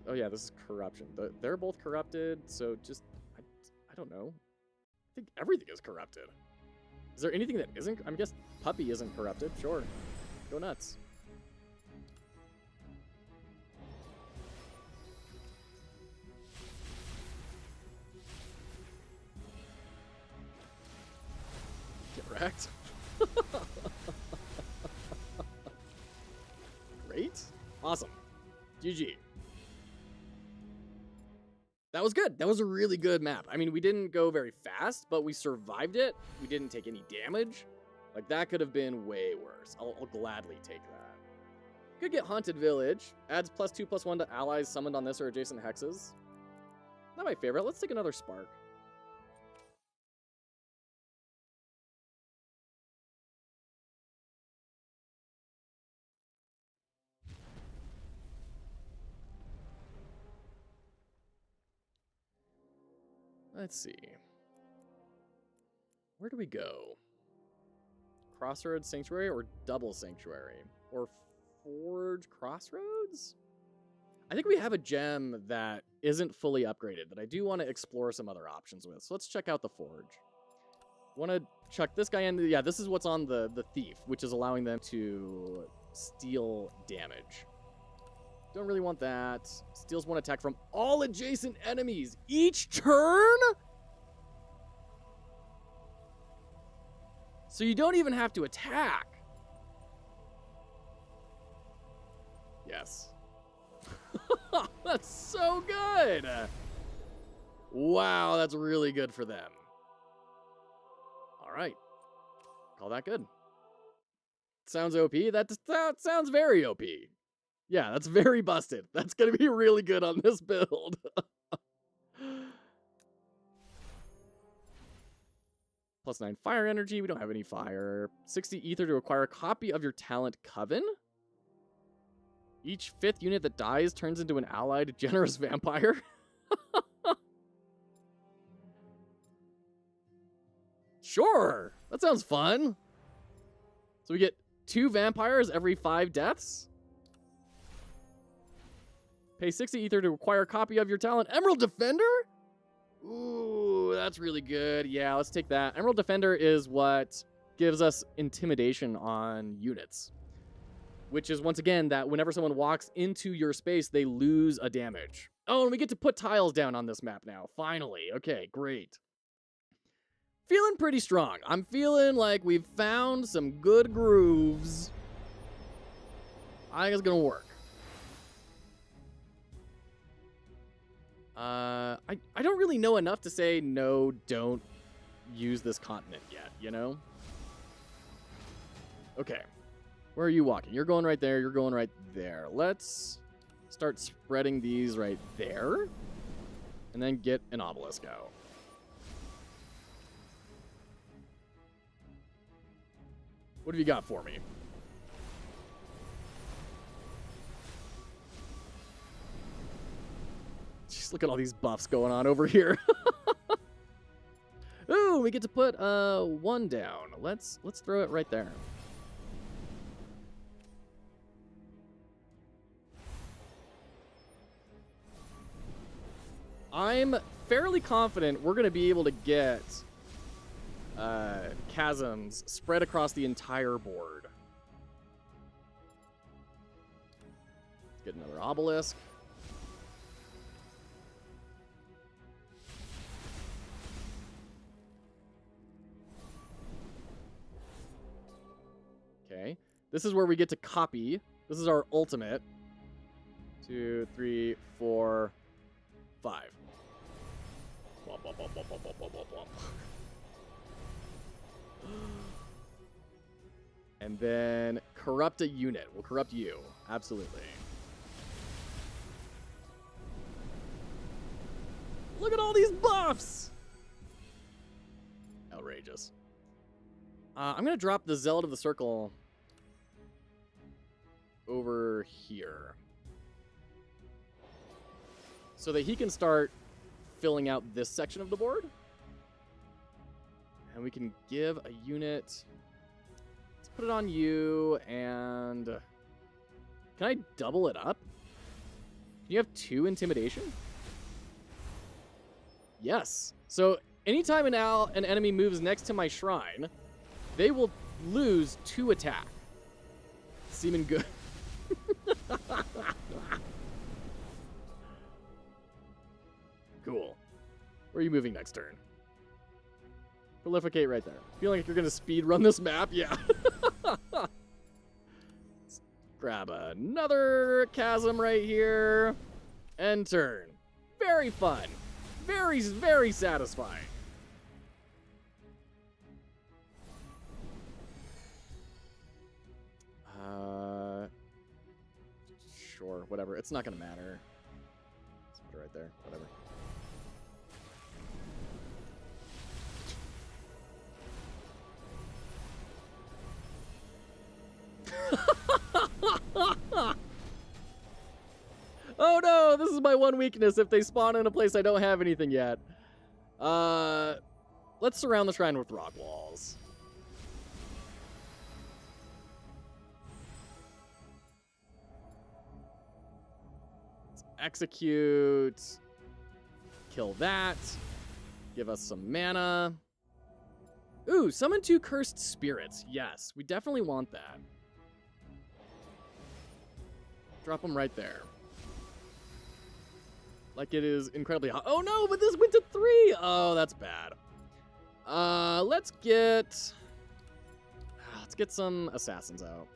Oh yeah, this is corruption. They're both corrupted, so just, I don't know. I think everything is corrupted. Is there anything that isn't? I guess Puppy isn't corrupted. Sure. Go nuts. Get wrecked. Great. Awesome. GG. That was good. That was a really good map. I mean, we didn't go very fast, but we survived it. We didn't take any damage. Like, that could have been way worse. I'll gladly take that. Could get Haunted Village. Adds +2/+1 to allies summoned on this or adjacent hexes. Not my favorite. Let's take another Spark. Let's see. Where do we go? Crossroads Sanctuary or Double Sanctuary? Or Forge Crossroads? I think we have a gem that isn't fully upgraded that I do want to explore some other options with. So let's check out the Forge. Want to chuck this guy in? Yeah, this is what's on the Thief, which is allowing them to steal damage. Don't really want that. Steals 1 attack from all adjacent enemies each turn? So you don't even have to attack. Yes. That's so good. Wow, that's really good for them. All right. Call that good. Sounds OP. That sounds very OP. Yeah, that's very busted. That's going to be really good on this build. +9 fire energy. We don't have any fire. 60 ether to acquire a copy of your talent Coven. Each 5th unit that dies turns into an allied generous vampire. Sure. That sounds fun. So we get 2 vampires every 5 deaths. Pay 60 ether to acquire a copy of your talent Emerald Defender? Ooh, that's really good. Yeah, let's take that. Emerald Defender is what gives us intimidation on units. Which is, once again, that whenever someone walks into your space, they lose a damage. Oh, and we get to put tiles down on this map now. Finally. Okay, great. Feeling pretty strong. I'm feeling like we've found some good grooves. I think it's going to work. I don't really know enough to say no, don't use this continent yet, you know? Okay. Where are you walking? You're going right there. You're going right there. Let's start spreading these right there. And then get an obelisk out. What have you got for me? Just look at all these buffs going on over here. Ooh, we get to put 1 down. Let's throw it right there. I'm fairly confident we're going to be able to get chasms spread across the entire board. Let's get another obelisk. Okay. This is where we get to copy. This is our ultimate. 2, 3, 4, 5. Womp, womp, womp, womp, womp, womp, womp, womp. And then corrupt a unit. We'll corrupt you. Absolutely. Look at all these buffs! Outrageous. I'm going to drop the Zealot of the Circle over here. So that he can start filling out this section of the board. And we can give a unit. Let's put it on you, and can I double it up? Can you have 2 intimidation? Yes. So anytime an enemy moves next to my shrine, they will lose 2 attack. Seeming good. Cool. Where are you moving next turn? Prolificate right there. Feeling like you're gonna speed run this map? Yeah. Let's grab another chasm right here. End turn. Very fun. Very, very satisfying. Sure, whatever. It's not gonna matter. Let's put it right there. Whatever. Oh no, this is my one weakness if they spawn in a place I don't have anything yet. Let's surround the shrine with rock walls. Let's execute. Kill that. Give us some mana. Ooh, summon 2 cursed spirits. Yes, we definitely want that. Drop them right there. Like it is incredibly hot. Oh no, but this went to 3. Oh, that's bad. Let's get some assassins out.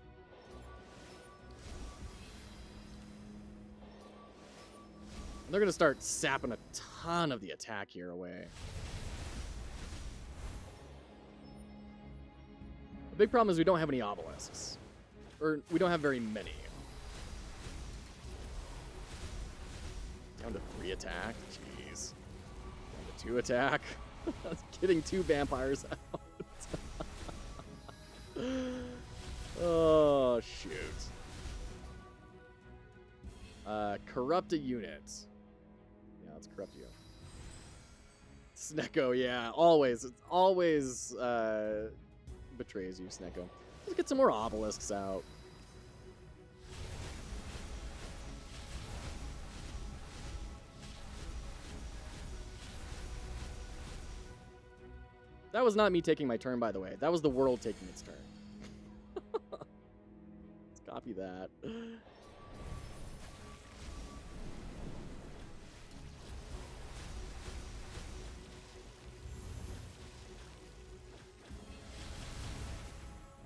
They're gonna start sapping a ton of the attack here away. The big problem is we don't have any obelisks. Or we don't have very many. Down to 3 attack. Jeez. Down to 2 attack. Getting 2 vampires out. Oh, shoot. Corrupt a unit. Yeah, let's corrupt you. Snecko, yeah. Always. It always betrays you, Snecko. Let's get some more obelisks out. That was not me taking my turn, by the way. That was the world taking its turn. Let's copy that.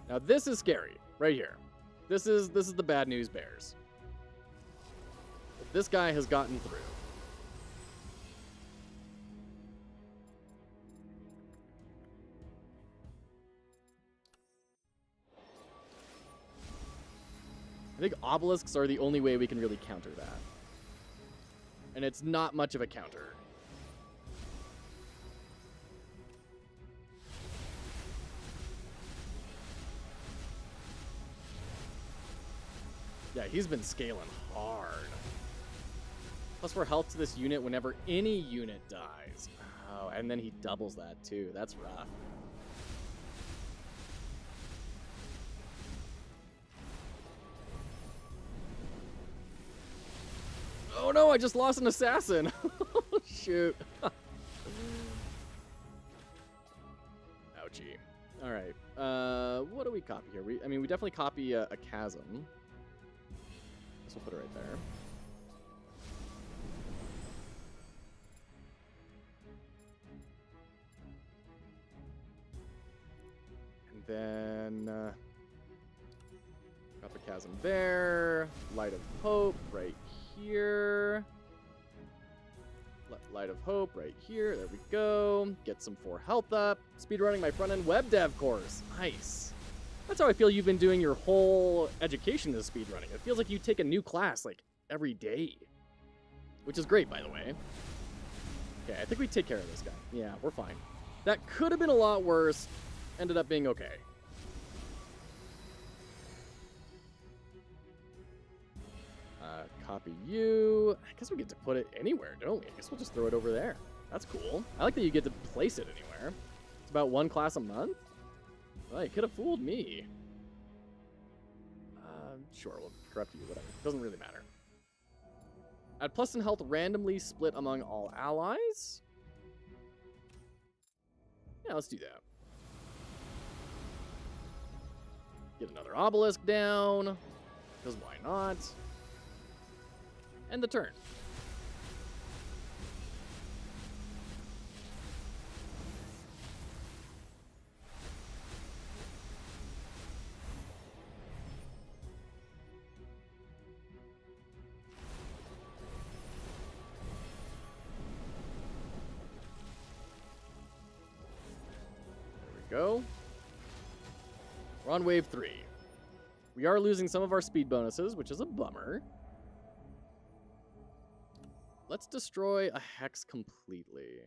Now this is scary, right here. This is the bad news bears. This guy has gotten through. I think obelisks are the only way we can really counter that. And it's not much of a counter. Yeah, he's been scaling hard. Plus 4 health to this unit whenever any unit dies. Oh, and then he doubles that too. That's rough. Oh no, I just lost an assassin. Shoot. Ouchie. All right. What do we copy here? We definitely copy a chasm. We'll put it right there. And then got the chasm there. Light of Hope right here. Light of Hope right here. There we go. Get some 4 health up. Speedrunning my front-end web dev course. Nice. That's how I feel you've been doing your whole education is speedrunning. It feels like you take a new class, like, every day. Which is great, by the way. Okay, I think we take care of this guy. Yeah, we're fine. That could have been a lot worse. Ended up being okay. copy you. I guess we get to put it anywhere, don't we? I guess we'll just throw it over there. That's cool. I like that you get to place it anywhere. It's about 1 class a month? Well, you could have fooled me. Sure, we'll corrupt you, whatever. Doesn't really matter. Add plus in health randomly split among all allies. Yeah, let's do that. Get another obelisk down. Because why not? End the turn. Go. We're on wave 3. We are losing some of our speed bonuses, which is a bummer. Let's destroy a hex completely.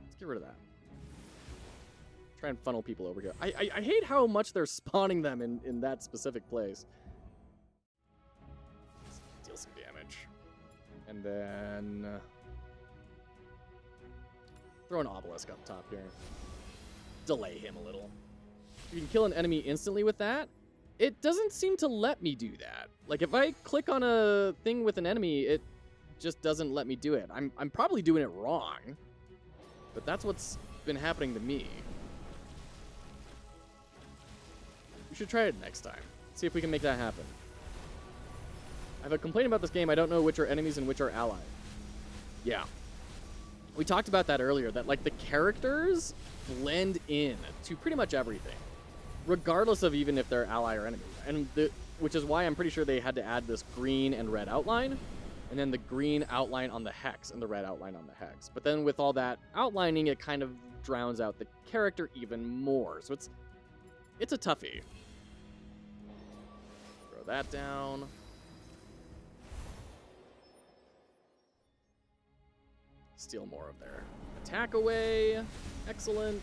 Let's get rid of that. Try and funnel people over here. I hate how much they're spawning them in that specific place. Let's deal some damage. And then throw an obelisk up top here. Delay him a little. You can kill an enemy instantly with that. It doesn't seem to let me do that. Like, if I click on a thing with an enemy, it just doesn't let me do it. I'm probably doing it wrong, but that's what's been happening to me. We should try it next time. See if we can make that happen. I have a complaint about this game. I don't know which are enemies and which are allies. Yeah. We talked about that earlier, that like the characters blend in to pretty much everything, regardless of even if they're ally or enemy. And which is why I'm pretty sure they had to add this green and red outline, and then the green outline on the hex and the red outline on the hex. But then with all that outlining, it kind of drowns out the character even more. So it's a toughie. Throw that down. Steal more of their attack away. Excellent.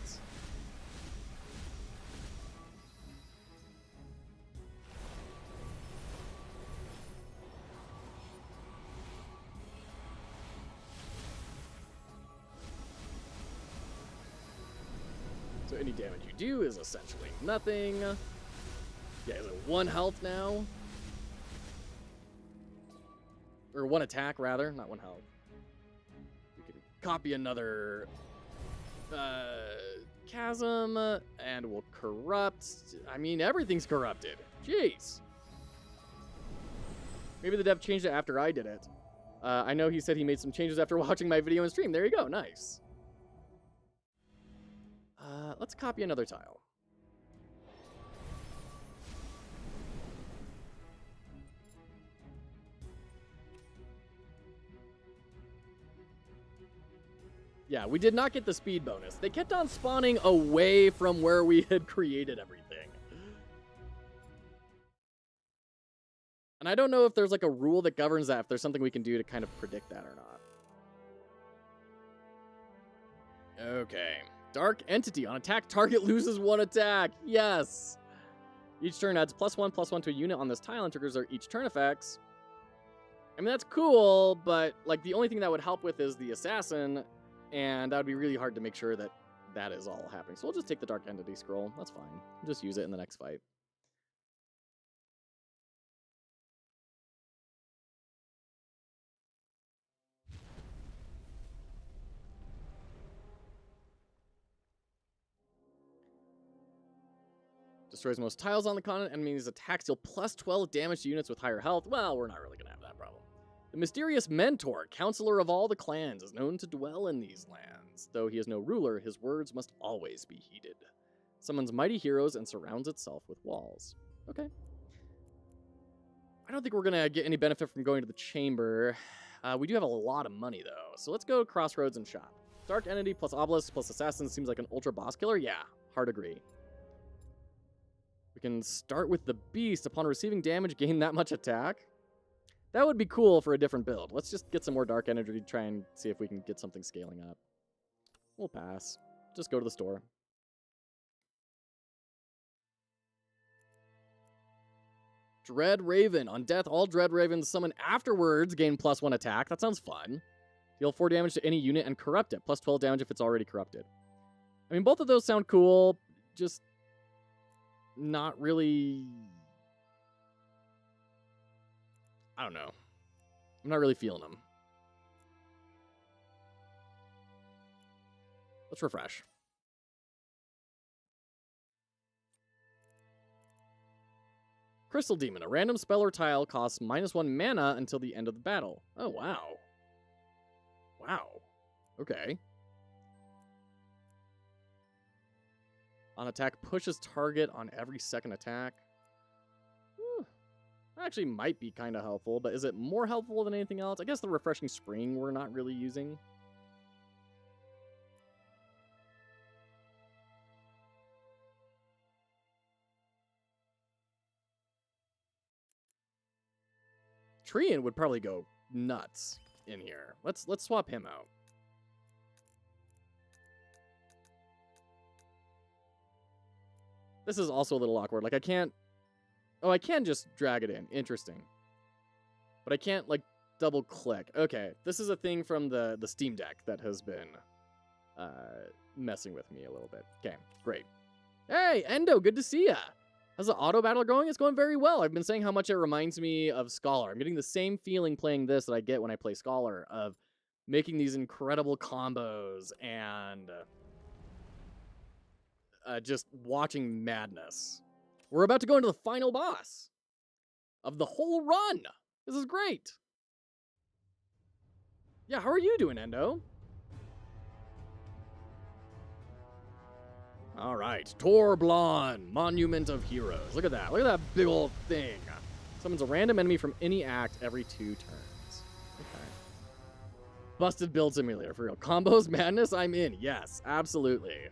So any damage you do is essentially nothing. Yeah, is it 1 health now? Or 1 attack, rather. Not 1 health. Copy another chasm, and we'll corrupt. I mean, everything's corrupted. Jeez. Maybe the dev changed it after I did it. I know he said he made some changes after watching my video and stream. There you go. Nice. Let's copy another tile. Yeah, we did not get the speed bonus. They kept on spawning away from where we had created everything. And I don't know if there's like a rule that governs that, if there's something we can do to kind of predict that or not. Okay. Dark Entity. On attack, target loses 1 attack. Yes! Each turn adds +1/+1 to a unit on this tile and triggers their each turn effects. I mean, that's cool, but like the only thing that would help with is the assassin, and that would be really hard to make sure that that is all happening. So we'll just take the Dark Entity scroll. That's fine. We'll just use it in the next fight. Destroys most tiles on the continent. Enemies attacks deal +12 damage to units with higher health. Well, we're not really going to have that problem. The mysterious Mentor, counselor of all the clans, is known to dwell in these lands. Though he is no ruler, his words must always be heeded. Summons mighty heroes and surrounds itself with walls. Okay. I don't think we're going to get any benefit from going to the chamber. We do have a lot of money, though. So let's go Crossroads and shop. Dark Entity plus Obelisk plus Assassin seems like an ultra boss killer. Yeah, hard agree. We can start with the Beast. Upon receiving damage, gain that much attack. That would be cool for a different build. Let's just get some more Dark Energy to try and see if we can get something scaling up. We'll pass. Just go to the store. Dread Raven. On death, all Dread Ravens summoned afterwards gain +1 attack. That sounds fun. Deal 4 damage to any unit and corrupt it. +12 damage if it's already corrupted. I mean, both of those sound cool. Just not really... I don't know. I'm not really feeling them. Let's refresh. Crystal Demon. A random spell or tile costs -1 mana until the end of the battle. Oh, wow. Wow. Okay. On attack, pushes target on every second attack. That actually might be kind of helpful, but is it more helpful than anything else? I guess the Refreshing Spring we're not really using. Treant would probably go nuts in here. Let's swap him out. This is also a little awkward. Like, I can't... Oh, I can just drag it in. Interesting. But I can't, like, double-click. Okay, this is a thing from the Steam Deck that has been messing with me a little bit. Okay, great. Hey, Endo, good to see ya! How's the Autobattler going? It's going very well. I've been saying how much it reminds me of Scholar. I'm getting the same feeling playing this that I get when I play Scholar, of making these incredible combos and... just watching madness. We're about to go into the final boss of the whole run. This is great. Yeah, how are you doing, Endo? All right, Torblon, Monument of Heroes. Look at that. Look at that big old thing. Summons a random enemy from any act every 2 turns. Okay. Busted build simulator, for real. Combos madness, I'm in. Yes, absolutely.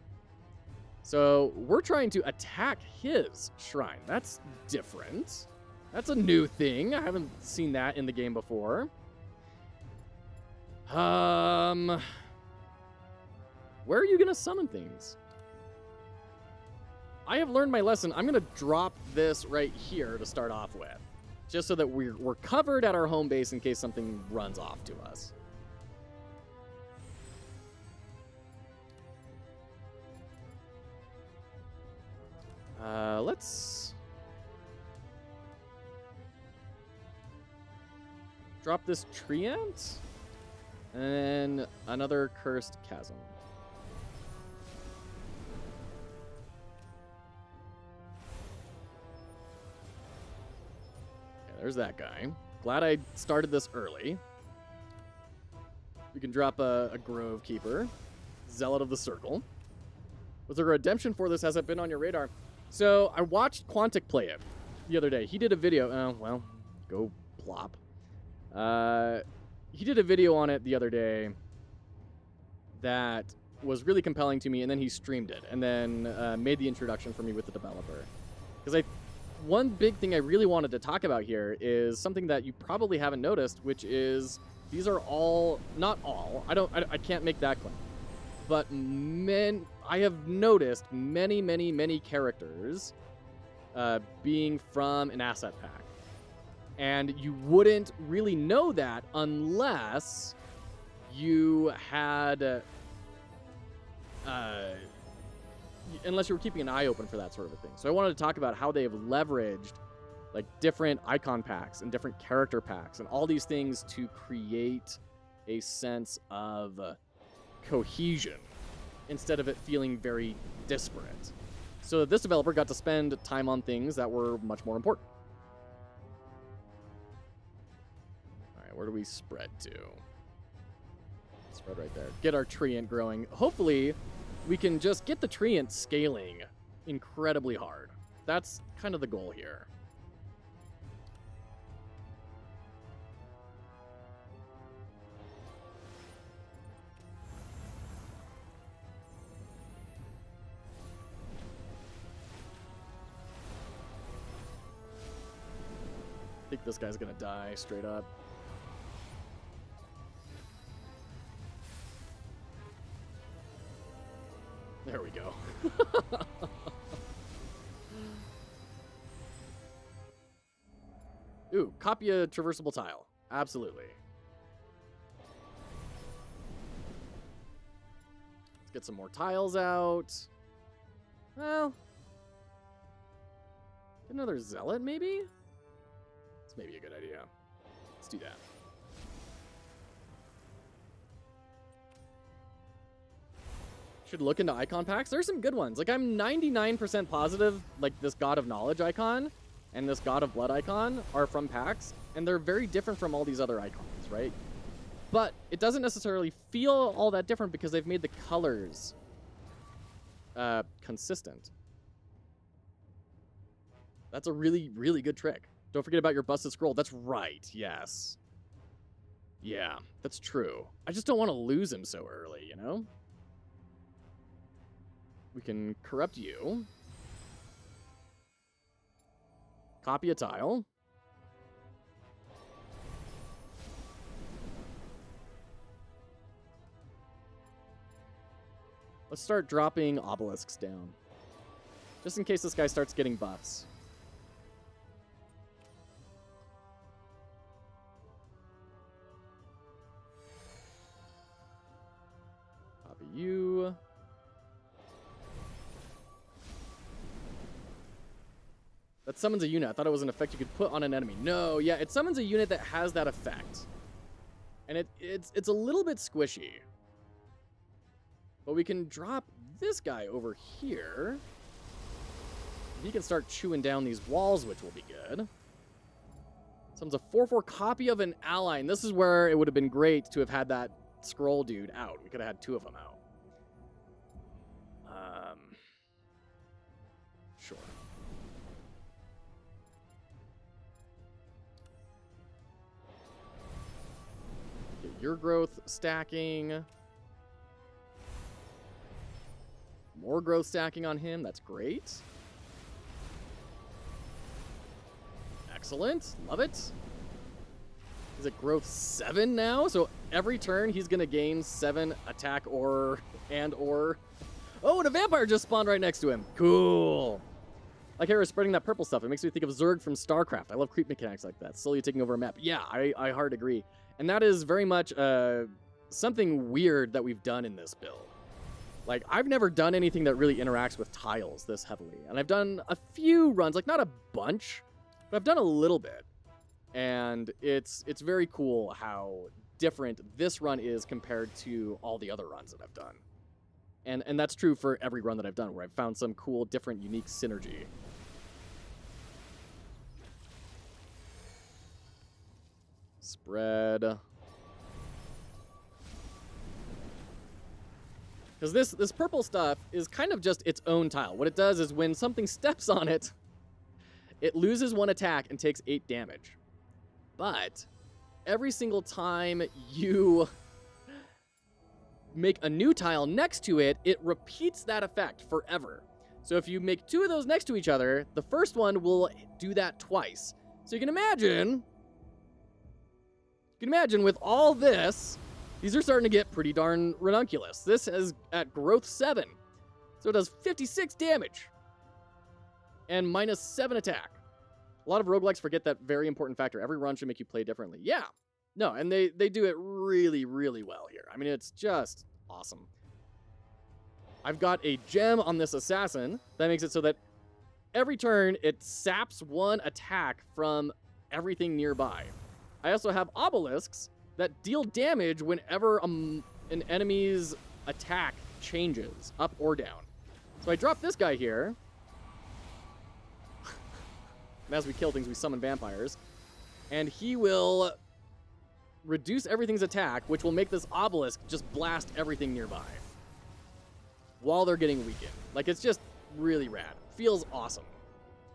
So we're trying to attack his shrine. That's different. That's a new thing. I haven't seen that in the game before. Where are you going to summon things? I have learned my lesson. I'm going to drop this right here to start off with, just so that we're covered at our home base in case something runs off to us. Let's drop this Treant and another Cursed Chasm. Okay, there's that guy. Glad I started this early. We can drop a Grove Keeper, Zealot of the Circle. Was there a redemption for this? Has it been on your radar? So I watched Quantic play it the other day. He did a video. Oh, well, go plop. He did a video on it the other day that was really compelling to me, and then he streamed it, and then made the introduction for me with the developer. Because one big thing I really wanted to talk about here is something that you probably haven't noticed, which is these are all, not all, I can't make that claim. But I have noticed many characters being from an asset pack. And you wouldn't really know that unless you had... unless you were keeping an eye open for that sort of a thing. So I wanted to talk about how they have leveraged like different icon packs and different character packs and all these things to create a sense of cohesion instead of it feeling very disparate. So this developer got to spend time on things that were much more important. All right, where do we spread to? Spread right there. Get our Treant growing. Hopefully, we can just get the Treant scaling incredibly hard. That's kind of the goal here. I think this guy's gonna die straight up. There we go. Ooh, copy a traversable tile. Absolutely. Let's get some more tiles out. Well, get another zealot, maybe? This may be a good idea. Let's do that. Should look into icon packs. There's some good ones. Like, I'm 99% positive, like, this God of Knowledge icon and this God of Blood icon are from packs, and they're very different from all these other icons, right? But it doesn't necessarily feel all that different because they've made the colors consistent. That's a really, really good trick. Don't forget about your busted scroll. That's right, yes. Yeah, that's true. I just don't want to lose him so early, you know? We can corrupt you. Copy a tile. Let's start dropping obelisks down. Just in case this guy starts getting buffs. Copy you. That summons a unit. I thought it was an effect you could put on an enemy. No, yeah, it summons a unit that has that effect. And it's a little bit squishy. But we can drop this guy over here. He can start chewing down these walls, which will be good. Summons a 4/4 copy of an ally. And this is where it would have been great to have had that scroll dude out. We could have had 2 of them out. Sure. Your growth stacking. More growth stacking on him. That's great. Excellent. Love it. He's at growth 7 now. So every turn he's going to gain 7 attack or... Oh, and a vampire just spawned right next to him. Cool. Like Hera spreading that purple stuff. It makes me think of Zerg from StarCraft. I love creep mechanics like that. Slowly taking over a map. Yeah, I hard agree. And that is very much something weird that we've done in this build. Like, I've never done anything that really interacts with tiles this heavily. And I've done a few runs, like not a bunch, but I've done a little bit. And it's very cool how different this run is compared to all the other runs that I've done. And that's true for every run that I've done, where I've found some cool, different, unique synergy. Spread. Because this purple stuff is kind of just its own tile. What it does is when something steps on it, it loses 1 attack and takes 8 damage. But every single time you make a new tile next to it, it repeats that effect forever. So if you make 2 of those next to each other, the first one will do that twice. So you can imagine with all this, these are starting to get pretty darn ranunculus. This is at growth 7. So it does 56 damage. And minus 7 attack. A lot of roguelikes forget that very important factor. Every run should make you play differently. Yeah. No, and they do it really, really well here. I mean, it's just awesome. I've got a gem on this assassin that makes it so that every turn it saps 1 attack from everything nearby. I also have obelisks that deal damage whenever an enemy's attack changes, up or down. So I drop this guy here. And as we kill things, we summon vampires. And he will reduce everything's attack, which will make this obelisk just blast everything nearby while they're getting weakened. Like, it's just really rad. Feels awesome.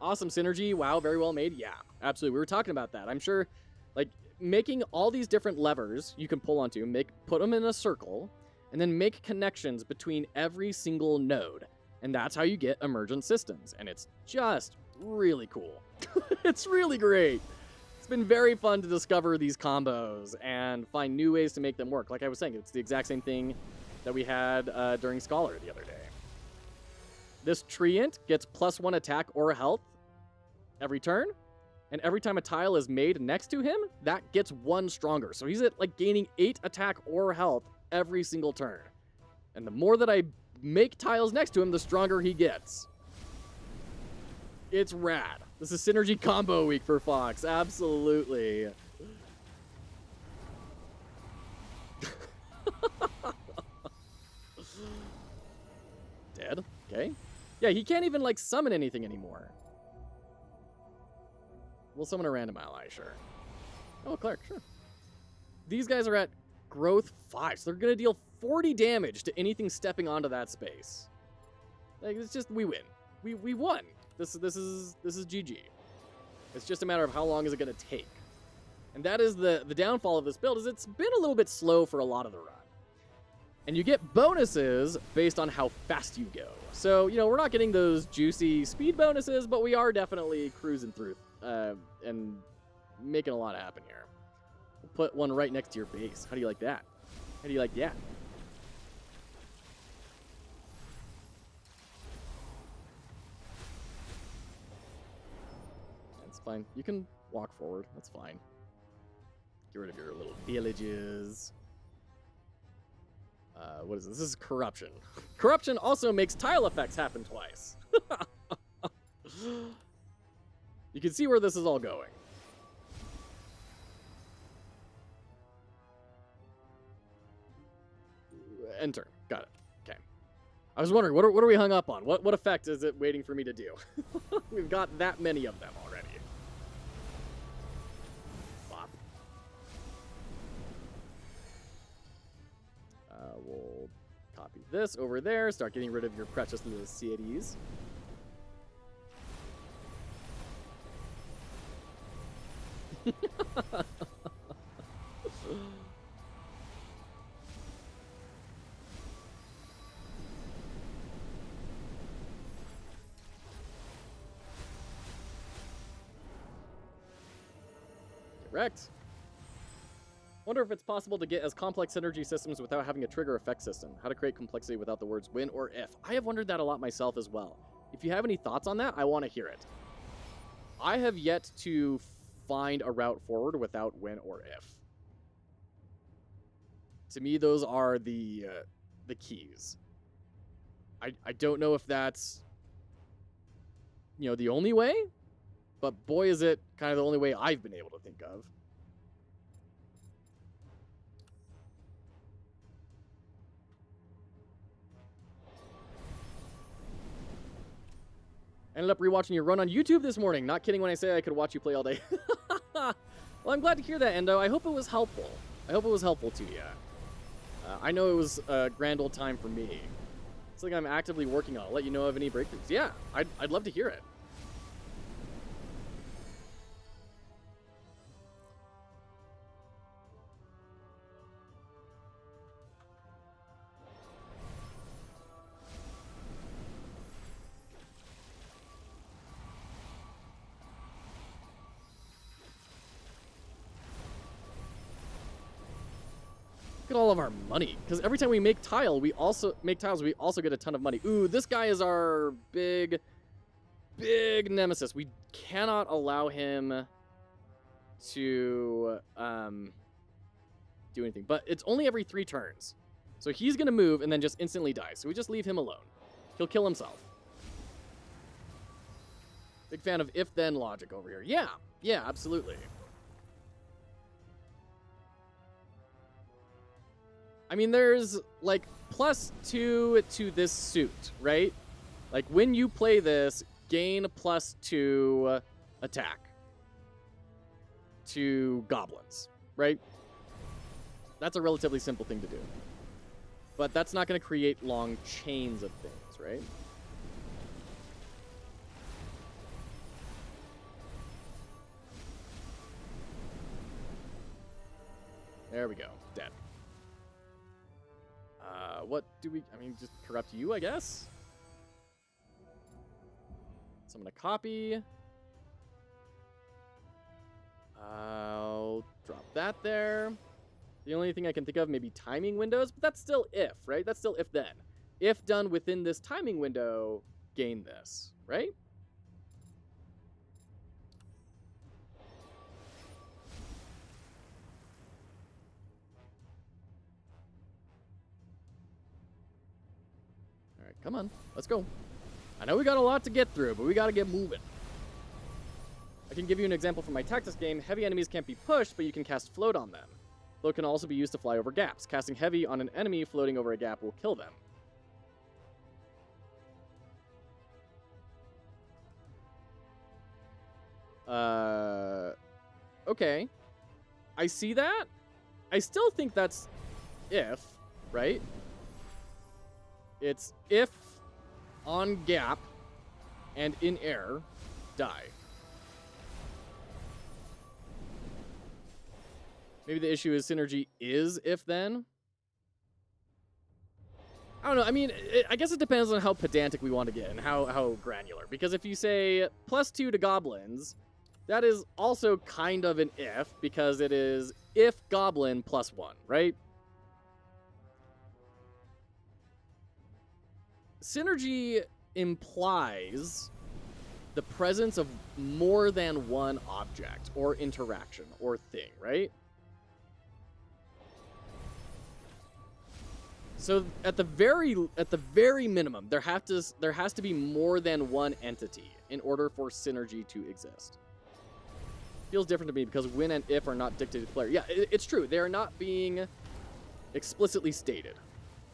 Awesome synergy. Wow, very well made. Yeah, absolutely. We were talking about that. I'm sure, like, making all these different levers you can pull onto, put them in a circle, and then make connections between every single node. And that's how you get emergent systems. And it's just really cool. It's really great. It's been very fun to discover these combos and find new ways to make them work. Like I was saying, it's the exact same thing that we had during Scholar the other day. This Treant gets +1 attack or health every turn. And every time a tile is made next to him, that gets 1 stronger. So he's at like gaining 8 attack or health every single turn. And the more that I make tiles next to him, the stronger he gets. It's rad. This is synergy combo week for Fox. Absolutely. Dead. Okay. Yeah, he can't even, like, summon anything anymore. We'll summon a random ally, sure. Oh, Clark, sure. These guys are at growth 5, so they're going to deal 40 damage to anything stepping onto that space. Like, it's just, we win. We won. This is GG. It's just a matter of how long is it going to take. And that is the downfall of this build, is it's been a little bit slow for a lot of the run. And you get bonuses based on how fast you go. So, you know, we're not getting those juicy speed bonuses, but we are definitely cruising through and making a lot happen here. We'll put one right next to your base. How do you like that? How do you like that? That's fine. You can walk forward. That's fine. Get rid of your little villages. What is this? This is corruption. Corruption also makes tile effects happen twice. You can see where this is all going. Enter. Got it. Okay. I was wondering, what are we hung up on? What effect is it waiting for me to do? We've got that many of them already. Bop. We'll copy this over there. Start getting rid of your precious little cities. Correct. Wonder if it's possible to get as complex synergy systems without having a trigger effect system. How to create complexity without the words win or if. I have wondered that a lot myself as well. If you have any thoughts on that, I want to hear it. I have yet to find a route forward without win or if. To me, those are the keys. I don't know if that's, you know, the only way, but boy, is it kind of the only way I've been able to think of. Ended up rewatching your run on YouTube this morning. Not kidding when I say I could watch you play all day. Well, I'm glad to hear that, Endo. I hope it was helpful. I hope it was helpful to you. I know it was a grand old time for me. It's like I'm actively working on it. I'll let you know of any breakthroughs. Yeah, I'd love to hear it. Look at all of our money, because every time we make tiles, we also get a ton of money. Ooh, this guy is our big nemesis. We cannot allow him to do anything, but it's only every 3 turns. So he's gonna move and then just instantly die. So we just leave him alone. He'll kill himself. Big fan of if-then logic over here. Yeah, absolutely. I mean, there's, like, +2 to this suit, right? Like, when you play this, gain +2 attack to goblins, right? That's a relatively simple thing to do. But that's not going to create long chains of things, right? There we go. Dead. What do we... I mean, just corrupt you, I guess? So I'm going to copy. I'll drop that there. The only thing I can think of, maybe timing windows, but that's still if, right? That's still if then. If done within this timing window, gain this, right? Come on. Let's go. I know we got a lot to get through, but we got to get moving. I can give you an example from my tactics game. Heavy enemies can't be pushed, but you can cast float on them. Float can also be used to fly over gaps. Casting heavy on an enemy floating over a gap will kill them. Okay. I see that. I still think that's if, right? It's if on gap and in air, die. Maybe the issue is synergy is if then. I don't know. I mean, I guess it depends on how pedantic we want to get and how granular. Because if you say +2 to goblins, that is also kind of an if, because it is if goblin +1, right? Synergy implies the presence of more than one object or interaction or thing, right? So at the very minimum, there has to be more than one entity in order for synergy to exist. Feels different to me because when and if are not dictated to player. Yeah, it's true. They are not being explicitly stated.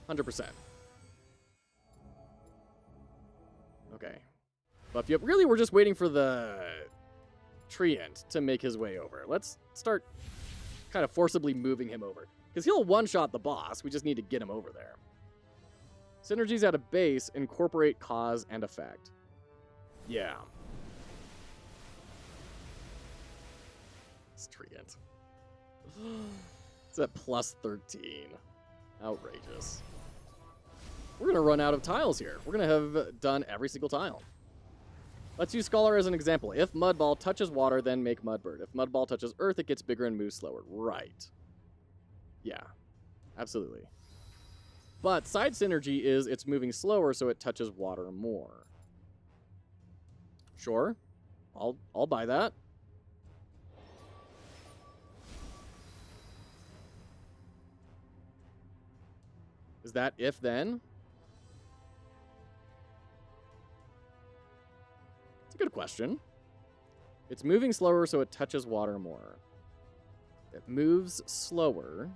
100%. Okay. But if you really were just waiting for the treant to make his way over, let's start kind of forcibly moving him over. Because he'll one-shot the boss. We just need to get him over there. Synergies at a base incorporate cause and effect. Yeah. It's treant. It's at +13. Outrageous. We're going to run out of tiles here. We're going to have done every single tile. Let's use Scholar as an example. If Mudball touches water, then make Mudbird. If Mudball touches earth, it gets bigger and moves slower. Right. Yeah, absolutely. But side synergy is it's moving slower, so it touches water more. Sure. I'll buy that. Is that if then? It's a good question. It's moving slower, so it touches water more. It moves slower.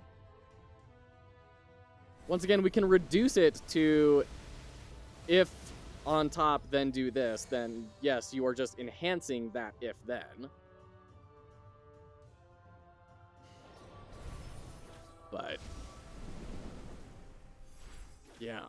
Once again, we can reduce it to if on top, then do this, then yes, you are just enhancing that if then. But yeah.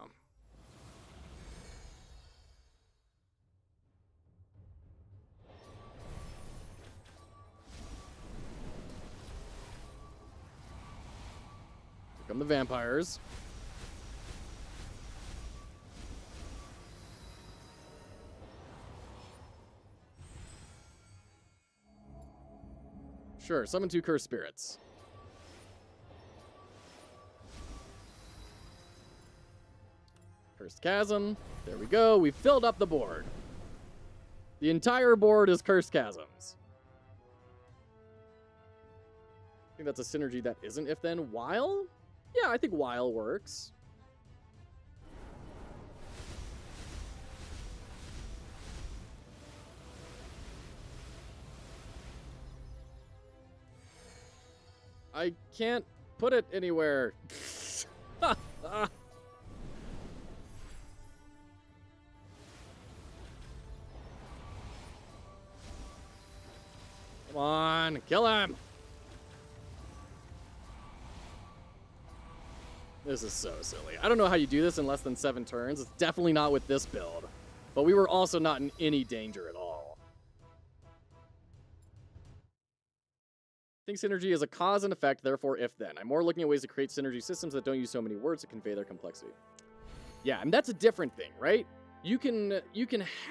Here come the vampires. Sure, summon 2 cursed spirits. Cursed Chasm. There we go. We filled up the board. The entire board is Cursed Chasms. I think that's a synergy that isn't if then. While? Yeah, I think while works. I can't put it anywhere. Come on, kill him. This is so silly. I don't know how you do this in less than 7 turns. It's definitely not with this build. But we were also not in any danger at all. I think synergy is a cause and effect, therefore if then. I'm more looking at ways to create synergy systems that don't use so many words to convey their complexity. Yeah, and that's a different thing, right? You can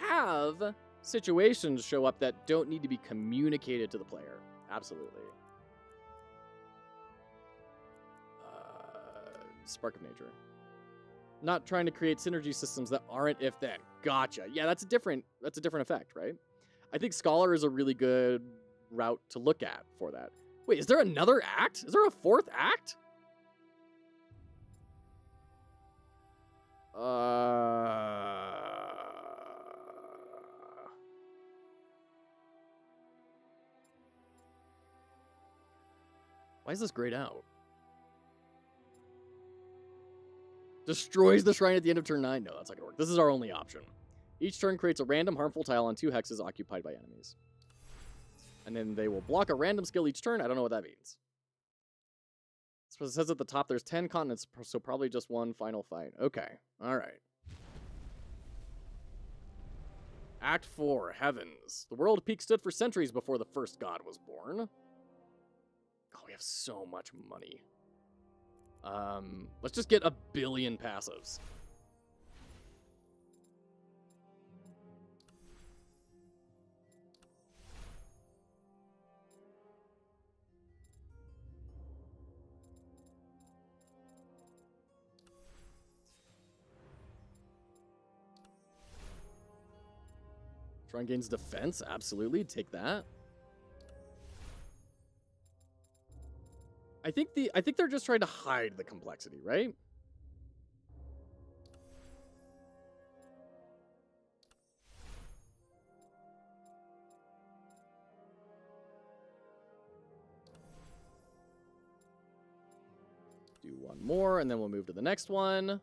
have situations show up that don't need to be communicated to the player. Absolutely. Spark of Nature. Not trying to create synergy systems that aren't if then. Gotcha. Yeah, that's a different effect, right? I think Scholar is a really good route to look at for that. Wait, is there another act? Is there a 4th act? Why is this grayed out? Destroys the shrine at the end of turn 9? No, that's not gonna work. This is our only option. Each turn creates a random harmful tile on 2 hexes occupied by enemies. And then they will block a random skill each turn. I don't know what that means. So it says at the top there's 10 continents, so probably just one final fight. Okay, alright. Act 4, Heavens. The world peak stood for centuries before the first god was born. Oh, we have so much money. Let's just get 1 billion passives. Shrine gains defense, absolutely. Take that. I think they're just trying to hide the complexity, right? Do one more, and then we'll move to the next one.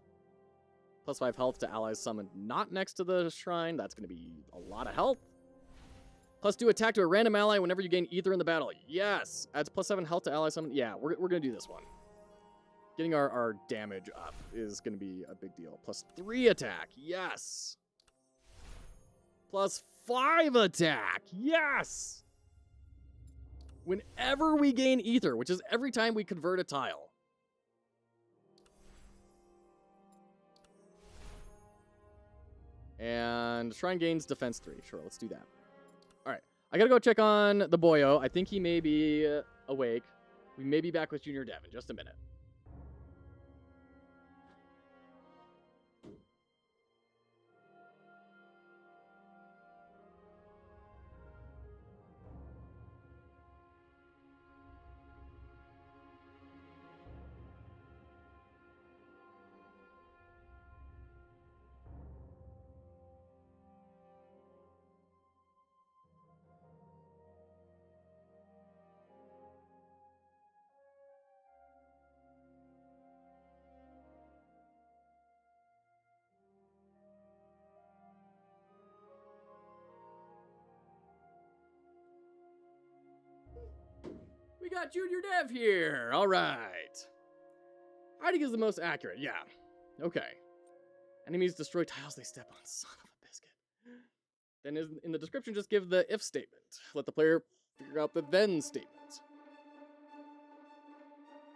+5 health to allies summoned not next to the shrine. That's going to be a lot of health. +2 attack to a random ally whenever you gain ether in the battle. Yes! Adds +7 health to allies summoned. Yeah, we're going to do this one. Getting our damage up is going to be a big deal. +3 attack. Yes! +5 attack. Yes! Whenever we gain ether, which is every time we convert a tile. And Shrine gains defense 3. Sure, let's do that. Alright. I gotta go check on the boyo. I think he may be awake. We may be back with Junior Dev in just a minute. We got Junior Dev here. All right. Hiding is the most accurate. Yeah. Okay. Enemies destroy tiles they step on. Son of a biscuit. Then in the description, just give the if statement. Let the player figure out the then statement.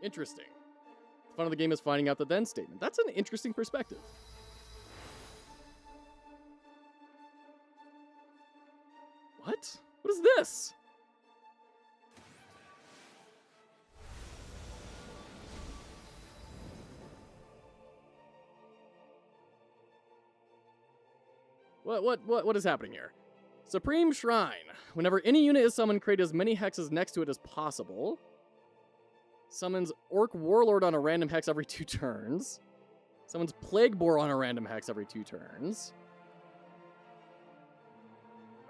Interesting. The fun of the game is finding out the then statement. That's an interesting perspective. What? What is this? What is happening here? Supreme Shrine. Whenever any unit is summoned, create as many hexes next to it as possible. Summons Orc Warlord on a random hex every 2 turns. Summons Plague Boar on a random hex every 2 turns.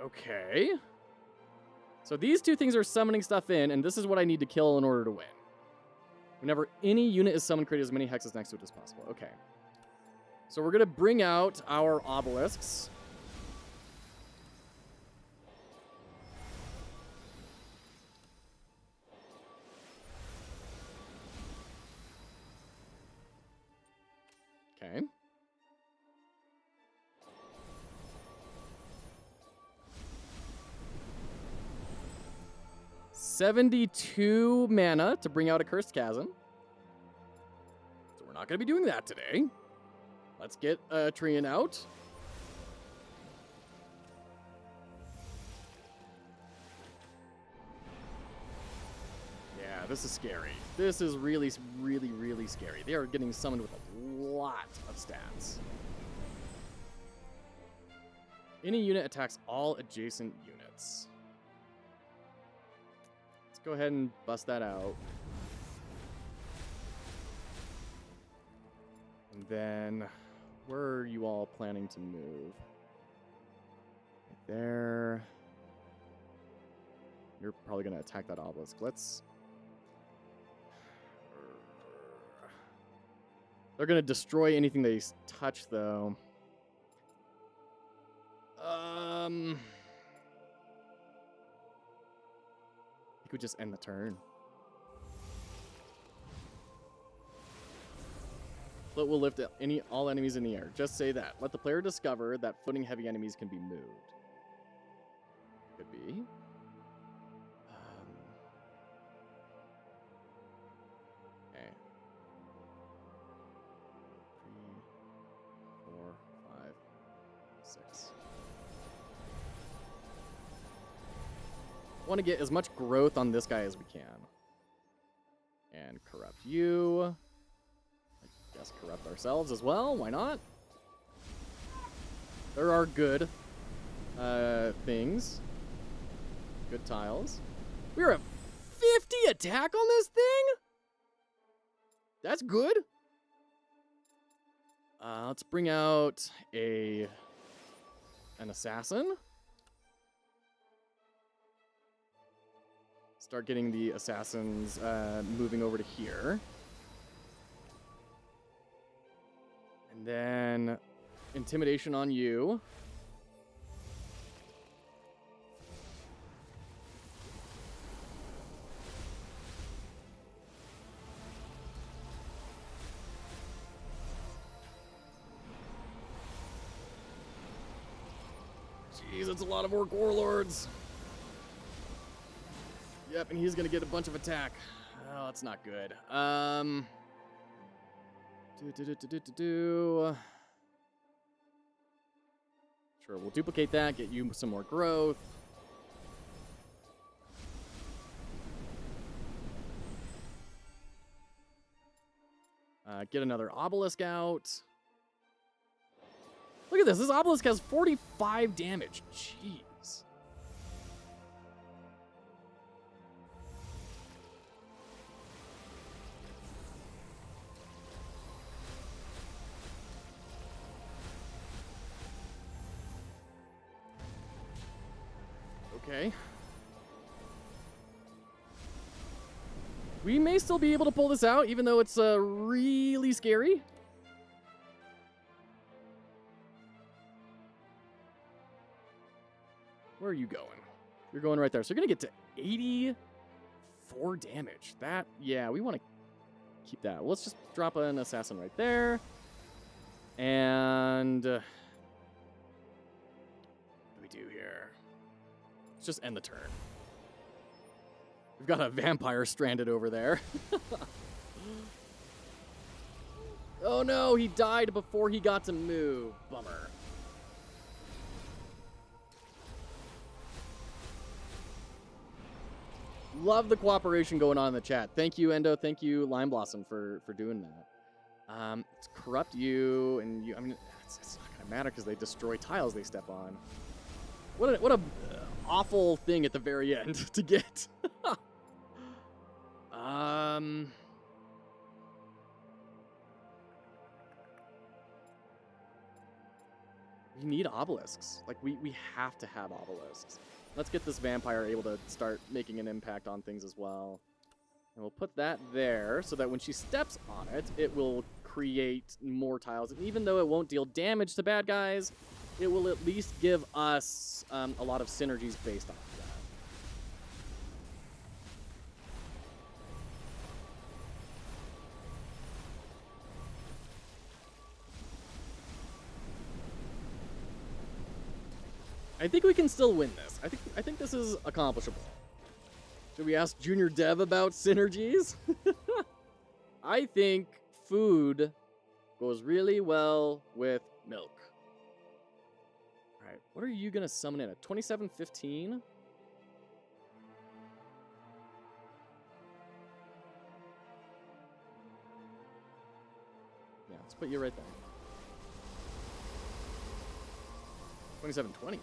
Okay. So these 2 things are summoning stuff in, and this is what I need to kill in order to win. Whenever any unit is summoned, create as many hexes next to it as possible. Okay. So we're going to bring out our obelisks. Okay. $72 mana to bring out a Cursed Chasm. So we're not going to be doing that today. Let's get Trian out. Yeah, this is scary. This is really, really, really scary. They are getting summoned with a lot of stats. Any unit attacks all adjacent units. Let's go ahead and bust that out. And then Where are you all planning to move? Right there. You're probably going to attack that obelisk. Let's... They're going to destroy anything they touch, though. I think we just end the turn. Float will lift all enemies in the air. Just say that. Let the player discover that footing-heavy enemies can be moved. Could be. Okay. 3, 4, 5, 6. Want to get as much growth on this guy as we can. And corrupt you. I guess corrupt ourselves as well. Why not? There are good things. Good tiles. We're at 50 attack on this thing? That's good. Let's bring out an assassin. Start getting the assassins moving over to here. And then intimidation on you. Jeez, that's a lot of orc warlords. Yep, and he's gonna get a bunch of attack. Oh, that's not good. Sure, we'll duplicate that, get you some more growth. Get another obelisk out. Look at this. This obelisk has 45 damage. Jeez. Okay. We may still be able to pull this out, even though it's really scary. Where are you going? You're going right there. So you're going to get to 84 damage. That, yeah, we want to keep that. Well, let's just drop an assassin right there. And what do we do here? Let's just end the turn. We've got a vampire stranded over there. Oh no, he died before he got to move. Bummer. Love the cooperation going on in the chat. Thank you, Endo. Thank you, Lime Blossom, for doing that. Let's corrupt you, and you. I mean, it's not gonna matter because they destroy tiles they step on. What a awful thing at the very end to get. We need obelisks. Like, we have to have obelisks. Let's get this vampire able to start making an impact on things as well. And we'll put that there so that when she steps on it, it will create more tiles. And even though it won't deal damage to bad guys, it will at least give us a lot of synergies based off of that. I think we can still win this. I think this is accomplishable. Should we ask Junior Dev about synergies? I think food goes really well with milk. All right, what are you gonna summon in? A 2715? Yeah, let's put you right there. 2720.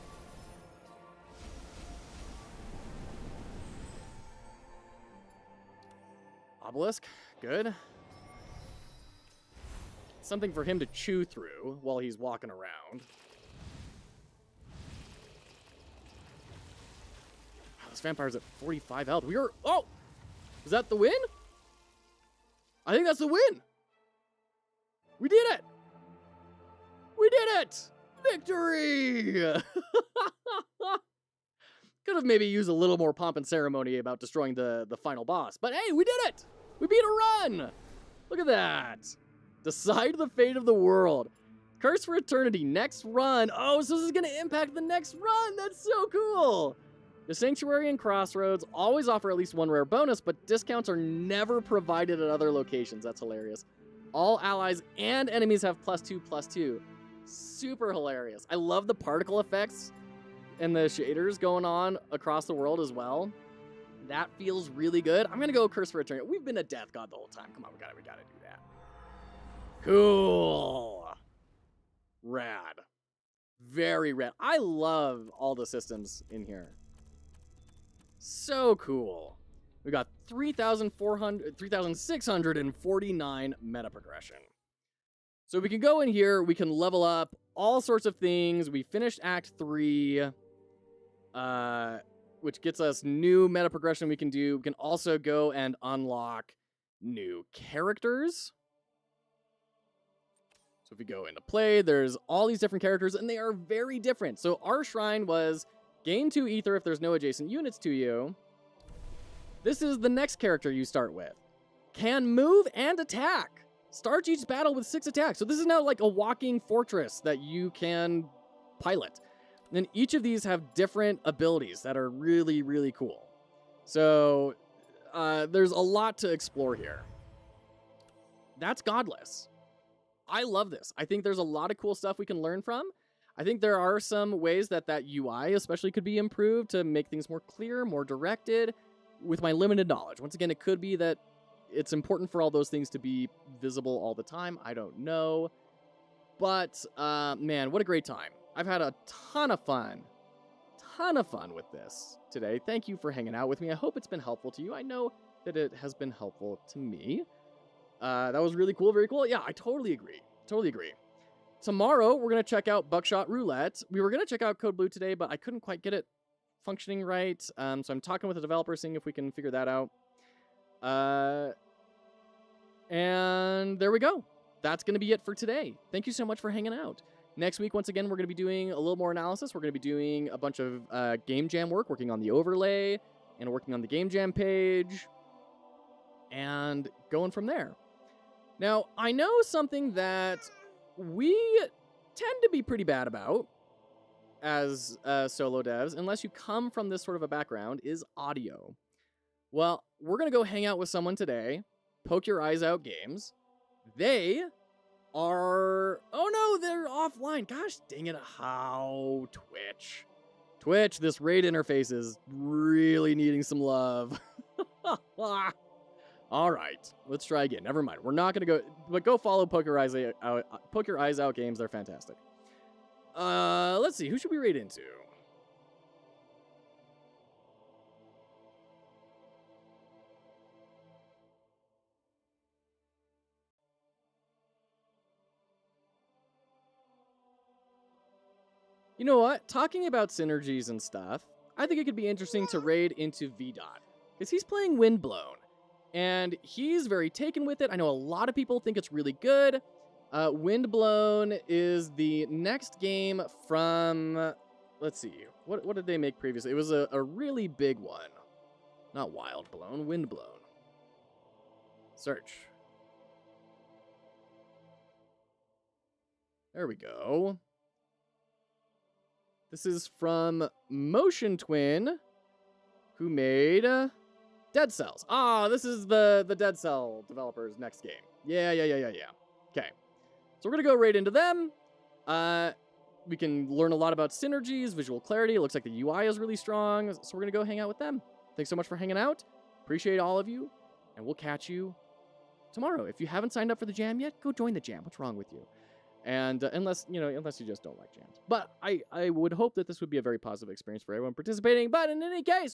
Obelisk, good. something for him to chew through while he's walking around. Wow, this vampire's at 45 health. We are... Oh! Is that the win? I think that's the win. We did it! We did it! Victory! Could have maybe used a little more pomp and ceremony about destroying the final boss. But hey, we did it! We beat a run! Look at that. Decide the fate of the world. Curse for Eternity, next run. Oh, so this is going to impact the next run. That's so cool. The Sanctuary and Crossroads always offer at least one rare bonus, but discounts are never provided at other locations. That's hilarious. All allies and enemies have +2/+2. Super hilarious. I love the particle effects and the shaders going on across the world as well. That feels really good. I'm going to go Curse for Eternity. We've been a death god the whole time. Come on, we gotta do that. Cool. Rad. Very rad. I love all the systems in here. So cool. We got 3,649 meta progression. So we can go in here, we can level up all sorts of things. We finished Act 3, which gets us new meta progression we can do. We can also go and unlock new characters. So if we go into play, there's all these different characters, and they are very different. So our shrine was gain 2 ether if there's no adjacent units to you. This is the next character you start with. Can move and attack. Starts each battle with 6 attacks. So this is now like a walking fortress that you can pilot. And then each of these have different abilities that are really, really cool. So there's a lot to explore here. That's Godless. I love this. I think there's a lot of cool stuff we can learn from. I think there are some ways that UI especially could be improved to make things more clear, more directed with my limited knowledge. Once again, it could be that it's important for all those things to be visible all the time. I don't know. But, man, what a great time. I've had a ton of fun with this today. Thank you for hanging out with me. I hope it's been helpful to you. I know that it has been helpful to me. That was really cool, very cool. Yeah, I totally agree. Tomorrow, we're going to check out Buckshot Roulette. We were going to check out Code Blue today, but I couldn't quite get it functioning right. So I'm talking with the developer, seeing if we can figure that out. And there we go. That's going to be it for today. Thank you so much for hanging out. Next week, once again, we're going to be doing a little more analysis. We're going to be doing a bunch of Game Jam work, working on the overlay and working on the Game Jam page and going from there. Now, I know something that we tend to be pretty bad about as solo devs, unless you come from this sort of a background, is audio. Well, we're going to go hang out with someone today, Poke Your Eyes Out Games. They are... Oh no, they're offline. Gosh dang it. How? Twitch, this raid interface is really needing some love. All right, let's try again. Never mind. We're not going to go... But go follow Poke Your Eyes Out Games. They're fantastic. Let's see. Who should we raid into? You know what? Talking about synergies and stuff, I think it could be interesting to raid into VDOT. Because he's playing Windblown. And he's very taken with it. I know a lot of people think it's really good. Windblown is the next game from... Let's see. What did they make previously? It was a really big one. Not Wildblown, Windblown. Search. There we go. This is from Motion Twin, who made Dead Cells. Ah, this is the Dead Cell developers' next game. Yeah. Okay. So we're going to go right into them. We can learn a lot about synergies, visual clarity. It looks like the UI is really strong, so we're going to go hang out with them. Thanks so much for hanging out. Appreciate all of you, and we'll catch you tomorrow. If you haven't signed up for the jam yet, go join the jam. What's wrong with you? And unless you just don't like jams. But I would hope that this would be a very positive experience for everyone participating. But in any case,